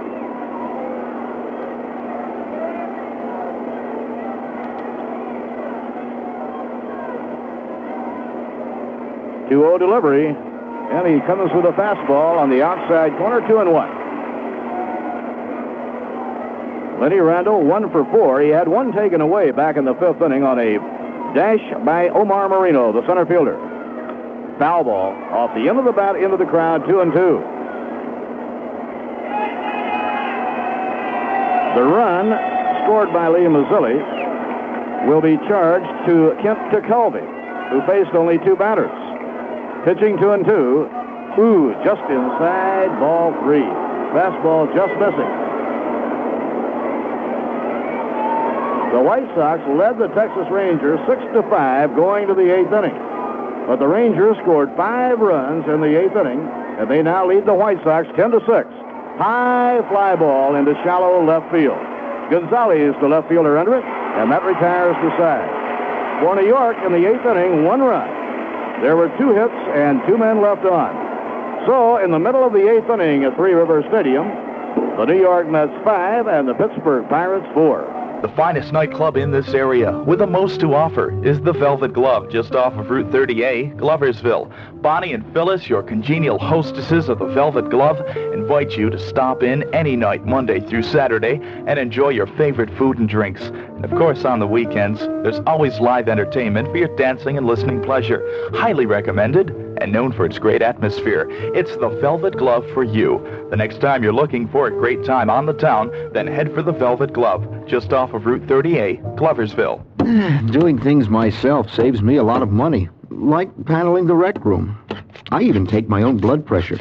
Two-0 delivery, and he comes with a fastball on the outside corner, 2-1. Lenny Randall, 1 for 4. He had 1 taken away back in the 5th inning on a dash by Omar Marino, the center fielder. Foul ball off the end of the bat into the crowd, 2-2. The run scored by Lee Mazzilli will be charged to Kent Tekulve, who faced only 2 batters. Pitching 2-2. Ooh, just inside, ball 3. Fastball just missing. The White Sox led the Texas Rangers 6-5 going to the 8th inning. But the Rangers scored 5 runs in the 8th inning, and they now lead the White Sox 10-6. High fly ball into shallow left field. Gonzalez, the left fielder, under it, and that retires the side. For New York in the 8th inning, 1 run. There were 2 hits and 2 men left on. So, in the middle of the 8th inning at Three Rivers Stadium, the New York Mets 5 and the Pittsburgh Pirates 4. The finest nightclub in this area, with the most to offer, is the Velvet Glove, just off of Route 30A, Gloversville. Bonnie and Phyllis, your congenial hostesses of the Velvet Glove, invite you to stop in any night, Monday through Saturday, and enjoy your favorite food and drinks. And of course, on the weekends, there's always live entertainment for your dancing and listening pleasure. Highly recommended, and known for its great atmosphere. It's the Velvet Glove for you. The next time you're looking for a great time on the town, then head for the Velvet Glove, just off of Route 30A, Gloversville. Doing things myself saves me a lot of money, like paneling the rec room. I even take my own blood pressure.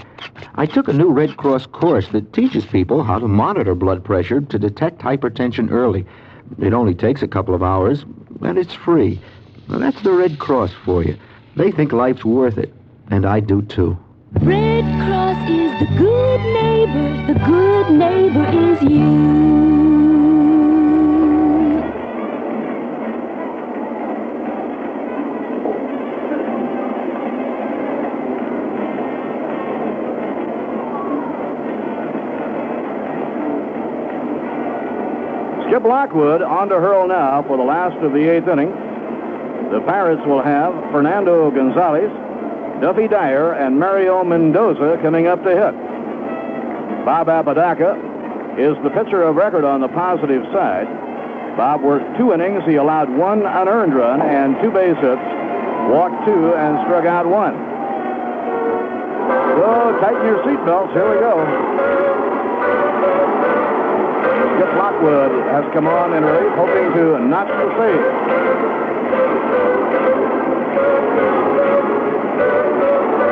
I took a new Red Cross course that teaches people how to monitor blood pressure to detect hypertension early. It only takes a couple of hours, and it's free. Well, that's the Red Cross for you. They think life's worth it, and I do too. Red Cross is the good neighbor. The good neighbor is you. Skip Lockwood on to hurl now for the last of the 8th inning. The Pirates will have Fernando Gonzalez, Duffy Dyer, and Mario Mendoza coming up to hit. Bob Apodaca is the pitcher of record on the positive side. Bob worked 2 innings. He allowed 1 unearned run and 2 base hits, walked 2, and struck out 1. So tighten your seatbelts. Here we go. Skip Lockwood has come on in relief, hoping to notch the save.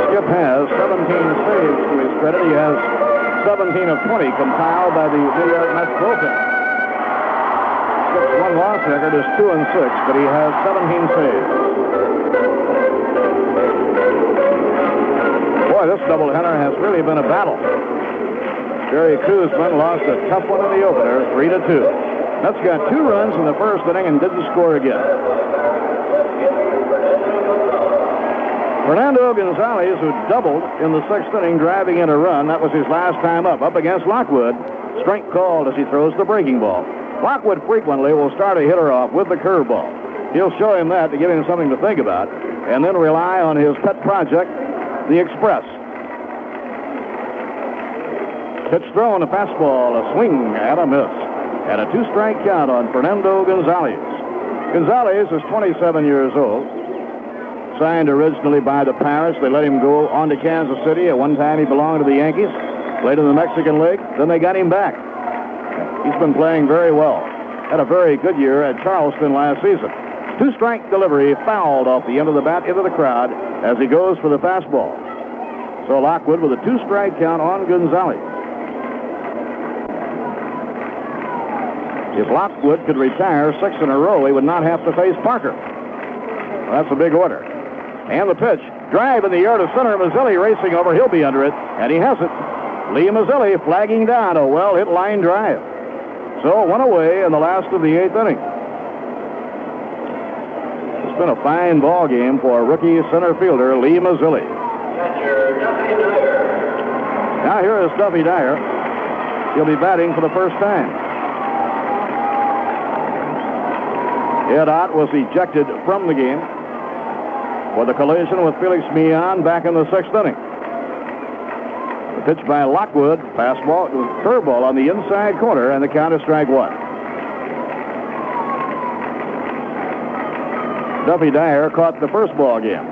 Skip has 17 saves to his credit. He has 17 of 20 compiled by the New York Mets bullpen. Skip's one-loss record is 2-6, but he has 17 saves. Boy, this doubleheader has really been a battle. Jerry Kuzman lost a tough one in the opener, 3-2. Mets got 2 runs in the first inning and didn't score again. Fernando Gonzalez, who doubled in the 6th inning, driving in a run. That was his last time up against Lockwood. Strike called as he throws the breaking ball. Lockwood frequently will start a hitter off with the curveball. He'll show him that to give him something to think about, and then rely on his pet project, the Express. Pitch thrown, a fastball, a swing, and a miss. And a 2-strike count on Fernando Gonzalez. Gonzalez is 27 years old. Signed originally by the Pirates. They let him go on to Kansas City. At one time, he belonged to the Yankees. Played in the Mexican League. Then they got him back. He's been playing very well. Had a very good year at Charleston last season. 2-strike delivery fouled off the end of the bat into the crowd as he goes for the fastball. So Lockwood with a 2-strike count on Gonzalez. If Lockwood could retire 6 in a row, he would not have to face Parker. Well, that's a big order. And the pitch. Drive in the air to center. Mazzilli racing over. He'll be under it. And he has it. Lee Mazzilli flagging down a well-hit line drive. So 1 away in the last of the 8th inning. It's been a fine ball game for rookie center fielder Lee Mazzilli. Now here is Duffy Dyer. He'll be batting for the first time. Ed Ott was ejected from the game for the collision with Felix Millan back in the 6th inning. The pitch by Lockwood, fastball, curveball on the inside corner, and the count is strike 1. Duffy Dyer caught the first ball game.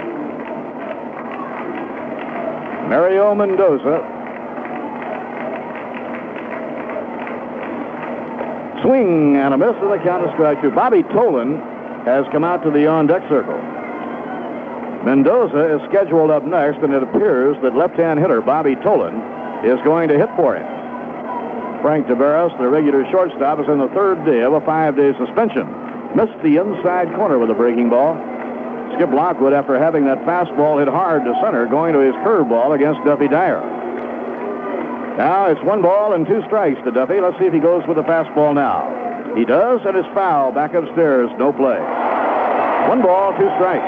Mario Mendoza. Swing and a miss, and the count is strike 2. Bobby Tolan has come out to the on-deck circle. Mendoza is scheduled up next, and it appears that left-hand hitter Bobby Tolan is going to hit for him. Frank Taveras, the regular shortstop, is in the 3rd day of a 5-day suspension. Missed the inside corner with a breaking ball. Skip Lockwood, after having that fastball hit hard to center, going to his curveball against Duffy Dyer. Now it's 1 ball and 2 strikes to Duffy. Let's see if he goes with the fastball now. He does, and it's foul. Back upstairs, no play. 1 ball, 2 strikes.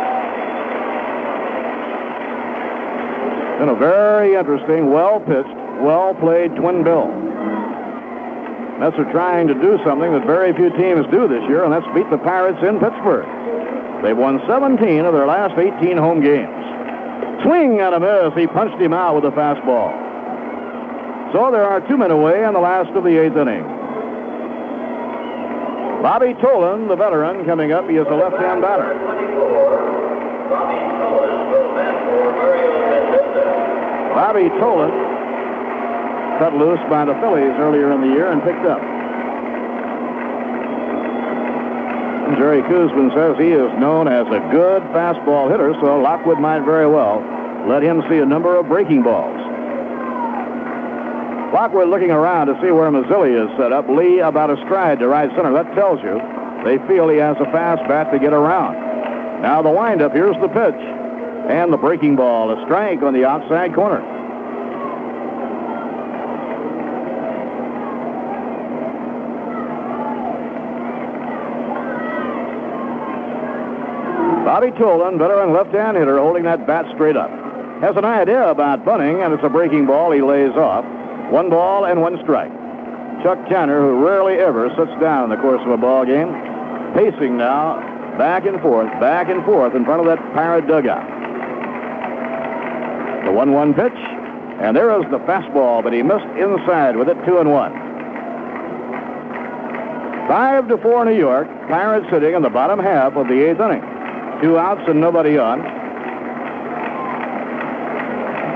And a very interesting, well-pitched, well-played twin bill. Mets are trying to do something that very few teams do this year, and that's beat the Pirates in Pittsburgh. They've won 17 of their last 18 home games. Swing and a miss. He punched him out with a fastball. So there are 2 men away in the last of the 8th inning. Bobby Tolan, the veteran, coming up. He is a left-hand batter. Bobby Tolan cut loose by the Phillies earlier in the year and picked up. Jerry Koosman says he is known as a good fastball hitter, so Lockwood might very well let him see a number of breaking balls. Lockwood looking around to see where Mazzilli is set up. Lee about a stride to right center. That tells you they feel he has a fast bat to get around. Now the windup. Here's the pitch. And the breaking ball. A strike on the outside corner. Bobby Tolan, veteran left-hand hitter, holding that bat straight up. Has an idea about bunting, and it's a breaking ball he lays off. 1 ball and 1 strike. Chuck Tanner, who rarely ever sits down in the course of a ball game, pacing now back and forth in front of that Pirate dugout. The 1-1 pitch, and there is the fastball, but he missed inside with it. 2-1. 5-4 New York. Pirates sitting in the bottom half of the 8th inning. 2 outs and nobody on.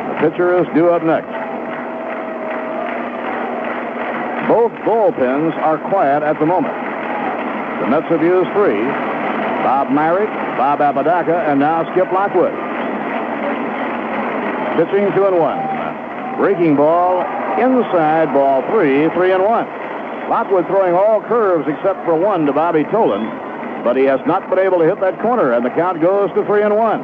The pitcher is due up next. Both bullpens are quiet at the moment. The Mets have used 3. Bob Myrick, Bob Apodaca, and now Skip Lockwood. Pitching 2-1. Breaking ball inside, ball 3, 3-1. Lockwood throwing all curves except for 1 to Bobby Tolan, but he has not been able to hit that corner, and the count goes to 3-1.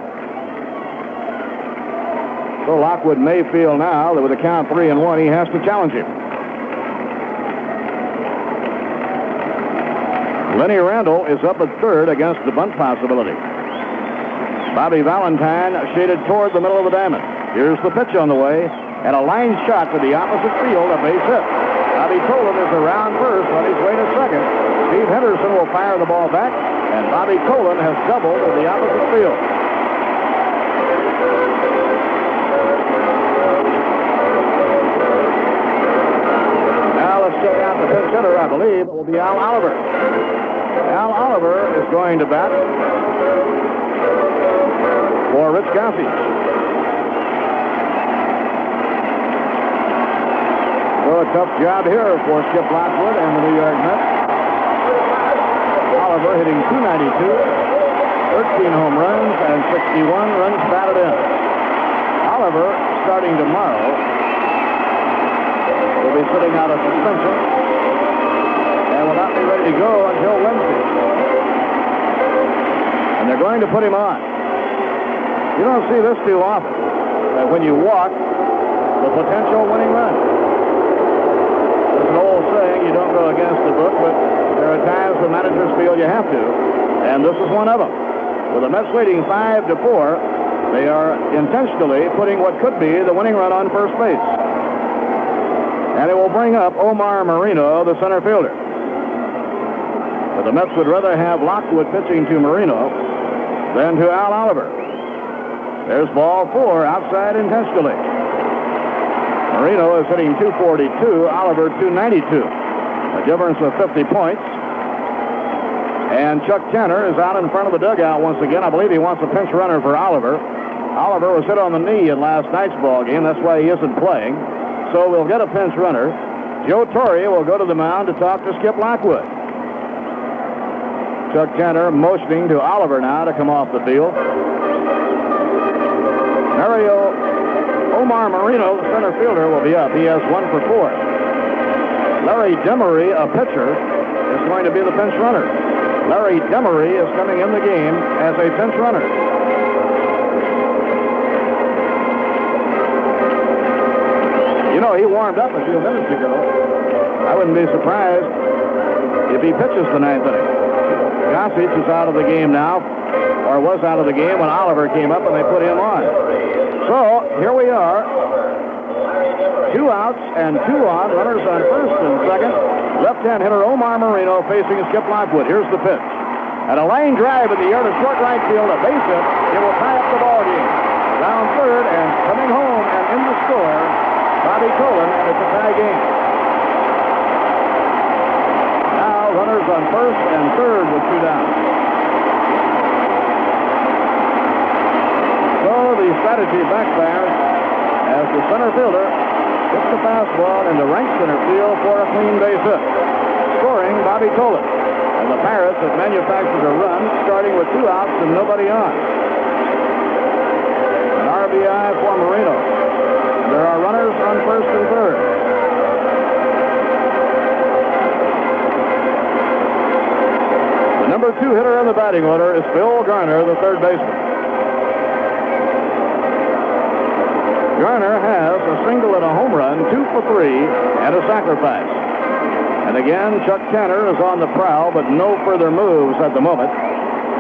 So Lockwood may feel now that with the count 3-1, he has to challenge him. Lenny Randall is up at third against the bunt possibility. Bobby Valentine shaded toward the middle of the diamond. Here's the pitch on the way, and a line shot to the opposite field, a base hit. Bobby Tolan is around first on his way to second. Steve Henderson will fire the ball back, and Bobby Tolan has doubled to the opposite field. Now let's check out the pitch hitter. I believe it will be Al Oliver. Al Oliver is going to bat for Rich Gossage. So a tough job here for Skip Lockwood and the New York Mets. Oliver hitting .292, 13 home runs, and 61 runs batted in. Oliver, starting tomorrow, will be sitting out of suspension and will not be ready to go until Wednesday. And they're going to put him on. You don't see this too often, that when you walk, the potential winning run. There's an old saying, you don't go against the book, but there are times when managers feel you have to, and this is one of them. With the Mets leading 5-4, they are intentionally putting what could be the winning run on first base. And it will bring up Omar Marino, the center fielder. But the Mets would rather have Lockwood pitching to Marino than to Al Oliver. There's ball 4 outside intentionally. Marino is hitting .242, Oliver .292. A difference of 50 points. And Chuck Tanner is out in front of the dugout once again. I believe he wants a pinch runner for Oliver. Oliver was hit on the knee in last night's ball game. That's why he isn't playing. So we'll get a pinch runner. Joe Torre will go to the mound to talk to Skip Lockwood. Chuck Tanner motioning to Oliver now to come off the field. Omar Marino, the center fielder, will be up. He has 1 for 4. Larry Demery, a pitcher, is going to be the pinch runner. Larry Demery is coming in the game as a pinch runner. You know, he warmed up a few minutes ago. I wouldn't be surprised if he pitches the 9th inning. Gossage is out of the game now, or was out of the game when Oliver came up and they put him on. So, here we are. 2 outs and 2 on, runners on first and second. Left-hand hitter Omar Marino facing Skip Lockwood. Here's the pitch. And a line drive in the air to short right field, a base hit. It will tie up the ball game. Down third and coming home and in the score, Bobby Tolan, and it's a tie game. Now runners on first and third with 2 down. So the strategy backfires as the center fielder hits the fastball into right center field for a clean base hit. Scoring Bobby Tolan. And the Pirates have manufactured a run starting with 2 outs and nobody on. An RBI for Marino. There are runners on first and third. The number 2 hitter in the batting order is Bill Garner, the third baseman. Garner has a single and a home run, 2 for 3, and a sacrifice. And again, Chuck Tanner is on the prowl, but no further moves at the moment.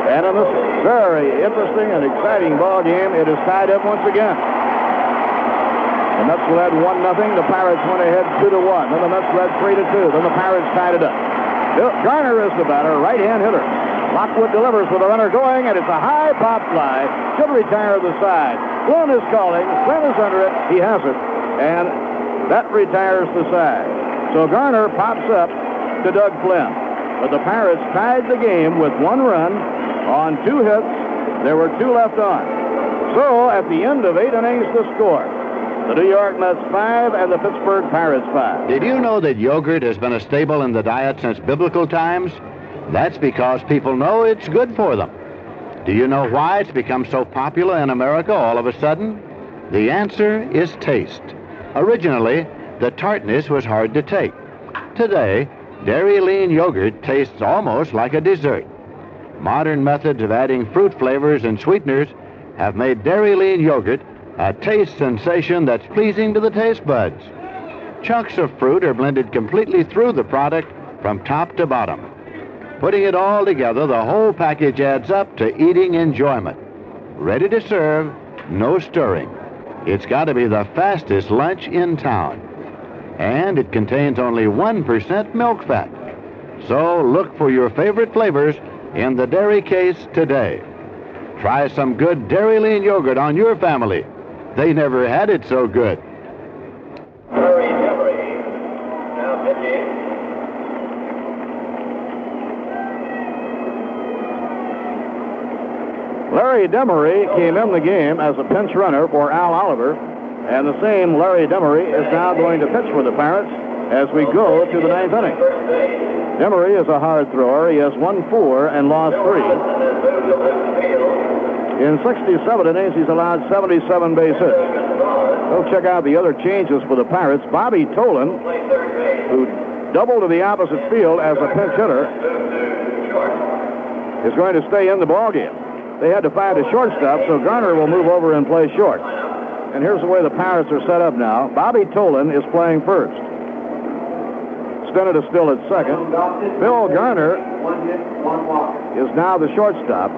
And in this very interesting and exciting ball game, it is tied up once again. The Mets led 1-0. The Pirates went ahead 2-1. Then the Mets led 3-2. Then the Pirates tied it up. Garner is the batter, right-hand hitter. Lockwood delivers with a runner going, and it's a high pop fly. Should retire the side. Flynn is calling. Flynn is under it. He has it. And that retires the side. So Garner pops up to Doug Flynn. But the Pirates tied the game with 1 run on 2 hits. There were 2 left on. So at the end of 8 innings, the score. The New York Mets 5 and the Pittsburgh Pirates 5. Did you know that yogurt has been a staple in the diet since biblical times? That's because people know it's good for them. Do you know why it's become so popular in America all of a sudden? The answer is taste. Originally, the tartness was hard to take. Today, dairy lean yogurt tastes almost like a dessert. Modern methods of adding fruit flavors and sweeteners have made dairy lean yogurt a taste sensation that's pleasing to the taste buds. Chunks of fruit are blended completely through the product from top to bottom. Putting it all together, the whole package adds up to eating enjoyment. Ready to serve, no stirring. It's got to be the fastest lunch in town. And it contains only 1% milk fat. So look for your favorite flavors in the dairy case today. Try some good dairy lean yogurt on your family. They never had it so good. Larry Demery came in the game as a pinch runner for Al Oliver, and the same Larry Demery is now going to pitch for the Pirates as we go to the 9th inning. Demery is a hard thrower. He has won 4 and lost 3. In 67 innings, he's allowed 77 base hits. We'll check out the other changes for the Pirates. Bobby Tolan, who doubled to the opposite field as a pinch hitter, is going to stay in the ballgame. They had to find a shortstop, so Garner will move over and play short. And here's the way the Pirates are set up now. Bobby Tolan is playing first. Stennett is still at second. Bill Garner is now the shortstop.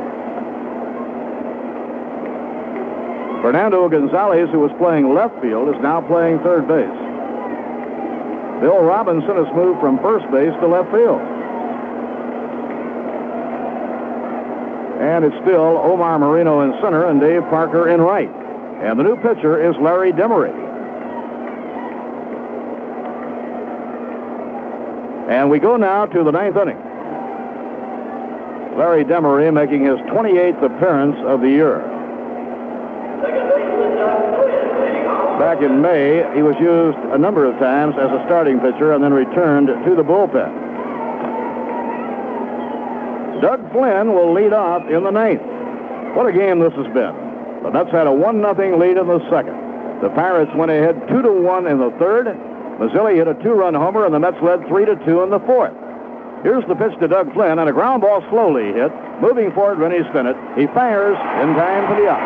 Fernando Gonzalez, who was playing left field, is now playing third base. Bill Robinson has moved from first base to left field. And it's still Omar Marino in center and Dave Parker in right. And the new pitcher is Larry Demery. And we go now to the 9th inning. Larry Demery making his 28th appearance of the year. Back in May, he was used a number of times as a starting pitcher and then returned to the bullpen. Doug Flynn will lead off in the 9th. What a game this has been. The Mets had a 1-0 lead in the second. The Pirates went ahead 2-1 in the third. Mazzilli hit a 2-run homer, and the Mets led 3-2 in the fourth. Here's the pitch to Doug Flynn, and a ground ball slowly hit. Moving forward, Rennie Stennett. He fires in time for the out.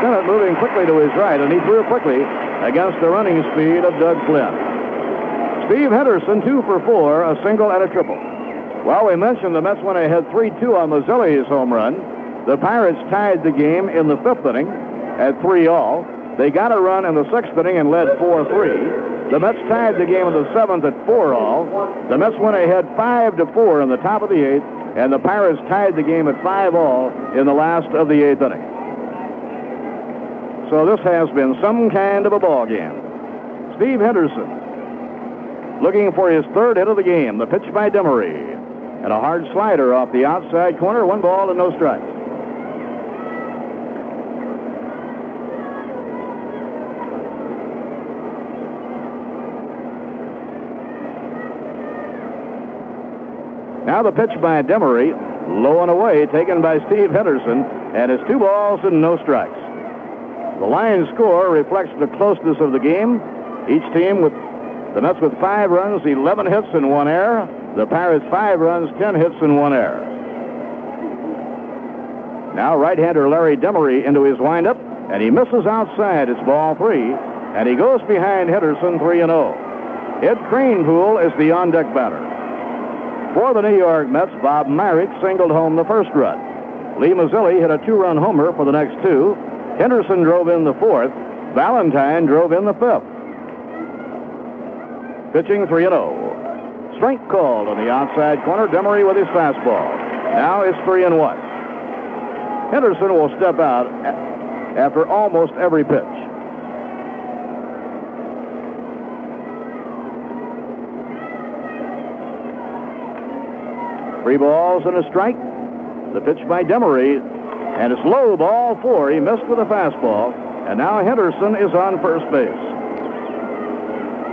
Stennett moving quickly to his right, and he threw quickly against the running speed of Doug Flynn. Steve Henderson, 2 for 4, a single and a triple. Well, we mentioned the Mets went ahead 3-2 on Mazzilli's home run. The Pirates tied the game in the 5th inning at 3-all. They got a run in the 6th inning and led 4-3. The Mets tied the game in the 7th at 4-all. The Mets went ahead 5-4 in the top of the 8th, and the Pirates tied the game at 5-all in the last of the 8th inning. So this has been some kind of a ball game. Steve Henderson looking for his 3rd hit of the game. The pitch by Demery. And a hard slider off the outside corner. 1 ball and no strikes. Now the pitch by Demery, low and away, taken by Steve Henderson, and it's 2 balls and no strikes. The line score reflects the closeness of the game. Each team with the Mets with 5 runs, 11 hits and 1 error. The Pirates 5 runs, 10 hits and 1 error. Now right-hander Larry Demery into his windup, and he misses outside. It's ball 3, and he goes behind Henderson 3-0. Ed Kranepool is the on-deck batter. For the New York Mets, Bob Myrick singled home the 1st run. Lee Mazzilli hit a 2-run homer for the next 2. Henderson drove in the 4th. Valentine drove in the 5th. Pitching 3-0. Strike called on the outside corner. Demery with his fastball. Now it's 3-1. Henderson will step out after almost every pitch. Three balls and a strike. The pitch by Demery, and it's low, ball 4. He missed with a fastball, and now Henderson is on first base.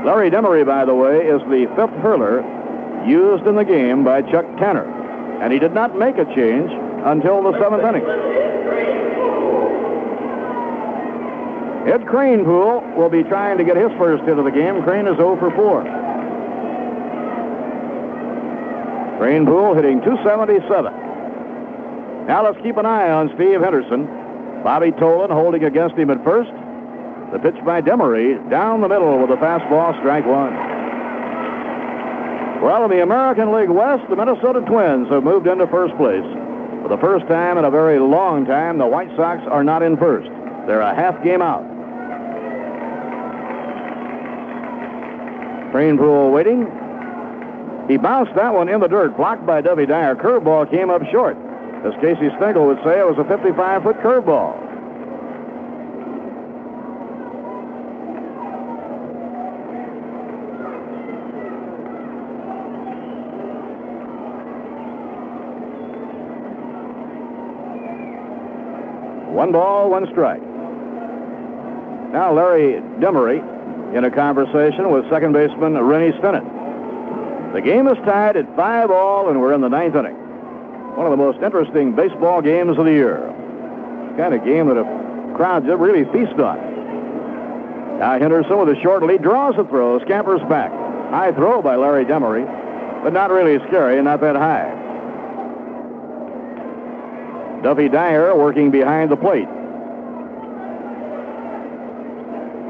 Larry Demery, by the way, is the 5th hurler used in the game by Chuck Tanner, and he did not make a change until the 7th inning. Ed Kranepool will be trying to get his first hit of the game. Crane is 0 for 4. Kranepool hitting .277. Now let's keep an eye on Steve Henderson. Bobby Tolan holding against him at first. The pitch by Demery down the middle with a fastball, strike 1. Well, in the American League West, the Minnesota Twins have moved into first place. For the first time in a very long time, the White Sox are not in first. They're a half game out. Kranepool waiting. He bounced that one in the dirt, blocked by Dovey Dyer. Curveball came up short. As Casey Stengel would say, it was a 55-foot curveball. One ball, one strike. Now Larry Demery in a conversation with second baseman Rennie Stennett. The game is tied at 5-all, and we're in the 9th inning. One of the most interesting baseball games of the year. Kind of game that a crowd really feast on. Now Henderson with a short lead draws a throw, scampers back. High throw by Larry Demery, but not really scary, not that high. Dovey Dyer working behind the plate.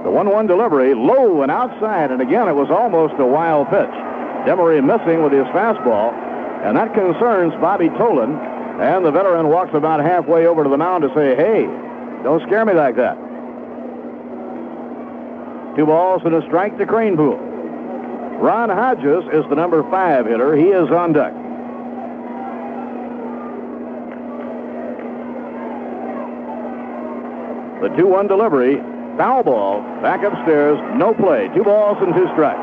The 1-1 delivery, low and outside, and again it was almost a wild pitch. Demery missing with his fastball, and that concerns Bobby Tolan, and the veteran walks about halfway over to the mound to say, hey, don't scare me like that. 2 balls and a strike to Kranepool. Ron Hodges is the number 5 hitter. He is on deck. The 2-1 delivery, foul ball, back upstairs, no play. 2 balls and 2 strikes.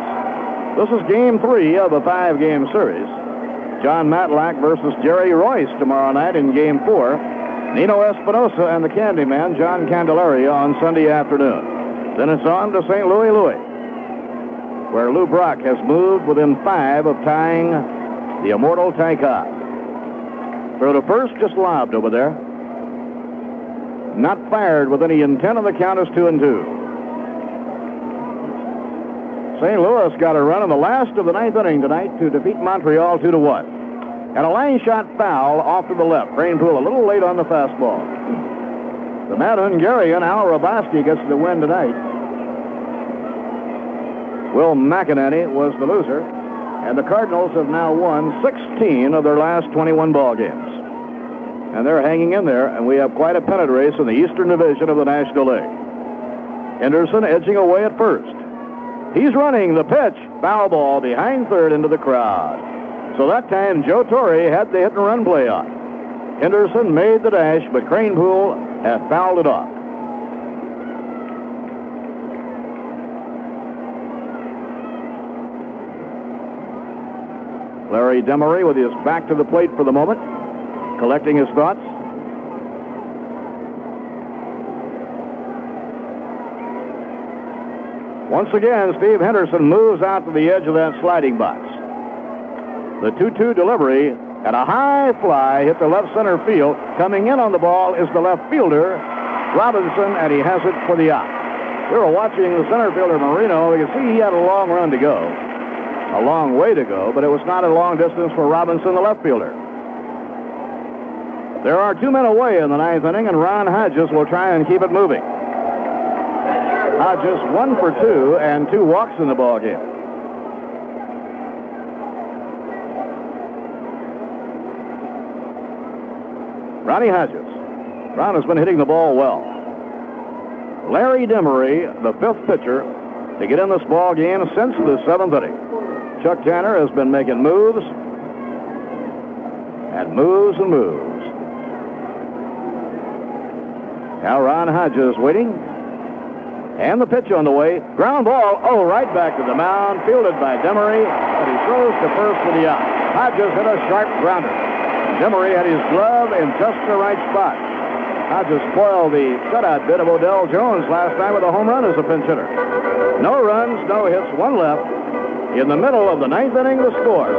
This is game 3 of a 5-game series. John Matlack versus Jerry Royce tomorrow night in game 4. Nino Espinosa and the Candyman, John Candelaria, on Sunday afternoon. Then it's on to St. Louis, where Lou Brock has moved within 5 of tying the immortal Ty Cobb. Throw to first, just lobbed over there. Not fired with any intent, and the count is 2-2. St. Louis got a run in the last of the 9th inning tonight to defeat Montreal 2-1. And a line shot foul off to the left. Kranepool a little late on the fastball. The Mad Hungarian, Al Raboski, gets the win tonight. Will McEnany was the loser. And the Cardinals have now won 16 of their last 21 ball games. And they're hanging in there, and we have quite a pennant race in the Eastern Division of the National League. Henderson edging away at first. He's running the pitch. Foul ball behind third into the crowd. So that time Joe Torre had the hit and run play on. Henderson made the dash, but Cranepool had fouled it off. Larry Demery with his back to the plate for the moment, collecting his thoughts. Once again, Steve Henderson moves out to the edge of that sliding box. The 2-2 delivery and a high fly hit the left center field. Coming in on the ball is the left fielder, Robinson, and he has it for the out. We were watching the center fielder, Marino. You can see he had a long run to go. A long way to go, but it was not a long distance for Robinson, the left fielder. There are 2 men away in the ninth inning, and Ron Hodges will try and keep it moving. Hodges 1 for 2 and 2 walks in the ball game. Ronnie Hodges. Ron has been hitting the ball well. Larry Demery, the 5th pitcher to get in this ball game since the 7th inning. Chuck Tanner has been making moves and moves and moves. Now Ron Hodges waiting. And the pitch on the way. Ground ball. Oh, right back to the mound. Fielded by Demery. But he throws to first for the out. Hodges hit a sharp grounder. Demery had his glove in just the right spot. Hodges spoiled the shutout bid of Odell Jones last night with a home run as a pinch hitter. No runs, no hits, 1 left. In the middle of the 9th inning, the score.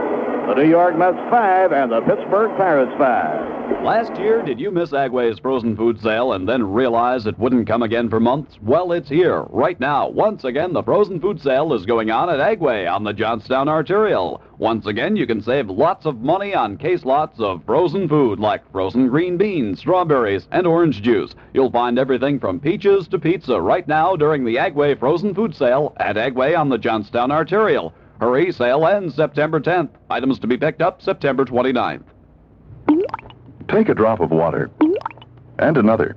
The New York Mets 5 and the Pittsburgh Pirates 5. Last year, did you miss Agway's frozen food sale and then realize it wouldn't come again for months? Well, it's here, right now. Once again, the frozen food sale is going on at Agway on the Johnstown Arterial. Once again, you can save lots of money on case lots of frozen food like frozen green beans, strawberries, and orange juice. You'll find everything from peaches to pizza right now during the Agway frozen food sale at Agway on the Johnstown Arterial. Hurry, sale ends September 10th. Items to be picked up September 29th. Take a drop of water, and another,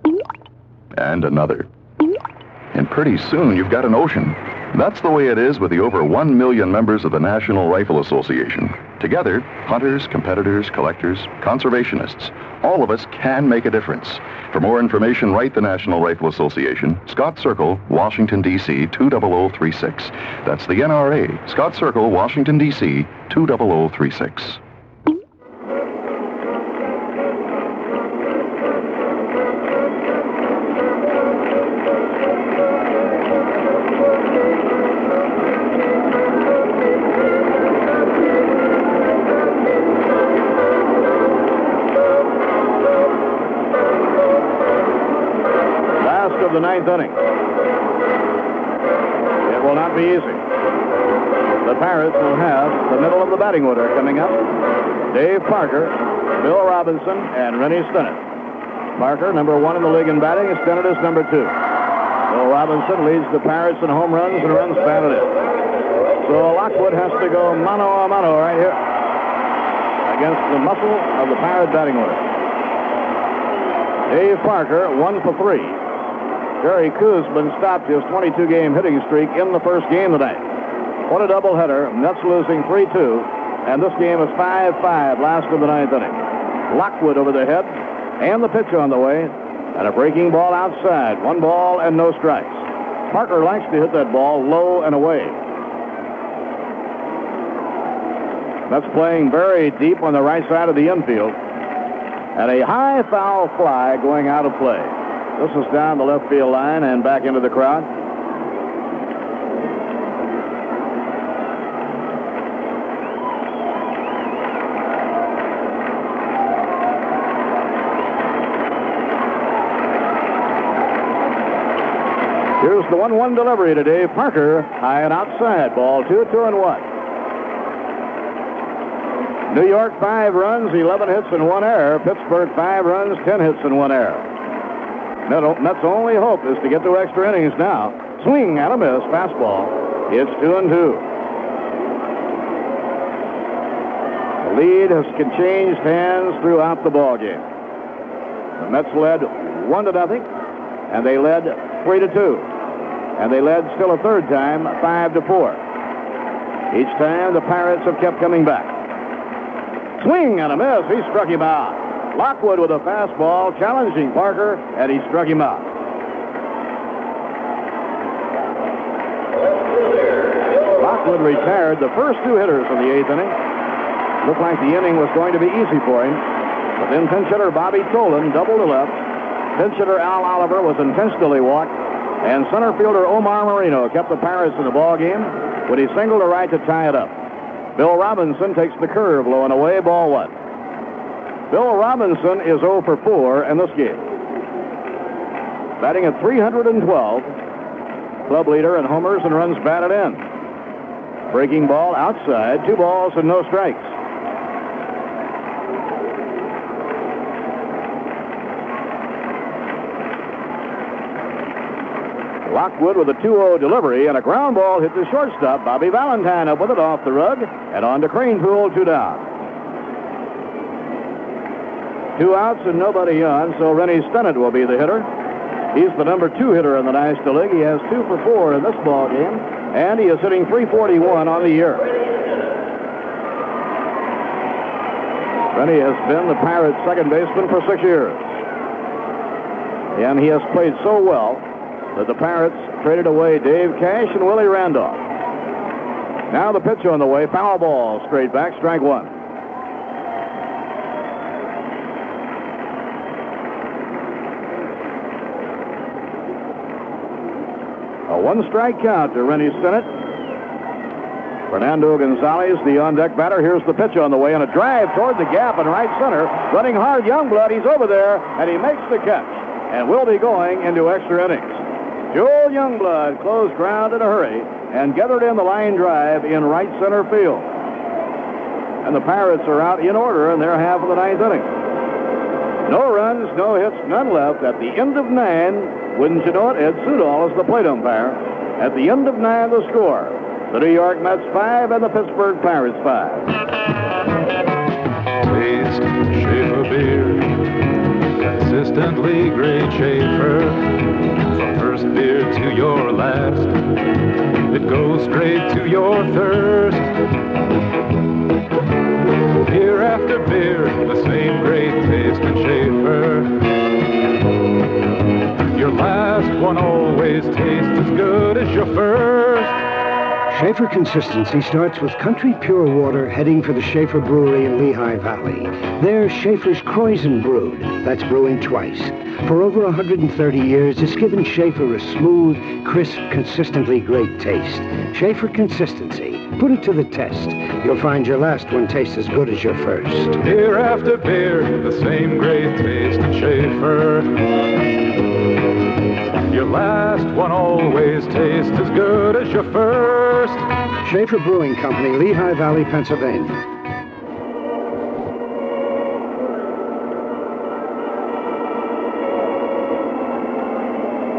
and another. And pretty soon you've got an ocean. That's the way it is with the over 1 million members of the National Rifle Association. Together, hunters, competitors, collectors, conservationists, all of us can make a difference. For more information, write the National Rifle Association, Scott Circle, Washington, D.C. 20036. That's the NRA, Scott Circle, Washington, D.C. 20036. The 9th inning. It will not be easy. The Pirates will have the middle of the batting order coming up. Dave Parker, Bill Robinson, and Rennie Stennett. Parker, number 1 in the league in batting, and Stennett is number 2. Bill Robinson leads the Pirates in home runs and runs batted in. So Lockwood has to go mano a mano right here against the muscle of the Pirate batting order. Dave Parker, 1 for 3. Jerry Koosman stopped his 22-game hitting streak in the first game tonight. What a doubleheader. Mets losing 3-2. And this game is 5-5, last of the 9th inning. Lockwood over the head, and the pitch on the way, and a breaking ball outside. 1 ball and no strikes. Parker likes to hit that ball low and away. That's playing very deep on the right side of the infield. And a high foul fly going out of play. This is down the left field line and back into the crowd. Here's the 1-1 delivery to Dave Parker. High and outside. Ball 2, 2-1. New York 5 runs, 11 hits and 1 error. Pittsburgh 5 runs, 10 hits and 1 error. Mets' only hope is to get to extra innings now. Swing and a miss, fastball. It's 2-2. The lead has changed hands throughout the ball game. The Mets led 1-0, and they led 3-2. and they led still a third time, 5-4. Each time, the Pirates have kept coming back. Swing and a miss. He struck him out. Lockwood with a fastball, challenging Parker, and he struck him out. Lockwood retired the first two hitters in the 8th inning. Looked like the inning was going to be easy for him. But then pinch hitter Bobby Tolan doubled to left. Pinch hitter Al Oliver was intentionally walked. And center fielder Omar Marino kept the Pirates in the ball game when he singled to right to tie it up. Bill Robinson takes the curve low and away, ball 1. Bill Robinson is 0 for 4 in this game. Batting at 312. Club leader in homers and runs batted in. Breaking ball outside, 2 balls and no strikes. Lockwood with a 2-0 delivery, and a ground ball hit the shortstop. Bobby Valentine up with it off the rug and on to Cranepool, 2 down. 2 outs and nobody on, so Rennie Stennett will be the hitter. He's the number 2 hitter in the National League. He has 2 for 4 in this ball game, and he is hitting .341 on the year. Rennie has been the Pirates' second baseman for 6 years. And he has played so well that the Pirates traded away Dave Cash and Willie Randolph. Now the pitch on the way, foul ball, straight back, strike 1. A 1-strike count to Rennie Stennett. Fernando Gonzalez, the on-deck batter. Here's the pitch on the way, and a drive toward the gap in right center. Running hard, Youngblood. He's over there, and he makes the catch. And we'll be going into extra innings. Joel Youngblood closed ground in a hurry and gathered in the line drive in right center field. And the Pirates are out in order in their half of the 9th inning. No runs, no hits, none left. At the end of 9, wouldn't you know it, Ed Sudol is the plate umpire. At the end of 9, the score. The New York Mets 5 and the Pittsburgh Pirates 5. Taste Schaefer beer, consistently great Schaefer. From first beer to your last, it goes straight to your thirst. Beer after beer, the same great taste in Schaefer. Your last one always tastes as good as your first. Schaefer consistency starts with country pure water heading for the Schaefer Brewery in Lehigh Valley. There's Schaefer's Croissant Brewed. That's brewing twice. For over 130 years, it's given Schaefer a smooth, crisp, consistently great taste. Schaefer consistency. Put it to the test. You'll find your last one tastes as good as your first. Beer after beer, the same great taste in Schaefer. Your last one always tastes as good as your first. Schaefer Brewing Company, Lehigh Valley, Pennsylvania.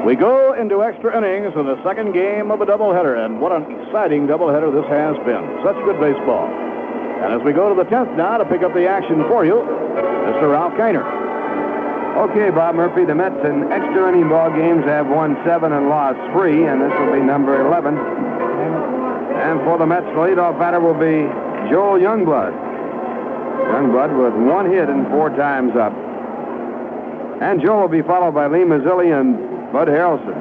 We go into extra innings in the second game of a doubleheader, and what an exciting doubleheader this has been. Such good baseball. And as we go to the 10th now to pick up the action for you, Mr. Ralph Kiner. Okay, Bob Murphy, the Mets in extra inning ball games have won 7 and lost 3, and this will be number 11. And for the Mets, the leadoff batter will be Joel Youngblood. Youngblood with 1 hit and 4 times up. And Joe will be followed by Lee Mazzilli and Bud Harrelson.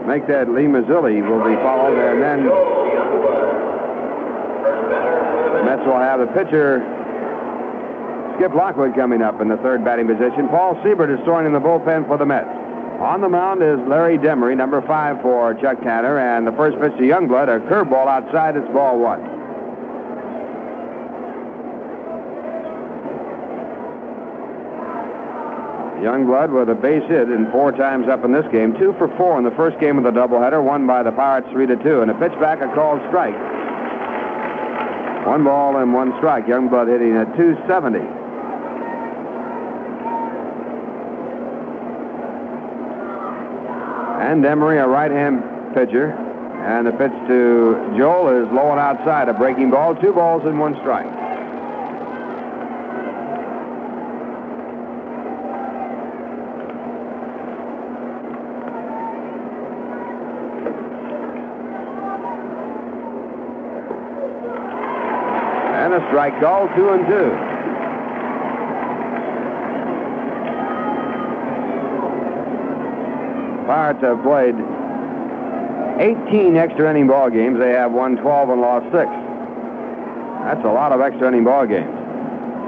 Make that Lee Mazzilli will be followed, and then the Mets will have the pitcher Skip Lockwood coming up in the third batting position. Paul Siebert is throwing in the bullpen for the Mets. On the mound is Larry Demery, number 5 for Chuck Tanner, and the first pitch to Youngblood, a curveball outside. It's ball 1. Youngblood with a base hit and 4 times up in this game. 2 for 4 in the first game of the doubleheader, won by the Pirates 3-2. And a pitch back, a called strike. 1 ball and 1 strike. Youngblood hitting at .270. And Demery, a right-hand pitcher. And the pitch to Joel is low and outside, a breaking ball. 2 balls and 1 strike. and a strike call, 2-2. Pirates have played 18 extra inning ball games. They have won 12 and lost 6. That's a lot of extra inning ball games.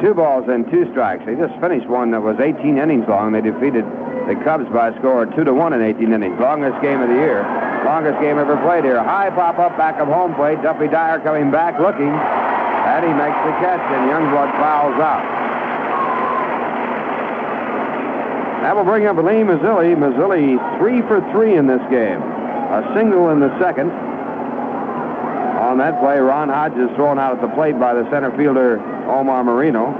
2 balls and 2 strikes. They just finished one that was 18 innings long. They defeated the Cubs by a score of 2-1 in 18 innings. Longest game of the year. Longest game ever played here. High pop up back of home plate. Duffy Dyer coming back looking. And he makes the catch, and Youngblood fouls out. That will bring up Lee Mazzilli. Mazzilli 3 for 3 in this game. A single in the second. On that play, Ron Hodges thrown out at the plate by the center fielder, Omar Marino.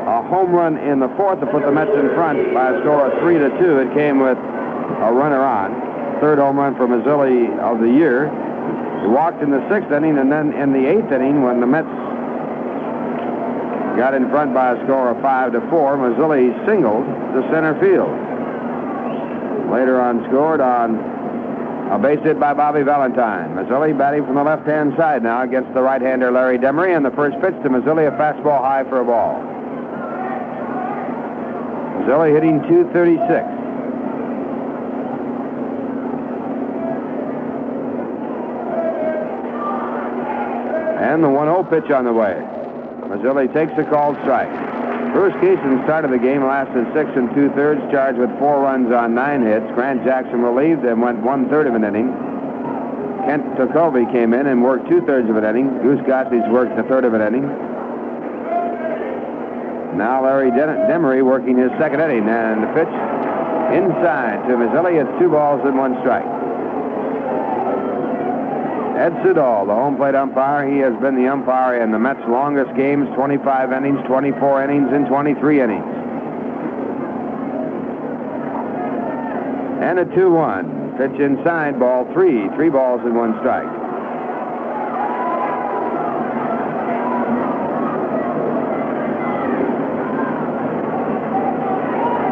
A home run in the fourth to put the Mets in front by a score of 3-2. It came with a runner on. Third home run for Mazzilli of the year. He walked in the 6th inning, and then in the 8th inning, when the Mets got in front by a score of 5-4, Mazzilli singled to center field. Later on scored on a base hit by Bobby Valentine. Mazzilli batting from the left-hand side now against the right-hander Larry Demery, and the first pitch to Mazzilli, a fastball high for a ball. Mazzilli hitting .236. And the 1-0 pitch on the way. Mazzilli takes a called strike. Bruce Keeson started the game, lasted 6 2/3, charged with 4 runs on 9 hits. Grant Jackson relieved and went 1/3 of an inning. Kent Tokovi came in and worked 2/3 of an inning. Goose Gossage worked 1/3 of an inning. Now Larry Demery working his 2nd inning, and the pitch inside to Mazzilli. It's 2 balls and 1 strike. Ed Sudol, the home plate umpire, he has been the umpire in the Mets' longest games, 25 innings, 24 innings, and 23 innings. And a 2-1. Pitch inside, ball 3. 3 balls and 1 strike.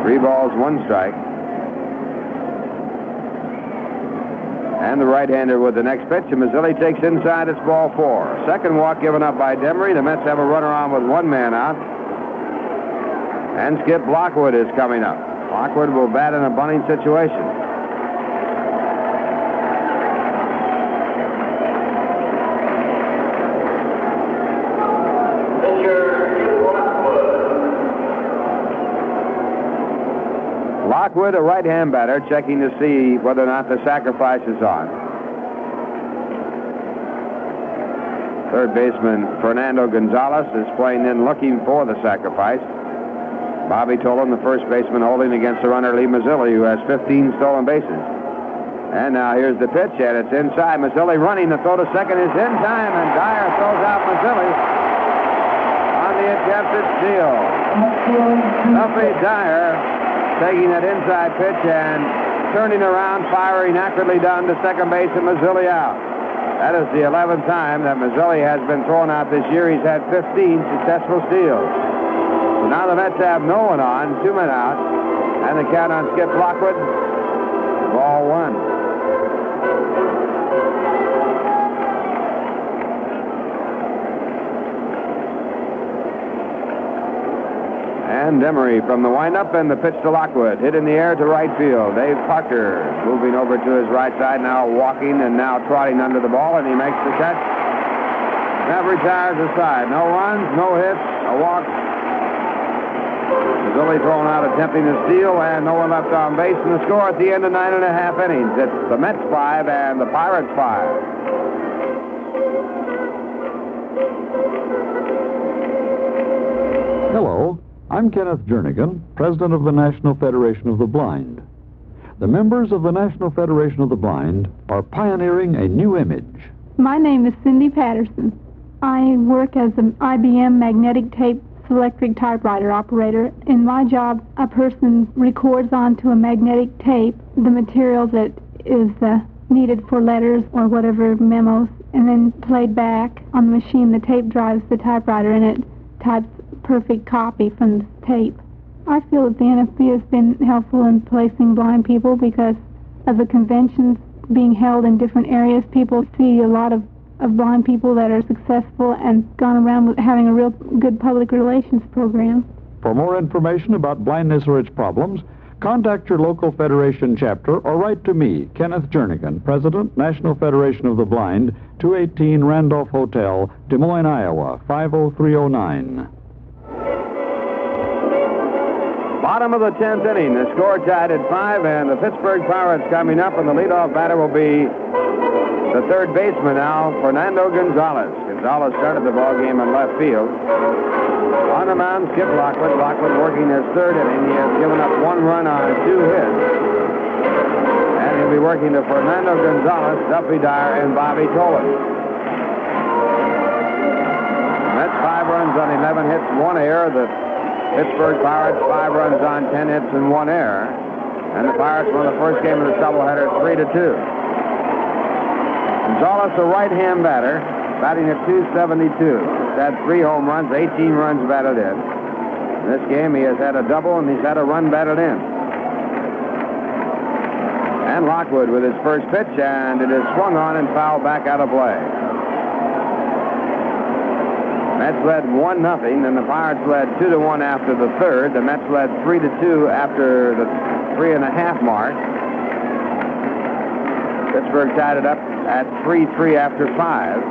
Three balls, 1 strike. And the right-hander with the next pitch, and Mazzilli takes inside. It's ball 4. Second walk given up by Demery. The Mets have a runner on with 1 man out. And Skip Blockwood is coming up. Blockwood will bat in a bunting situation. Lockwood, a right-hand batter, checking to see whether or not the sacrifice is on. Third baseman Fernando Gonzalez is playing in looking for the sacrifice. Bobby Tolan, the first baseman, holding against the runner Lee Mazzilli, who has 15 stolen bases. And now here's the pitch, and it's inside. Mazzilli running. The throw to second is in time, and Dyer throws out Mazzilli on the attempted steal. Duffy Dyer taking that inside pitch and turning around, firing accurately down to second base, and Mazzilli out. That is the 11th time that Mazzilli has been thrown out this year. He's had 15 successful steals. So now the Mets have no one on, 2 men out, and the count on Skip Lockwood, ball 1. And Demery from the windup, and the pitch to Lockwood. Hit in the air to right field. Dave Parker moving over to his right side, now walking and now trotting under the ball, and he makes the catch. That retires the side. No runs, no hits, a walk. Mazzilli thrown out attempting to steal, and no one left on base. And the score at the end of 9.5 innings. It's the Mets 5 and the Pirates 5. Hello. I'm Kenneth Jernigan, President of the National Federation of the Blind. The members of the National Federation of the Blind are pioneering a new image. My name is Cindy Patterson. I work as an IBM magnetic tape electric typewriter operator. In my job, a person records onto a magnetic tape the material that is needed for letters or whatever memos, and then played back on the machine. The tape drives the typewriter, and it types perfect copy from the tape. I feel that the NFB has been helpful in placing blind people because of the conventions being held in different areas. People see a lot of of blind people that are successful and gone around with having a real good public relations program. For more information about blindness or its problems, contact your local Federation chapter or write to me, Kenneth Jernigan, President, National Federation of the Blind, 218 Randolph Hotel, Des Moines, Iowa, 50309. Bottom of the 10th inning, the score tied at 5, and the Pittsburgh Pirates coming up, and the leadoff batter will be the third baseman now, Fernando Gonzalez. Gonzalez started the ball game in left field. On the mound, Skip Lockwood. Lockwood working his third inning. He has given up 1 run on 2 hits. And he'll be working to Fernando Gonzalez, Duffy Dyer, and Bobby Tolan. Mets 5 runs on 11 hits, 1 error. The Pittsburgh Pirates 5 runs on 10 hits and 1 error. And the Pirates won the first game of the doubleheader 3-2. Gonzalez, a right-hand batter, batting at .272. He's had 3 home runs, 18 runs batted in. In this game, he has had a double, and he's had a run batted in. And Lockwood with his first pitch, and it is swung on and fouled back out of play. Mets led 1-0, and the Pirates led 2-1 after the third. The Mets led 3-2 after the 3.5 mark. Pittsburgh tied it up at 3-3 after 5.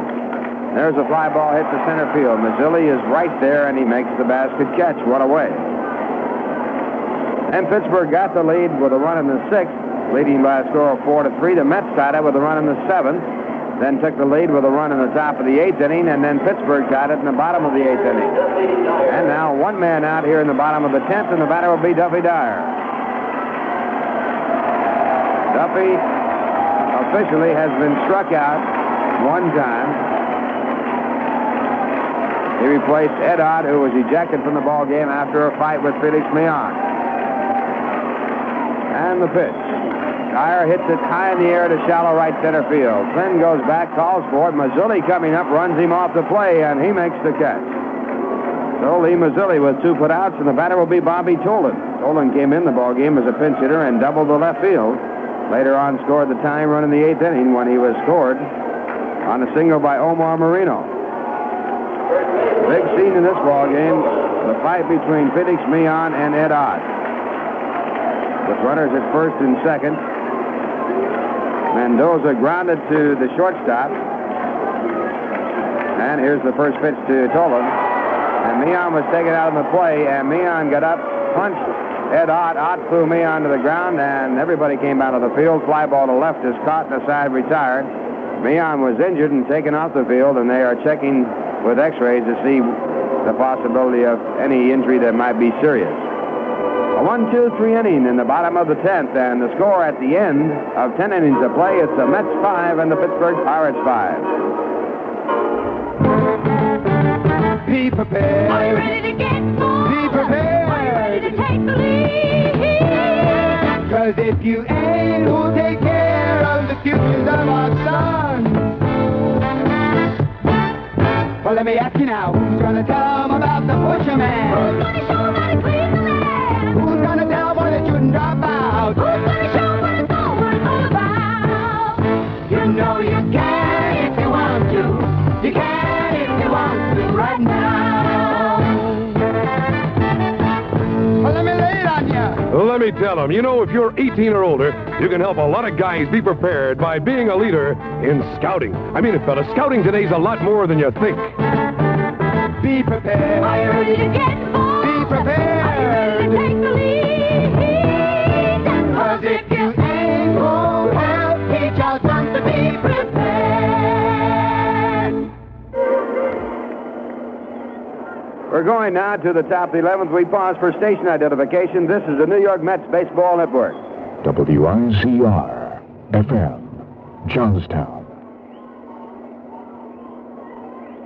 There's a fly ball hit to center field. Mazzilli is right there, and he makes the basket catch. What a way. And Pittsburgh got the lead with a run in the 6th, leading by a score of 4-3. The Mets tied it with a run in the 7th, then took the lead with a run in the top of the 8th inning, and then Pittsburgh tied it in the bottom of the 8th inning. And now 1 man out here in the bottom of the 10th, and the batter will be Duffy Dyer. Duffy officially has been struck out 1 time. He replaced Ed Ott, who was ejected from the ball game after a fight with Felix Millan. And the pitch. Dyer hits it high in the air to shallow right center field. Flynn goes back, calls for it. Mazzilli coming up, runs him off the play, and he makes the catch. So Lee Mazzilli with 2 putouts, and the batter will be Bobby Tolan. Tolan came in the ball game as a pinch hitter and doubled the left field. Later on scored the tying run in the 8th inning when he was scored on a single by Omar Marino. Big scene in this ball game, the fight between Felix Millan and Ed Ott. With runners at first and second. Mendoza grounded to the shortstop. And here's the first pitch to Tolan. And Millan was taken out of the play, and Millan got up, punched Ed Ott. Ott flew Millan to the ground, and everybody came out of the field. Fly ball to left is caught, and the side retired. Millan was injured and taken off the field, and they are checking with x-rays to see the possibility of any injury that might be serious. A 1-2-3 inning in the bottom of the 10th, and the score at the end of 10 innings of play, it's the Mets 5 and the Pittsburgh Pirates 5. Be prepared. Are you ready to get more? Be prepared. Are you ready to take the lead? 'Cause if you ain't, who'll take care of the futures of our sons? Well, let me ask you now, who's gonna tell them about the pusher man? Who's gonna show them how to clean the land? Who's gonna tell them why they shouldn't drop out? Who's gonna show them what it's all about? You know you can if you want to. You can if you want to right now. Well, let me lay it on you. Well, let me tell them, you know, if you're 18 or older, you can help a lot of guys be prepared by being a leader in scouting. I mean it, fella, scouting today's a lot more than you think. Be prepared. Are you ready to get more? Be prepared. Are you ready to take the lead? 'Cause if you ain't, won't help teach our sons to be prepared. We're going now to the top of the 11th. We pause for station identification. This is the New York Mets Baseball Network. WIZR FM, Johnstown.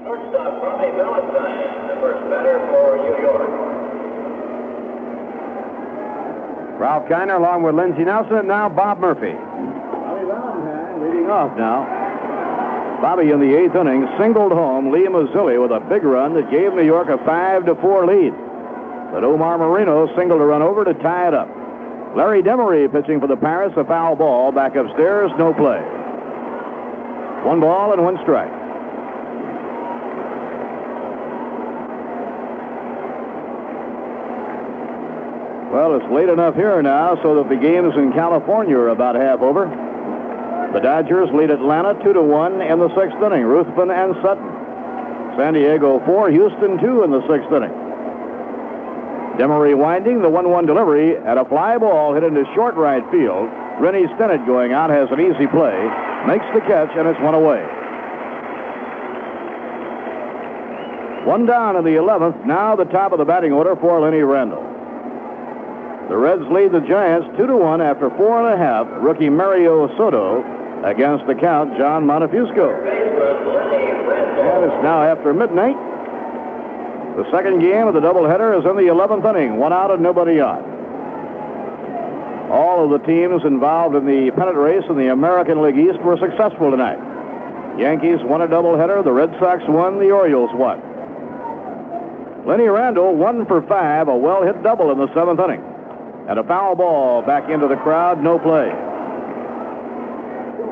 Shortstop Ronnie Valentine, the first batter for New York. Ralph Kiner along with Lindsey Nelson, and now Bob Murphy. Bobby Valentine leading off now. Bobby in the 8th inning singled home Lee Mazzilli with a big run that gave New York a 5-4 lead. But Omar Marino singled a run over to tie it up. Larry Demery pitching for the Pirates, a foul ball back upstairs, no play. 1 ball and 1 strike. Well, it's late enough here now so that the games in California are about half over. The Dodgers lead Atlanta 2-1 in the sixth inning. Ruthven and Sutton. San Diego 4, Houston 2 in the sixth inning. Demery winding the 1-1 delivery at a fly ball hit into short right field. Rennie Stennett going out has an easy play, makes the catch, and it's one away. One down in the 11th. Now the top of the batting order for Lenny Randall. The Reds lead the Giants 2-1 after 4.5. Rookie Mario Soto against the count, John Montefusco. And it's now after midnight. The second game of the doubleheader is in the 11th inning. 1 out and nobody on. All of the teams involved in the pennant race in the American League East were successful tonight. Yankees won a doubleheader. The Red Sox won. The Orioles won. Lenny Randall 1 for 5, a well-hit double in the 7th inning. And a foul ball back into the crowd, no play.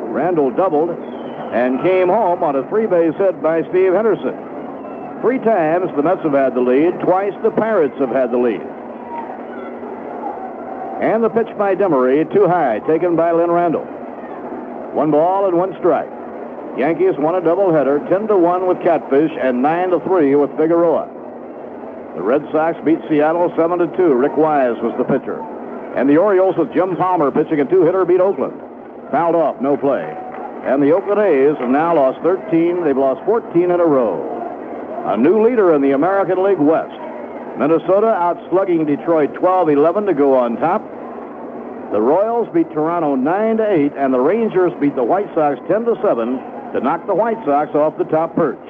Randall doubled and came home on a 3-base hit by Steve Henderson. 3 times the Mets have had the lead, twice the Pirates have had the lead. And the pitch by Demery, too high, taken by Lynn Randall. 1 ball and 1 strike. Yankees won a doubleheader, 10-1 with Catfish and 9-3 with Figueroa. The Red Sox beat Seattle 7-2. Rick Wise was the pitcher. And the Orioles with Jim Palmer pitching a 2-hitter beat Oakland. Fouled off, no play. And the Oakland A's have now lost 13. They've lost 14 in a row. A new leader in the American League West. Minnesota outslugging Detroit 12-11 to go on top. The Royals beat Toronto 9-8, and the Rangers beat the White Sox 10-7 to knock the White Sox off the top perch.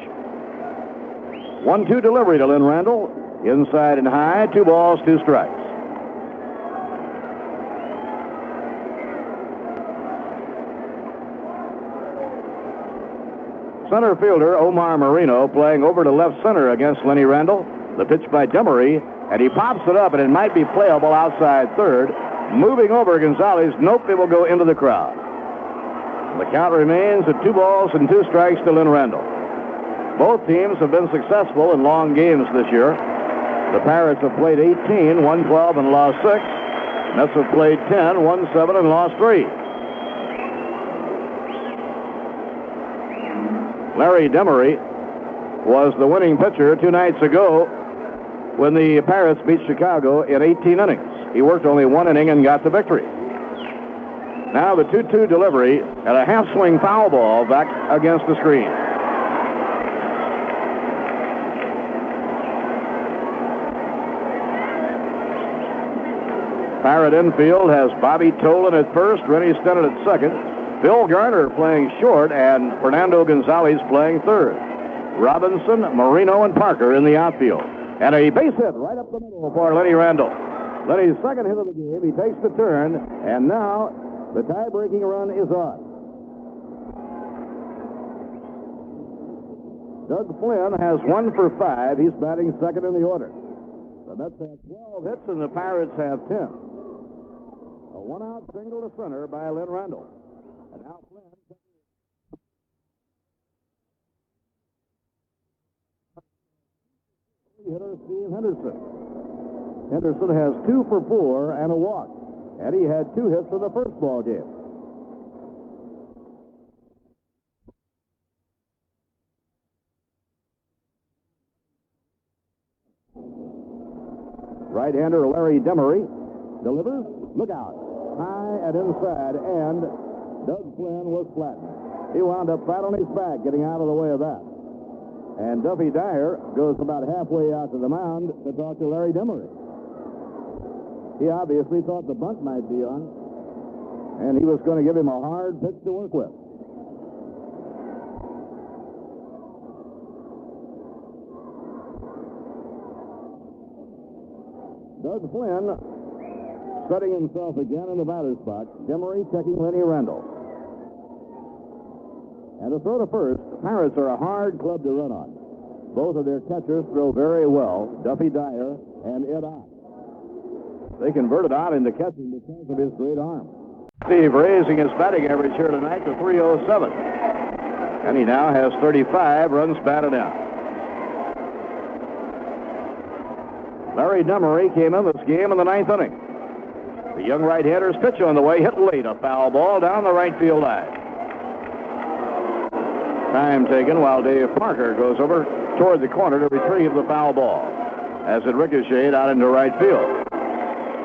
1-2 delivery to Lynn Randall. Inside and high, 2 balls, 2 strikes. Center fielder Omar Marino playing over to left center against Lenny Randall. The pitch by Demery, and he pops it up, and it might be playable outside third. Moving over Gonzalez, nope, it will go into the crowd. The count remains at 2 balls and 2 strikes to Lynn Randall. Both teams have been successful in long games this year. The Pirates have played 18, won 12 and lost 6. Mets have played 10, won 7 and lost 3. Larry Demery was the winning pitcher 2 nights ago when the Pirates beat Chicago in 18 innings. He worked only 1 inning and got the victory. Now the 2-2 delivery and a half-swing foul ball back against the screen. Pirate infield has Bobby Tolan at first, Rennie Stennett at second, Phil Garner playing short, and Fernando Gonzalez playing third. Robinson, Marino, and Parker in the outfield. And a base hit right up the middle for Lenny Randall. Lenny's second hit of the game. He takes the turn, and now the tie-breaking run is on. Doug Flynn has 1 for 5. He's batting second in the order. The Mets have 12 hits, and the Pirates have 10. A 1-out single to center by Lynn Randall. And now Flynn. Hitter Steve Henderson. Henderson has 2 for 4 and a walk. And he had 2 hits in the first ball game. Right-hander Larry Demery delivers. Look out. High and inside, and Doug Flynn was flattened. He wound up flat on his back, getting out of the way of that. And Duffy Dyer goes about halfway out to the mound to talk to Larry Demery. He obviously thought the bunt might be on, and he was going to give him a hard pitch to work with. Doug Flynn setting himself again in the batter's box. Demery checking Lenny Randall. And to throw to first, the Pirates are a hard club to run on. Both of their catchers throw very well, Duffy Dyer and Ed Ott. They converted Ott into catching because of his great arm. Steve raising his batting average here tonight to 307. And he now has 35 runs batted out. Larry Demery came in this game in the 9th inning. The young right-hander's pitch on the way, hit late, a foul ball down the right field line. Time taken while Dave Parker goes over toward the corner to retrieve the foul ball as it ricocheted out into right field.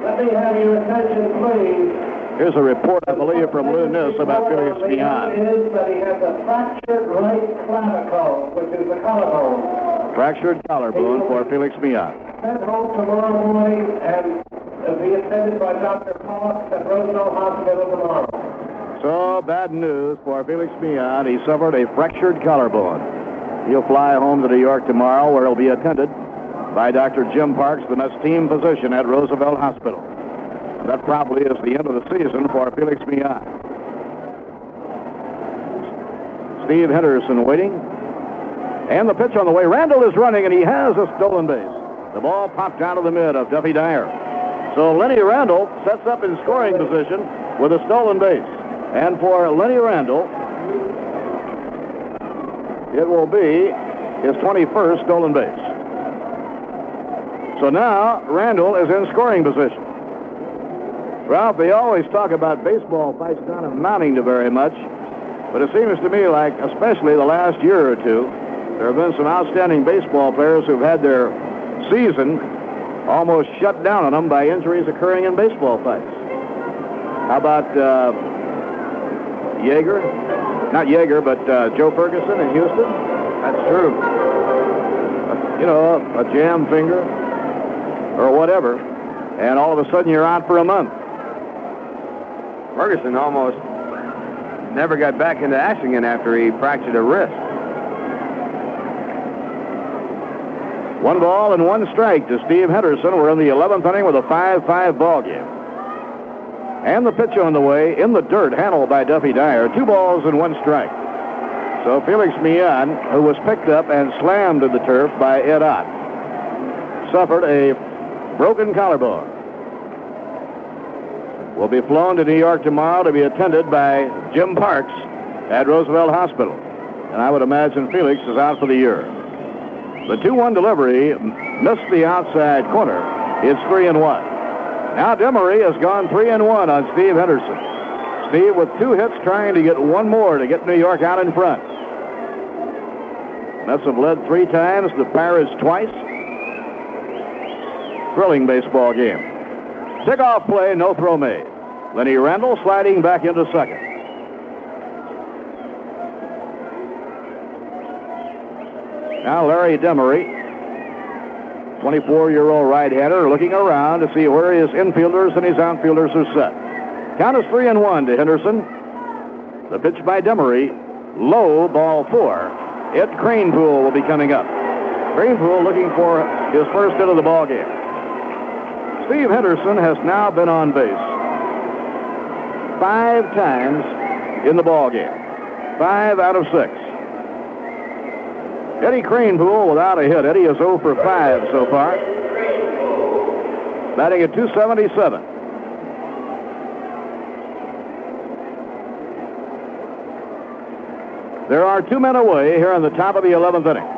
Let me have your attention, please. Here's a report, I believe, from Lou Niss about Felix Millan. Is that he has a fractured right clavicle, which is the collarbone. Fractured collarbone for Felix Millan. Sent home tomorrow morning and be attended by Dr. Fox at Roosevelt Hospital tomorrow. So, bad news for Felix Millan. He suffered a fractured collarbone. He'll fly home to New York tomorrow, where he'll be attended by Dr. Jim Parks, the Mets team physician at Roosevelt Hospital. That probably is the end of the season for Felix Millan. Steve Henderson waiting. And the pitch on the way. Randall is running, and he has a stolen base. The ball popped out of the mid of Duffy Dyer. So Lenny Randall sets up in scoring position with a stolen base. And for Lenny Randall, it will be his 21st stolen base. So now Randall is in scoring position. Ralph, they always talk about baseball fights not amounting to very much, but it seems to me like, especially the last year or two, there have been some outstanding baseball players who've had their season almost shut down on them by injuries occurring in baseball fights. How about Yeager? Not Yeager, but Joe Ferguson in Houston? That's true. You know, a jam finger or whatever, and all of a sudden you're out for a month. Ferguson almost never got back into action again after he fractured a wrist. 1 ball and 1 strike to Steve Henderson. We're in the 11th inning with a 5-5 ball game. And the pitch on the way in the dirt, handled by Duffy Dyer. 2 balls and 1 strike. So Felix Millan, who was picked up and slammed to the turf by Ed Ott, suffered a broken collarbone. Will be flown to New York tomorrow to be attended by Jim Parks at Roosevelt Hospital. And I would imagine Felix is out for the year. The 2-1 delivery missed the outside corner. It's 3-1. Now Demery has gone 3-1 on Steve Henderson. Steve with 2 hits trying to get 1 more to get New York out in front. Mets have led 3 times, the Pirates twice. Thrilling baseball game. Pick-off play, no throw made. Lenny Randall sliding back into second. Now Larry Demery, 24-year-old right-hander, looking around to see where his infielders and his outfielders are set. Count is 3-1 to Henderson. The pitch by Demery, low, ball 4. Ed Kranepool will be coming up. Kranepool looking for his first hit of the ball game. Steve Henderson has now been on base 5 times in the ball game. 5 out of 6. Eddie Kranepool without a hit. Eddie is 0 for 5 so far. Batting at .277. There are 2 men away here in the top of the 11th inning.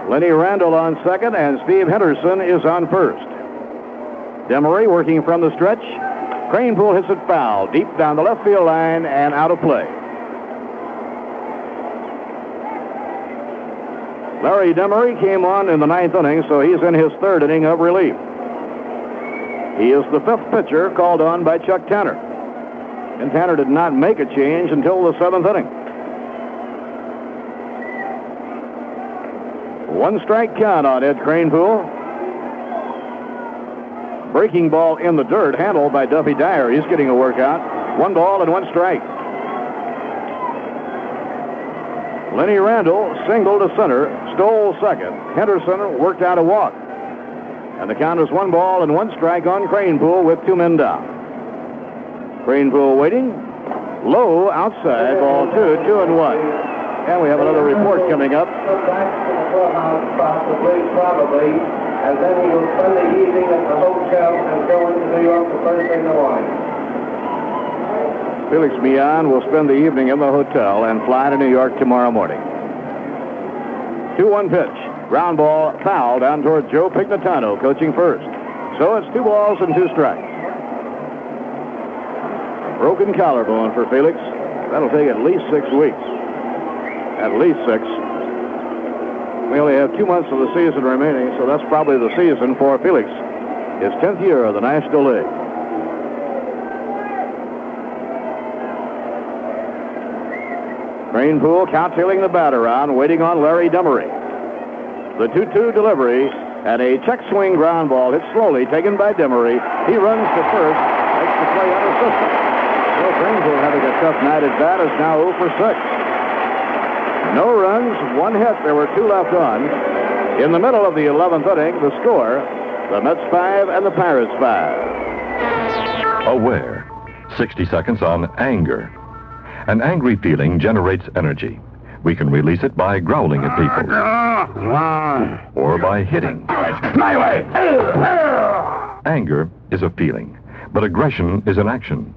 Lenny Randall on second, and Steve Henderson is on first. Demery working from the stretch. Kranepool hits it foul, deep down the left field line and out of play. Larry Demery came on in the 9th inning, so he's in his 3rd inning of relief. He is the 5th pitcher called on by Chuck Tanner. And Tanner did not make a change until the 7th inning. 1 strike count on Ed Kranepool. Breaking ball in the dirt, handled by Duffy Dyer. He's getting a workout. 1 ball and 1 strike. Lenny Randall singled to center, stole second. Henderson worked out a walk. And the count is 1 ball and 1 strike on Kranepool with 2 men down. Kranepool waiting. Low, outside, ball 2, 2-1. And we have another report coming up. Probably, and then he will spend the evening at the hotel and go into New York the first thing in the morning. Felix Millan will spend the evening in the hotel and fly to New York tomorrow morning. 2-1 pitch. Ground ball foul down toward Joe Pignatano, coaching first. So it's 2 balls and 2 strikes. Broken collarbone for Felix. That'll take at least 6 weeks. At least 6. We only have 2 months of the season remaining, so that's probably the season for Felix. His 10th year of the National League. Cranepool cowtailing the bat around, waiting on Larry Demery. The 2-2 delivery and a check swing ground ball hit slowly, taken by Demery. He runs to first, makes the play unassisted. Well, Cranepool, having a tough night at bat, is now 0 for 6. No runs, 1 hit. There were 2 left on. In the middle of the 11th inning, the score, the Mets 5 and the Pirates 5. Aware. 60 seconds on anger. An angry feeling generates energy. We can release it by growling at people. Or by hitting. My way! Anger is a feeling, but aggression is an action.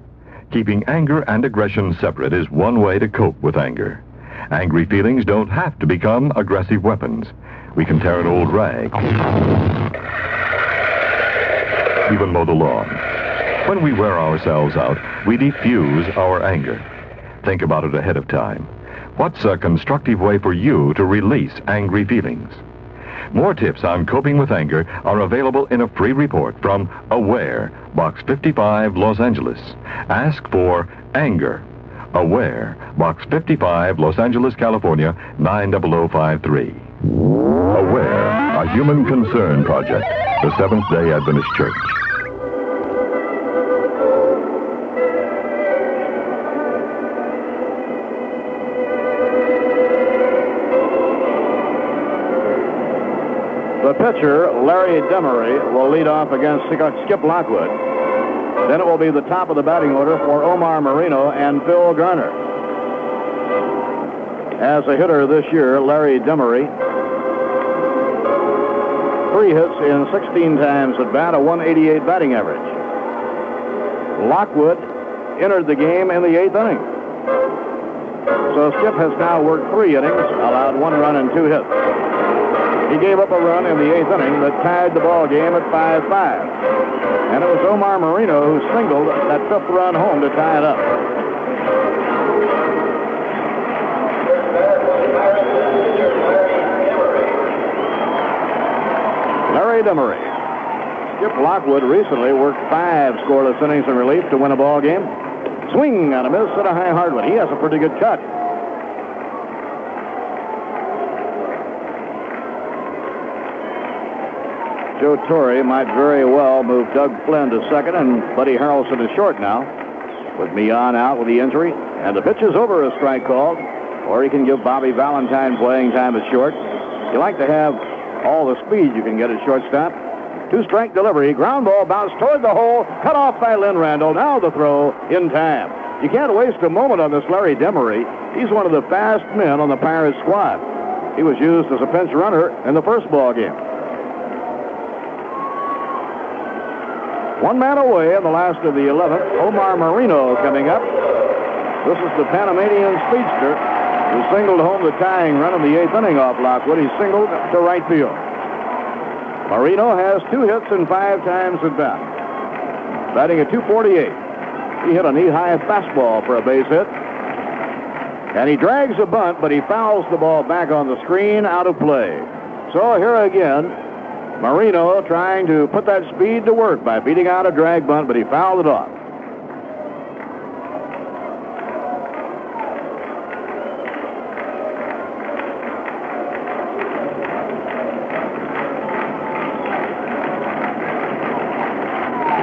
Keeping anger and aggression separate is one way to cope with anger. Angry feelings don't have to become aggressive weapons. We can tear an old rag, even mow the lawn. When we wear ourselves out, we diffuse our anger. Think about it ahead of time. What's a constructive way for you to release angry feelings? More tips on coping with anger are available in a free report from Aware, Box 55, Los Angeles. Ask for Anger. Aware, Box 55, Los Angeles, California, 90053. Aware, a human concern project, the Seventh-day Adventist Church. The pitcher, Larry Demery, will lead off against Skip Lockwood. Then it will be the top of the batting order for Omar Marino and Phil Garner. As a hitter this year, Larry Demery, 3 hits in 16 times at bat, a 188 batting average. Lockwood entered the game in the 8th inning. So Skip has now worked 3 innings, allowed 1 run and 2 hits. He gave up a run in the 8th inning that tied the ball game at 5-5. And it was Omar Marino who singled that 5th run home to tie it up. Larry Demery. Skip Lockwood recently worked 5 scoreless innings in relief to win a ball game. Swing on a miss at a high hardwood. He has a pretty good cut. Joe Torre might very well move Doug Flynn to second and Buddy Harrelson to short now, with Millan out with the injury. And the pitch is over, a strike called. Or he can give Bobby Valentine playing time at short. You like to have all the speed you can get at shortstop. 2-strike delivery, ground ball bounced toward the hole, cut off by Lynn Randall. Now the throw in time. You can't waste a moment on this Larry Demery. He's one of the fast men on the Pirates squad. He was used as a pinch runner in the first ball game. 1 man away in the last of the 11th. Omar Marino coming up. This is the Panamanian speedster who singled home the tying run in the 8th inning off Lockwood. He singled to right field. Marino has 2 hits and 5 times at bat. Batting at .248. He hit a knee-high fastball for a base hit. And he drags a bunt, but he fouls the ball back on the screen, out of play. So here again, Marino trying to put that speed to work by beating out a drag bunt, but he fouled it off.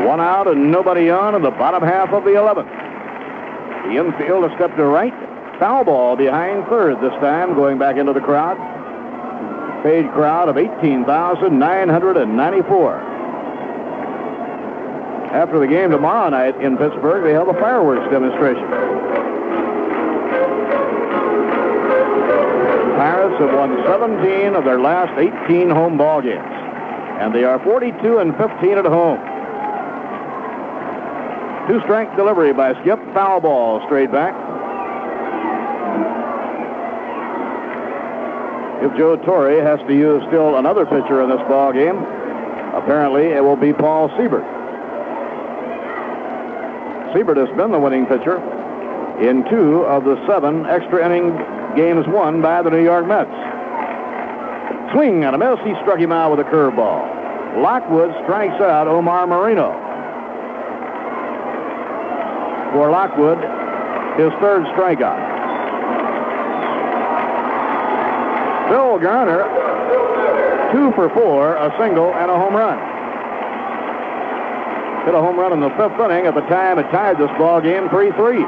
One out and nobody on in the bottom half of the 11th. The infield a step to right. Foul ball behind third this time, going back into the crowd. Paid crowd of 18,994. After the game tomorrow night in Pittsburgh, they have a fireworks demonstration. Pirates have won 17 of their last 18 home ball games, and they are 42-15 at home. 2-strike delivery by Skip, foul ball straight back. if Joe Torre has to use still another pitcher in this ball game, apparently it will be Paul Siebert. Siebert has been the winning pitcher in 2 of the 7 extra inning games won by the New York Mets. Swing and a miss. He struck him out with a curveball. Lockwood strikes out Omar Marino. For Lockwood, his 3rd strikeout. Phil Garner, 2 for 4, a single and a home run. Hit a home run in the 5th inning. At the time, it tied this ball game 3-3.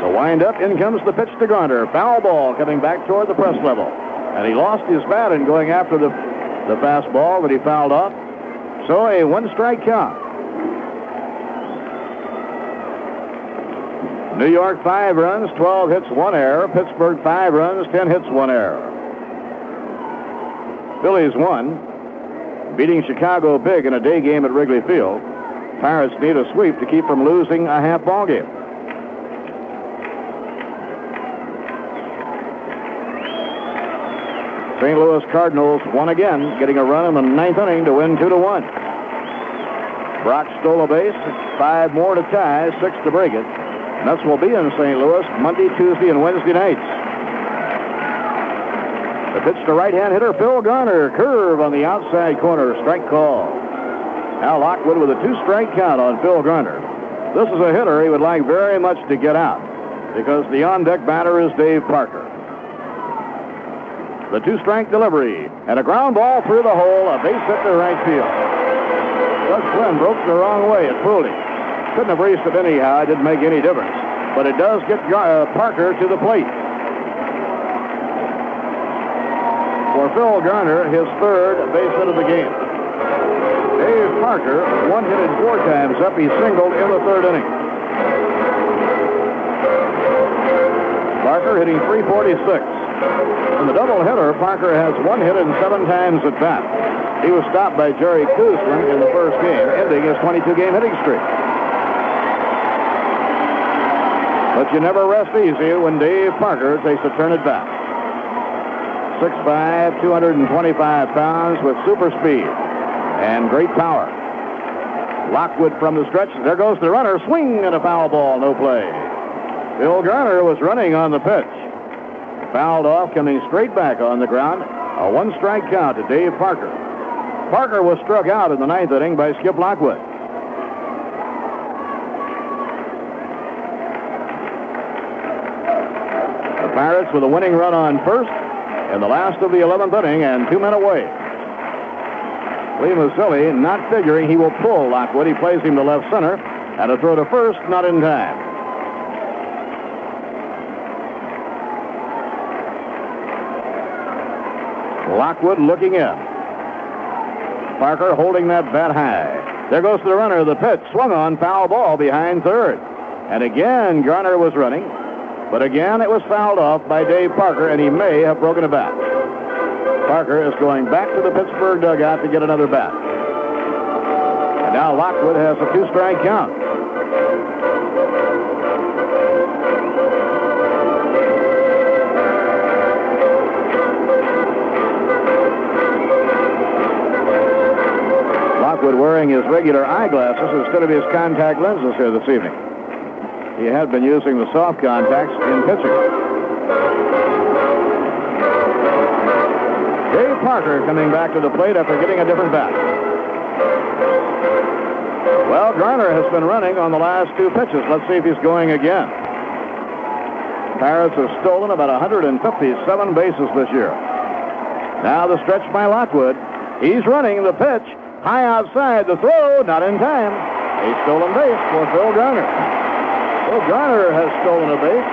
The wind-up, in comes the pitch to Garner. Foul ball coming back toward the press level. And he lost his bat in going after the fastball that he fouled off. So a 1-strike count. New York 5 runs, 12 hits, 1 error. Pittsburgh 5 runs, 10 hits, 1 error. Phillies won, beating Chicago big in a day game at Wrigley Field. Pirates need a sweep to keep from losing a half ball game. St. Louis Cardinals won again, getting a run in the 9th inning to win 2-1. Brock stole a base, 5 more to tie, 6 to break it. Mets will be in St. Louis Monday, Tuesday, and Wednesday nights. The pitch to right-hand hitter Phil Garner. Curve on the outside corner. Strike call. Now Lockwood with a 2-strike count on Phil Garner. This is a hitter he would like very much to get out because the on-deck batter is Dave Parker. The 2-strike delivery and a ground ball through the hole. A base hit to right field. Doug Flynn broke the wrong way. It fooled him. Couldn't have raced it anyhow. It didn't make any difference. But it does get Parker to the plate. For Phil Garner, his 3rd base hit of the game. Dave Parker, 1-hitted 4 times up. He singled in the 3rd inning. Parker hitting .346. In the doubleheader, Parker has 1 hit and 7 times at bat. He was stopped by Jerry Kuzman in the 1st game, ending his 22-game hitting streak. But you never rest easy when Dave Parker takes a turn at bat. 6'5", 225 pounds with super speed and great power. Lockwood from the stretch. There goes the runner. Swing and a foul ball. No play. Phil Garner was running on the pitch. Fouled off, coming straight back on the ground. A 1-strike count to Dave Parker. Parker was struck out in the 9th inning by Skip Lockwood. Pirates with a winning run on first in the last of the 11th inning and 2 men away. Lee Mazzilli not figuring he will pull Lockwood. He plays him to left center and a throw to first, not in time. Lockwood looking in. Parker holding that bat high. There goes the runner. The pitch swung on, foul ball behind 3rd. And again, Garner was running. But again, it was fouled off by Dave Parker, and he may have broken a bat. Parker is going back to the Pittsburgh dugout to get another bat. And now Lockwood has a 2-strike count. Lockwood wearing his regular eyeglasses instead of his contact lenses here this evening. He had been using the soft contacts in pitching. Dave Parker coming back to the plate after getting a different bat. Well, Garner has been running on the last 2 pitches. Let's see if he's going again. Pirates have stolen about 157 bases this year. Now the stretch by Lockwood. He's running the pitch. High outside, the throw, not in time. A stolen base for Phil Garner. Phil Garner has stolen a base.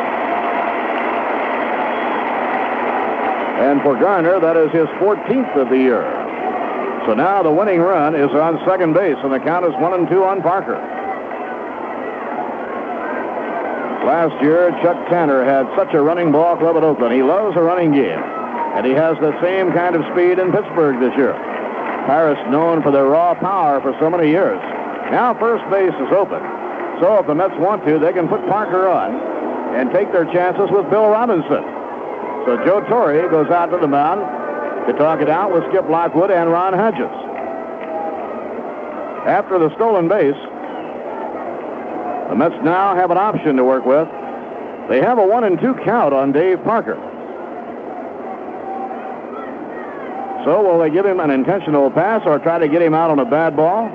And for Garner, that is his 14th of the year. So now the winning run is on second base, and the count is 1-2 on Parker. Last year, Chuck Tanner had such a running ball club at Oakland. He loves a running game, and he has the same kind of speed in Pittsburgh this year. Pirates known for their raw power for so many years. Now first base is open. So if the Mets want to, they can put Parker on and take their chances with Bill Robinson. So Joe Torrey goes out to the mound to talk it out with Skip Lockwood and Ron Hodges. After the stolen base, the Mets now have an option to work with. They have a 1-2 count on Dave Parker. So will they give him an intentional pass or try to get him out on a bad ball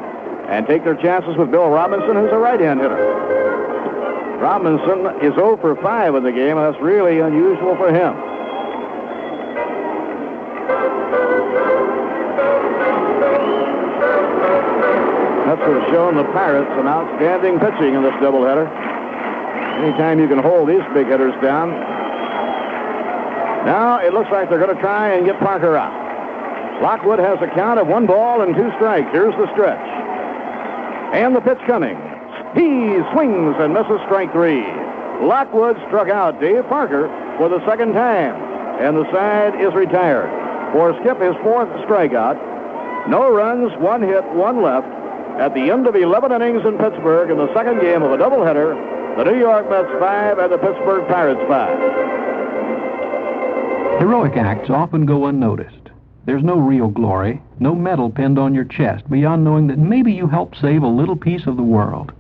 and take their chances with Bill Robinson, who's a right-hand hitter? Robinson is 0 for 5 in the game, and that's really unusual for him. Mets have shown the Pirates some outstanding pitching in this doubleheader. Anytime you can hold these big hitters down. Now it looks like they're going to try and get Parker out. Lockwood has a count of 1 ball and 2 strikes. Here's the stretch. And the pitch coming. He swings and misses strike 3. Lockwood struck out Dave Parker for the second time, and the side is retired. For Skip, his 4th strikeout. No runs, 1 hit, 1 left. At the end of 11 innings in Pittsburgh in the second game of a doubleheader, the New York Mets 5 and the Pittsburgh Pirates 5. Heroic acts often go unnoticed. There's no real glory, no medal pinned on your chest beyond knowing that maybe you helped save a little piece of the world.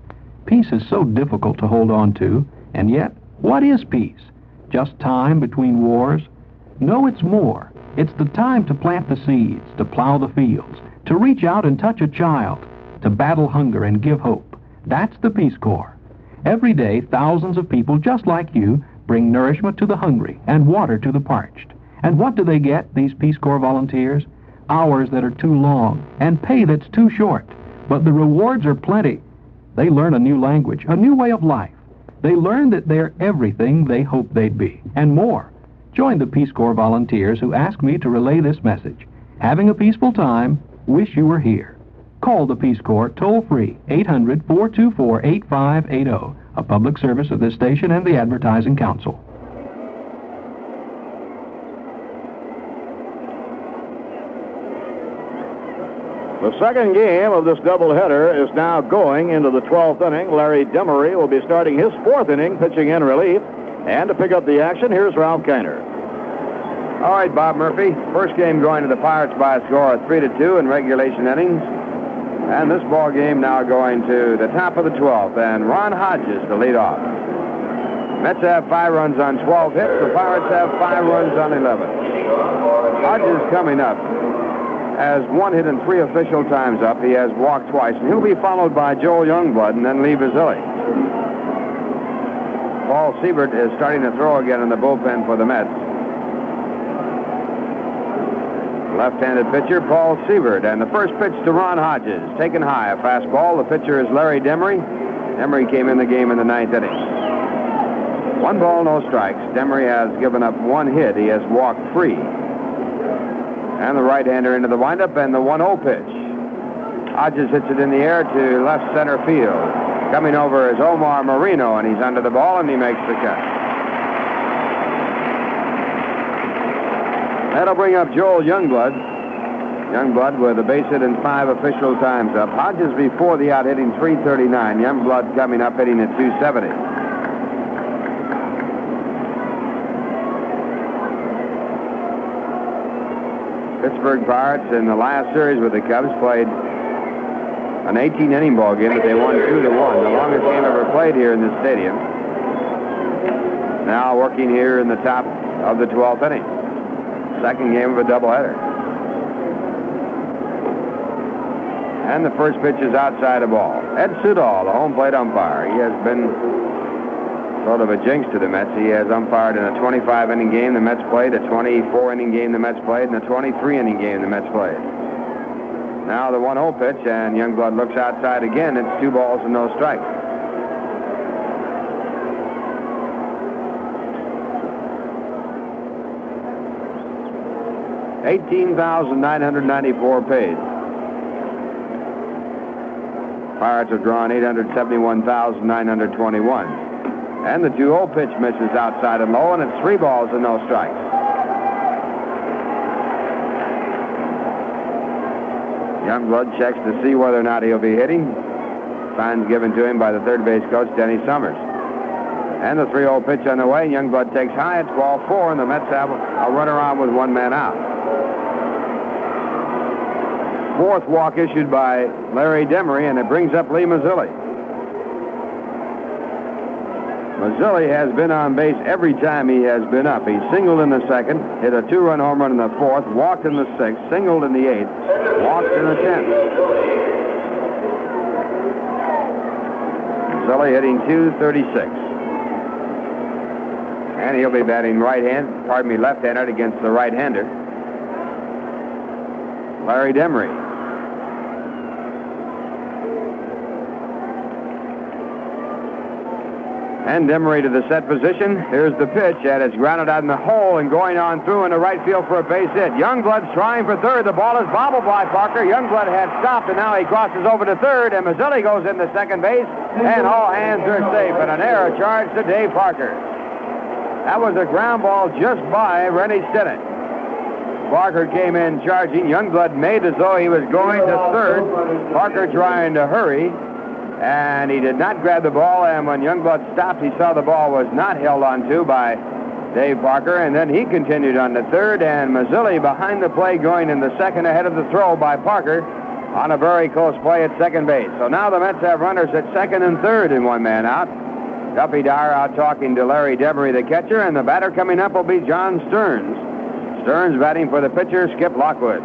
Peace is so difficult to hold on to, and yet, what is peace? Just time between wars? No, it's more. It's the time to plant the seeds, to plow the fields, to reach out and touch a child, to battle hunger and give hope. That's the Peace Corps. Every day, thousands of people just like you bring nourishment to the hungry and water to the parched. And what do they get, these Peace Corps volunteers? Hours that are too long and pay that's too short. But the rewards are plenty. They learn a new language, a new way of life. They learn that they're everything they hoped they'd be, and more. Join the Peace Corps volunteers who asked me to relay this message. Having a peaceful time, wish you were here. Call the Peace Corps toll-free, 800-424-8580, a public service of this station and the Advertising Council. The second game of this doubleheader is now going into the 12th inning. Larry Demery will be starting his 4th inning, pitching in relief. And to pick up the action, here's Ralph Kiner. All right, Bob Murphy. First game going to the Pirates by a score of 3-2 in regulation innings. And this ball game now going to the top of the 12th, and Ron Hodges to lead off. Mets have 5 runs on 12 hits. The Pirates have 5 runs on 11. Hodges coming up has 1 hit and 3 official times up. He has walked twice, and he'll be followed by Joel Youngblood and then Lee Basile. Paul Siebert is starting to throw again in the bullpen for the Mets. Left-handed pitcher, Paul Siebert, and the first pitch to Ron Hodges. Taken high, a fastball. The pitcher is Larry Demery. Demery came in the game in the 9th inning. 1 ball, no strikes. Demery has given up 1 hit. He has walked 3. And the right-hander into the windup, and the 1-0 pitch. Hodges hits it in the air to left center field. Coming over is Omar Marino, and he's under the ball, and he makes the catch. That'll bring up Joel Youngblood. Youngblood with a base hit and 5 official times up. Hodges before the out hitting .339. Youngblood coming up hitting at .270. Pittsburgh Pirates in the last series with the Cubs played an 18-inning ball game that they won 2-1, the longest game ever played here in this stadium. Now working here in the top of the 12th inning. Second game of a doubleheader. And the first pitch is outside the ball. Ed Sudol, the home plate umpire. He has been sort of a jinx to the Mets. He has umpired in a 25-inning game the Mets played, a 24-inning game the Mets played, and a 23-inning game the Mets played. Now the 1-0 pitch, and Youngblood looks outside again. It's 2 balls and no strikes. $18,994 paid. Pirates have drawn $871,921. And the 2-0 pitch misses outside and low, and it's 3 balls and no strikes. Youngblood checks to see whether or not he'll be hitting. Signs given to him by the third base coach, Denny Summers. And the 3-0 pitch on the way. Youngblood takes high. It's ball 4, and the Mets have a runner on with one man out. Fourth walk issued by Larry Demery, and it brings up Lee Mazzilli. Mazzilli has been on base every time he has been up. He singled in the second, hit a 2-run home run in the fourth, walked in the sixth, singled in the eighth, walked in the 10th. Mazzilli hitting .236. And he'll be batting left-handed against the right-hander, Larry Demery. And Demery to the set position. Here's the pitch, and it's grounded out in the hole and going on through into right field for a base hit. Youngblood's trying for third. The ball is bobbled by Parker. Youngblood had stopped, and now he crosses over to third, and Mazzilli goes into second base, and all hands are safe, and an error charged to Dave Parker. That was a ground ball just by Rennie Stinnett. Parker came in charging. Youngblood made as though he was going to third. Parker trying to hurry, and he did not grab the ball, and when Youngblood stopped, he saw the ball was not held onto by Dave Parker, and then he continued on to third, and Mazzilli behind the play going in the second ahead of the throw by Parker on a very close play at second base. So now the Mets have runners at second and third and one man out. Duffy Dyer out talking to Larry Demery, the catcher, and the batter coming up will be John Stearns. Stearns batting for the pitcher, Skip Lockwood.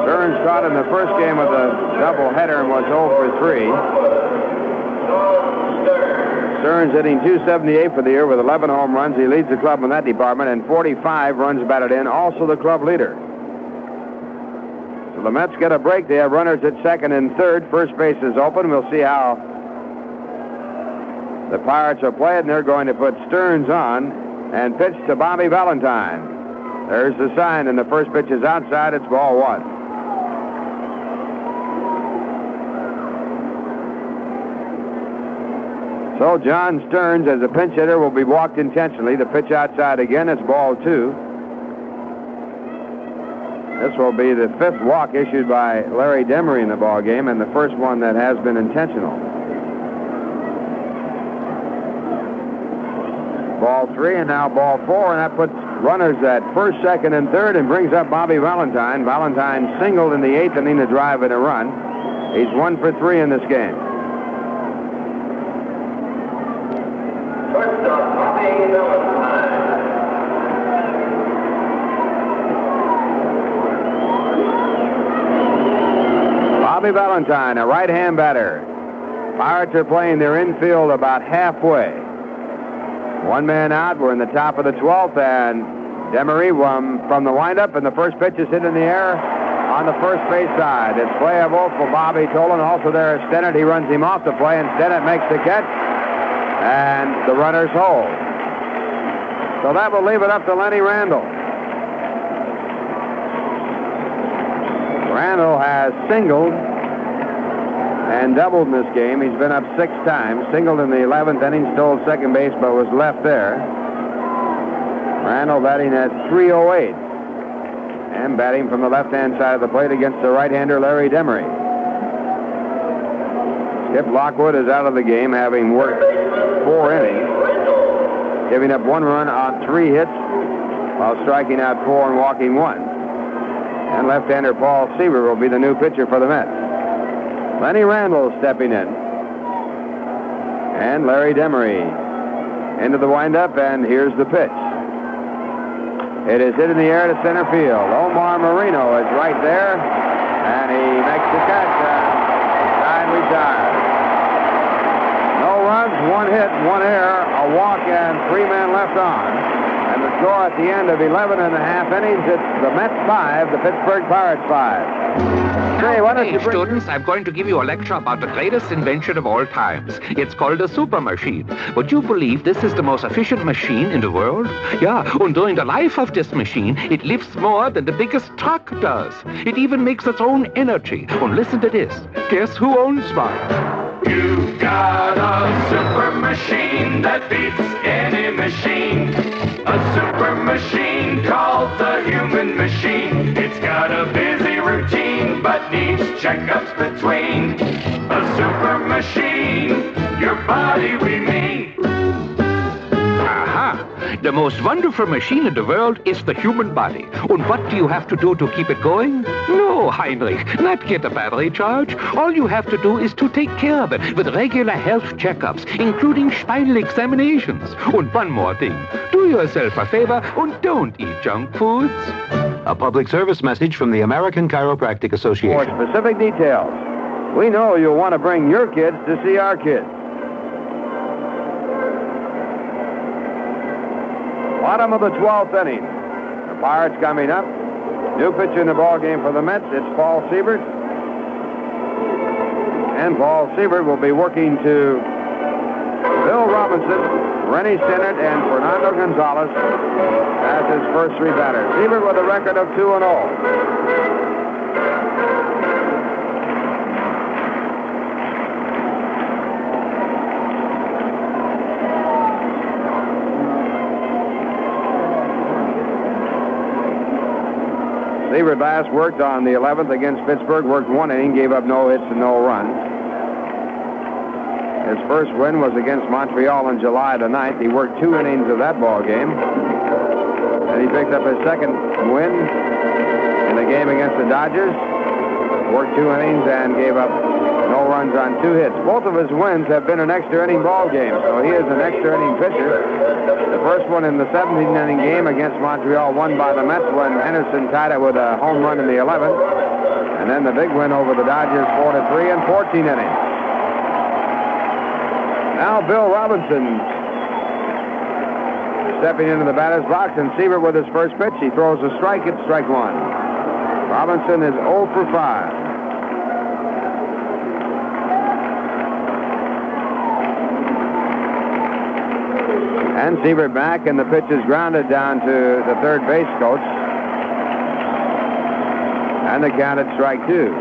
Stearns caught in the first game of the doubleheader and was 0 for 3. Stearns hitting .278 for the year with 11 home runs. He leads the club in that department, and 45 runs batted in, also the club leader. So the Mets get a break. They have runners at second and third. First base is open. We'll see how the Pirates will play it, and they're going to put Stearns on and pitch to Bobby Valentine. There's the sign, and the first pitch is outside. It's ball 1. So John Stearns, as a pinch hitter, will be walked intentionally. The pitch outside again. It's ball 2. This will be the 5th walk issued by Larry Demery in the ball game, and the first one that has been intentional. Ball 3 and now ball 4, and that puts runners at first, second, and third and brings up Bobby Valentine. Valentine singled in the 8th inning to drive in a run. He's 1 for 3 in this game. Shortstop, Bobby Valentine. Bobby Valentine, a right-hand batter. Pirates are playing their infield about halfway. One man out. We're in the top of the 12th, and Demery from the windup, and the first pitch is hit in the air on the first base side. It's playable for Bobby Tolan. Also there is Stinnett. He runs him off the play, and Stinnett makes the catch, and the runners hold. So that will leave it up to Lenny Randall. Randall has singled and doubled in this game. He's been up 6 times. Singled in the 11th inning, stole second base, but was left there. Randall batting at .308 and batting from the left-hand side of the plate against the right-hander Larry Demery. Skip Lockwood is out of the game, having worked 4 innings, giving up 1 run on 3 hits while striking out 4 and walking 1. And left-hander Paul Seaver will be the new pitcher for the Mets. Lenny Randall stepping in. And Larry Demery into the windup, and here's the pitch. It is hit in the air to center field. Omar Marino is right there, and he makes the catch, and time retired. No runs, 1 hit, 1 error, a walk, and 3 men left on. And the score at the end of 11 and a half innings, it's the Mets 5, the Pittsburgh Pirates 5. Say, why don't you bring... Students, I'm going to give you a lecture about the greatest invention of all times. It's called a super machine. Would you believe this is the most efficient machine in the world? Yeah, and during the life of this machine, it lifts more than the biggest truck does. It even makes its own energy. And listen to this. Guess who owns mine? You've got a super machine that beats any machine. A super machine called the human machine. It's got a busy routine, but needs checkups between. A super machine, your body we mean. Aha! The most wonderful machine in the world is the human body. And what do you have to do to keep it going? No, Heinrich, not get a battery charge. All you have to do is to take care of it with regular health checkups, including spinal examinations. And one more thing. Do yourself a favor and don't eat junk foods. A public service message from the American Chiropractic Association. For specific details, we know you'll want to bring your kids to see our kids. Bottom of the 12th inning. The Pirates coming up. New pitcher in the ball game for the Mets. It's Paul Siebert. And Paul Siebert will be working to Bill Robinson, Rennie Stennett, and Fernando Gonzalez as his first three batters. Siebert with a record of 2-0. Siebert last worked on the 11th against Pittsburgh, worked one inning, gave up no hits and no runs. His first win was against Montreal on July the 9th. He worked 2 innings of that ball game. And he picked up his second win in the game against the Dodgers. Worked 2 innings and gave up no runs on 2 hits. Both of his wins have been an extra inning ball game, so he is an extra inning pitcher. The first one in the 17th inning game against Montreal, won by the Mets when Henderson tied it with a home run in the 11th. And then the big win over the Dodgers, 4-3 in 14 innings. Now Bill Robinson stepping into the batter's box, and Siebert with his first pitch. He throws a strike at strike one. Robinson is 0 for 5. And Siebert back, and the pitch is grounded down to the third base coach. And the count at strike 2.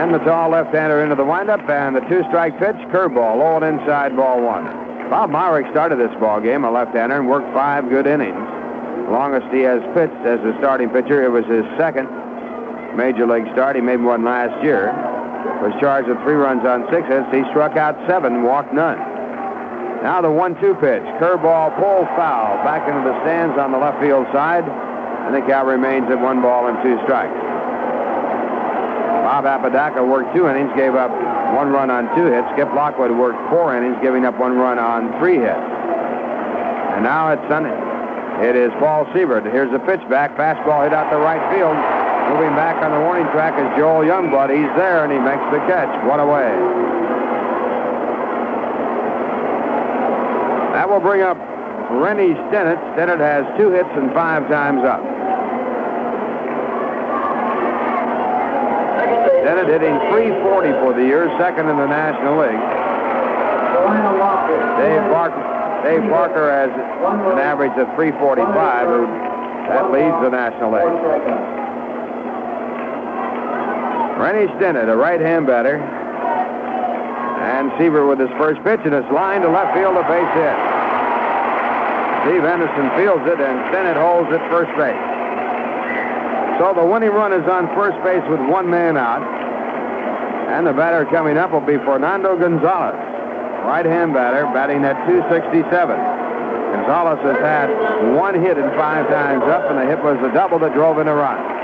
And the tall left-hander into the windup, and the 2-strike pitch, curveball, low and inside, ball 1. Bob Myrick started this ball game, a left-hander, and worked 5 good innings. Longest he has pitched as a starting pitcher. It was his second major league start. He made one last year. Was charged with 3 runs on 6 hits. He struck out 7, walked none. Now the 1-2 pitch, curveball, pulled foul, back into the stands on the left field side, and the count remains at 1 ball and 2 strikes. Bob Apodaca worked 2 innings, gave up 1 run on 2 hits. Skip Lockwood worked 4 innings, giving up 1 run on 3 hits. And now it's Sunday. It is Paul Siebert. Here's the pitch back, fastball hit out to right field. Moving back on the warning track is Joel Youngblood. He's there, and he makes the catch. 1 away. That will bring up Rennie Stennett. Stennett has 2 hits and 5 times up. Stennett hitting .340 for the year, second in the National League. Dave Parker has an average of .345. That leads the National League. Rennie Stennett, a right-hand batter. And Siebert with his first pitch, and it's line to left field, a base hit. Steve Henderson fields it, and Stennett holds at first base. So the winning run is on first base with 1 man out. And the batter coming up will be Fernando Gonzalez, right-hand batter, batting at .267. Gonzalez has had 1 hit and 5 times up, and the hit was a double that drove in a run.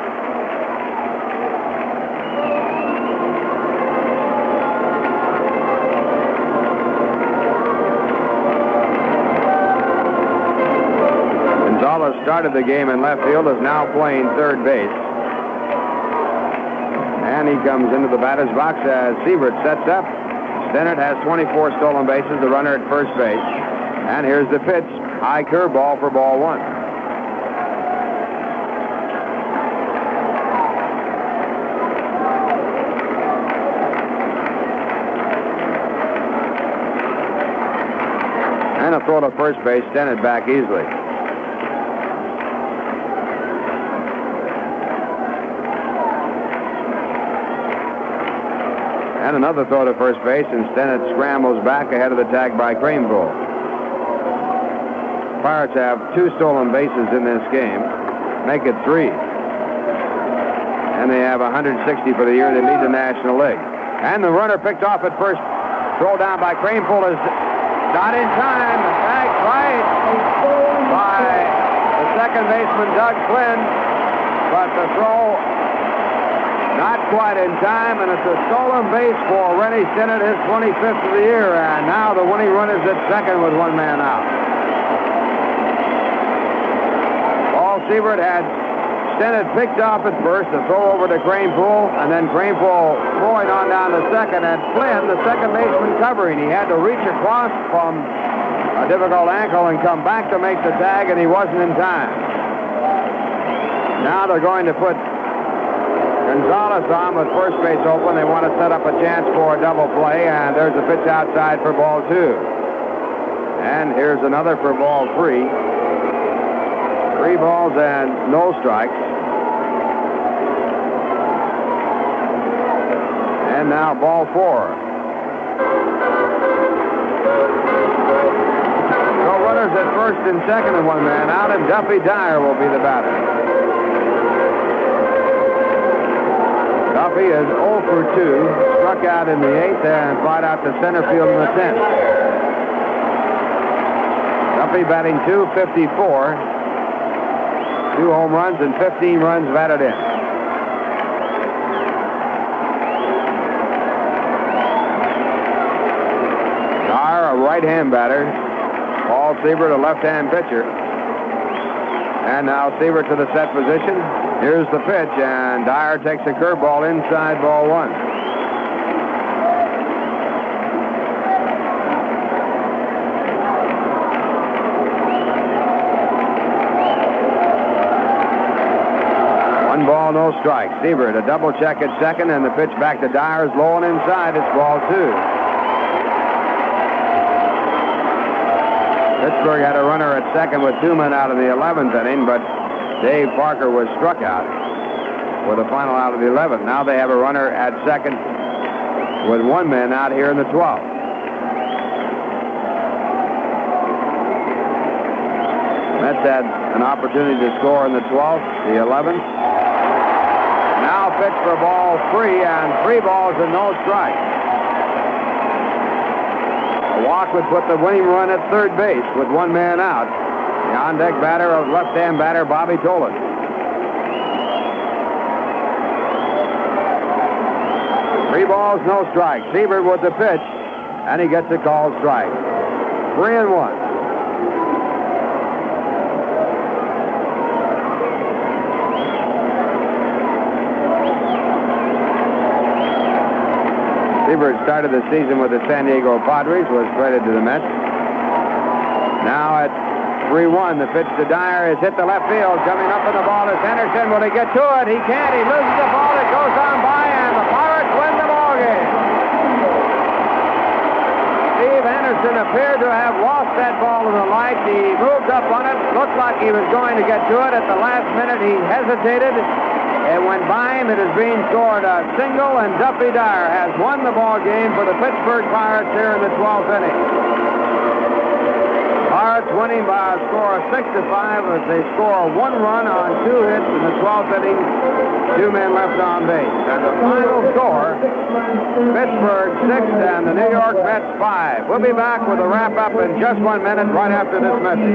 Started the game in left field, is now playing third base. And he comes into the batter's box as Siebert sets up. Stennett has 24 stolen bases, the runner at first base. And here's the pitch, high curveball for ball 1. And a throw to first base, Stennett back easily. And another throw to first base, and Stennett scrambles back ahead of the tag by Craneville. Pirates have 2 stolen bases in this game. Make it 3. And they have 160 for the year. They lead the National League. And the runner picked off at first. Throw down by Cranepool is not in time. Tagged right by the second baseman, Doug Flynn. But the throw not quite in time, and it's a stolen base for Rennie Stennett, his 25th of the year. And now the winning run is at second with 1 man out. Paul Siebert had Stennett picked off at first, a throw over to Cranepool, and then Cranepool throwing on down to second, and Flynn, the second baseman, covering. He had to reach across from a difficult ankle and come back to make the tag, and he wasn't in time. Now they're going to put Gonzalez on with first base open. They want to set up a chance for a double play, and there's a pitch outside for ball 2. And here's another for ball 3. 3 balls and no strikes. And now ball 4. So runners at first and second and 1 man out, and Duffy Dyer will be the batter. Duffy is 0 for 2, struck out in the 8th and flied out to center field in the 10th. Duffy batting .254. 2 home runs and 15 runs batted in. Dyer, a right-hand batter. Paul Siebert, a left-hand pitcher. And now Siebert to the set position. Here's the pitch, and Dyer takes a curveball inside ball 1. Ball, no strike. Siebert, a double check at second, and the pitch back to Dyer is low and inside. It's ball 2. Pittsburgh had a runner at second with 2 men out in the 11th inning, but Dave Parker was struck out with a final out of the 11th. Now they have a runner at second with 1 man out here in the 12th. Mets had an opportunity to score in the 12th, the 11th. Now pitch for ball 3, and 3 balls and no strikes. A walk would put the winning run at third base with 1 man out. The on-deck batter, a left-hand batter, Bobby Tolan. Three balls, no strikes. Siebert with the pitch, and he gets a called strike. 3-1. Siebert started the season with the San Diego Padres, was traded to the Mets. Now at 3-1, the pitch to Dyer is hit the left field. Coming up in the ball is Henderson. Will he get to it? He can't. He loses the ball. It goes on by, and the Pirates win the ball game. Steve Henderson appeared to have lost that ball in the light. He moved up on it. Looked like he was going to get to it. At the last minute, he hesitated. It went by him. It is being scored a single, and Duffy Dyer has won the ball game for the Pittsburgh Pirates here in the 12th inning. Pirates winning by a score of 6-5 as they score 1 run on 2 hits in the 12th inning. 2 men left on base. And the final score, Pittsburgh 6 and the New York Mets 5. We'll be back with a wrap-up in just 1 minute right after this message.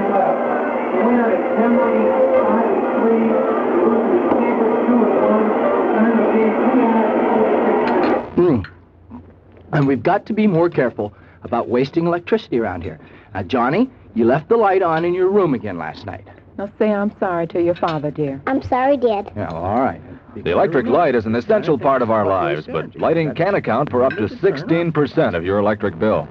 And we've got to be more careful about wasting electricity around here. Now, Johnny, you left the light on in your room again last night. Now say I'm sorry to your father, dear. I'm sorry, Dad. Yeah, well, all right. The electric light is an essential part of our lives, but lighting can account for up to 16% of your electric bill.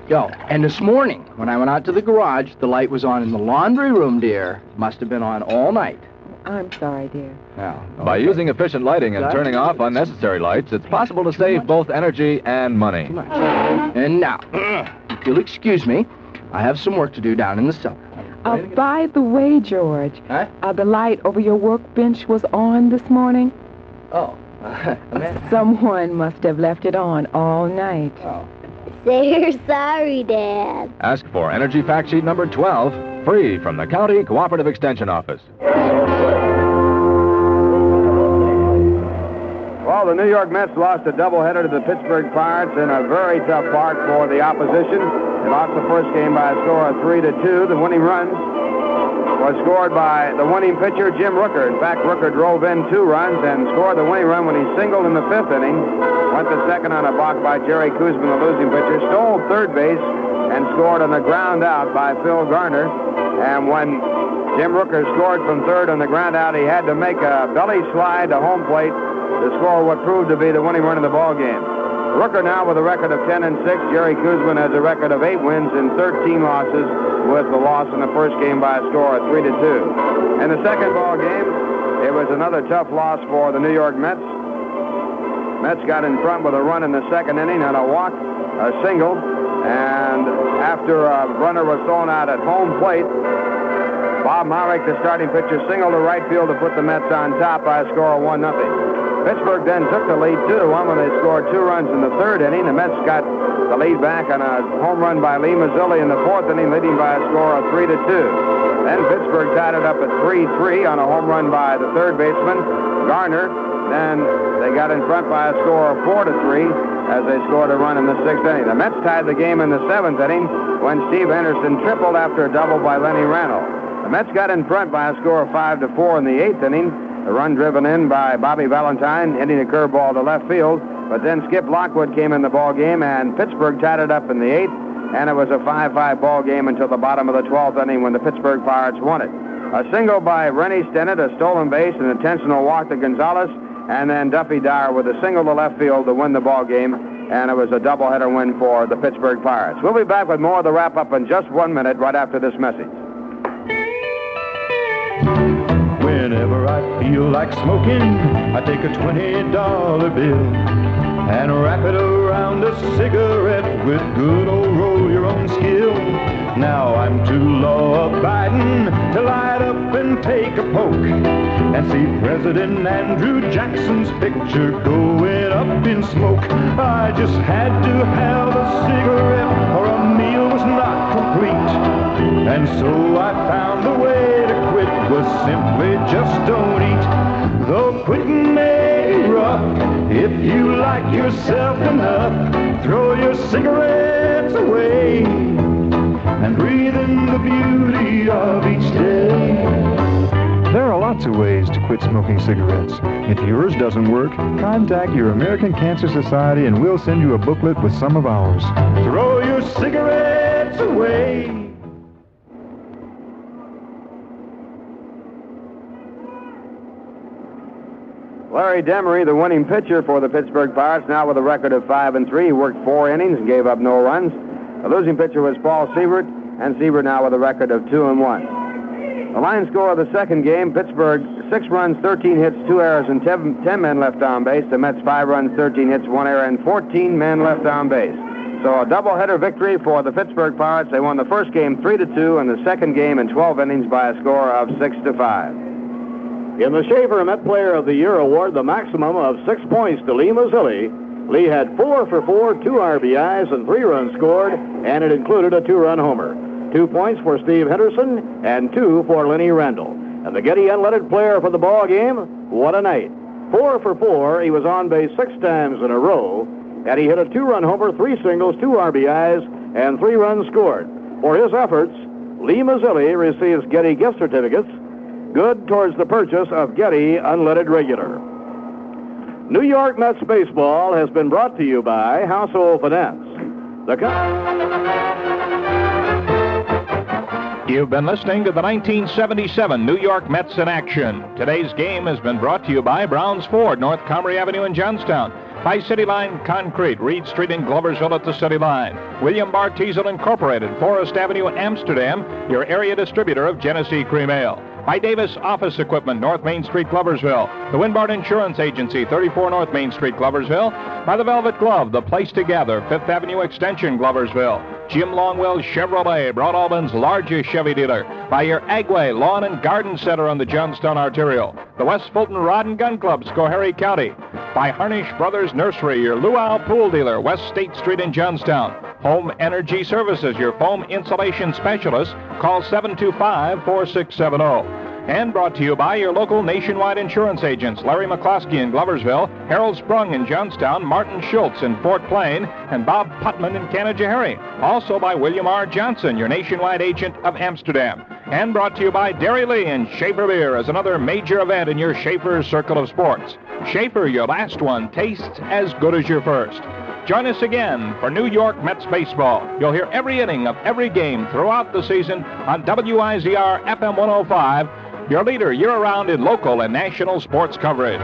Yo, and this morning, when I went out to the garage, the light was on in the laundry room, dear. Must have been on all night. I'm sorry, dear. Yeah. By using efficient lighting and turning off unnecessary lights, it's possible to save both energy and money. And now, if you'll excuse me, I have some work to do down in the cellar. By the way, George, the light over your workbench was on this morning? Oh. Someone must have left it on all night. Oh. They're sorry, Dad. Ask for Energy Fact Sheet number 12, free from the County Cooperative Extension Office. Well, the New York Mets lost a doubleheader to the Pittsburgh Pirates in a very tough park for the opposition. They lost the first game by a score of 3-2. The winning run was scored by the winning pitcher, Jim Rooker. In fact, Rooker drove in 2 runs and scored the winning run when he singled in the 5th inning. Went to second on a balk by Jerry Koosman, the losing pitcher. Stole third base and scored on the ground out by Phil Garner. And when Jim Rooker scored from third on the ground out, he had to make a belly slide to home plate to score what proved to be the winning run of the ball game. Rooker now with a record of 10-6. Jerry Koosman has a record of 8 wins and 13 losses, with the loss in the first game by a score of 3-2. In the second ball game, it was another tough loss for the New York Mets. Mets got in front with a run in the second inning and a walk, a single, and after a runner was thrown out at home plate, Bob Myrick, the starting pitcher, singled to right field to put the Mets on top by a score of 1-0. Pittsburgh then took the lead 2-1 when they scored 2 runs in the third inning. The Mets got the lead back on a home run by Lee Mazzilli in the fourth inning, leading by a score of 3-2. Then Pittsburgh tied it up at 3-3 on a home run by the third baseman, Garner. Then they got in front by a score of 4-3 as they scored a run in the sixth inning. The Mets tied the game in the seventh inning when Steve Henderson tripled after a double by Lenny Randall. The Mets got in front by a score of 5-4 in the eighth inning. The run driven in by Bobby Valentine, hitting a curveball to left field. But then Skip Lockwood came in the ball game, and Pittsburgh tied it up in the eighth, and it was a 5-5 ball game until the bottom of the 12th inning when the Pittsburgh Pirates won it. A single by Rennie Stennett, a stolen base, an intentional walk to Gonzalez, and then Duffy Dyer with a single to left field to win the ball game, and it was a doubleheader win for the Pittsburgh Pirates. We'll be back with more of the wrap-up in just 1 minute right after this message. Whenever I feel like smoking, I take a $20 bill and wrap it around a cigarette with good old roll-your-own skill. Now I'm too law-abiding to light up and take a poke and see President Andrew Jackson's picture going up in smoke. I just had to have a cigarette or a meal was not complete, and so I found the way to quit was simply just don't eat. Though quitting may be rough, if you like yourself enough, throw your cigarettes away and breathe in the beauty of each day. There are lots of ways to quit smoking cigarettes. If yours doesn't work, contact your American Cancer Society and we'll send you a booklet with some of ours. Throw your cigarettes away. Larry Demery, the winning pitcher for the Pittsburgh Pirates, now with a record of 5-3. He worked 4 innings and gave up no runs. The losing pitcher was Paul Sievert, and Sievert now with a record of 2-1. The line score of the second game, Pittsburgh 6 runs, 13 hits, 2 errors, and 10 men left on base. The Mets 5 runs, 13 hits, 1 error, and 14 men left on base. So a doubleheader victory for the Pittsburgh Pirates. They won the first game 3-2, and the second game in 12 innings by a score of 6-5. In the Schaefer Met Player of the Year award, the maximum of 6 points to Lee Mazzilli. Lee had 4 for 4, 2 RBIs, and 3 runs scored, and it included a 2-run homer. 2 points for Steve Henderson, and 2 for Lenny Randall. And the Getty Unleaded Player for the ball game, what a night. 4 for 4, he was on base 6 times in a row, and he hit a 2-run homer, 3 singles, 2 RBIs, and 3 runs scored. For his efforts, Lee Mazzilli receives Getty gift certificates, good towards the purchase of Getty Unleaded Regular. New York Mets baseball has been brought to you by Household Finance. You've been listening to the 1977 New York Mets in action. Today's game has been brought to you by Brown's Ford, North Comrie Avenue in Johnstown. By City Line Concrete, Reed Street in Gloversville at the City Line. William Bartizel Incorporated, Forest Avenue, Amsterdam, your area distributor of Genesee Cream Ale. By Davis Office Equipment, North Main Street, Gloversville. The Winbard Insurance Agency, 34 North Main Street, Gloversville. By the Velvet Glove, the place to gather, 5th Avenue Extension, Gloversville. Jim Longwell Chevrolet, Broad Albin's largest Chevy dealer. By your Agway Lawn and Garden Center on the Johnstown Arterial. The West Fulton Rod and Gun Club, Schoharie County. By Harnish Brothers Nursery, your Luau Pool dealer, West State Street in Johnstown. Home Energy Services, your foam insulation specialist. Call 725-4670. And brought to you by your local Nationwide insurance agents, Larry McCloskey in Gloversville, Harold Sprung in Johnstown, Martin Schultz in Fort Plain, and Bob Putman in Canajoharie. Also by William R. Johnson, your Nationwide agent of Amsterdam. And brought to you by Dairy Lee and Schaefer Beer as another major event in your Schaefer Circle of Sports. Schaefer, your last one, tastes as good as your first. Join us again for New York Mets baseball. You'll hear every inning of every game throughout the season on WIZR FM 105, your leader year-round in local and national sports coverage.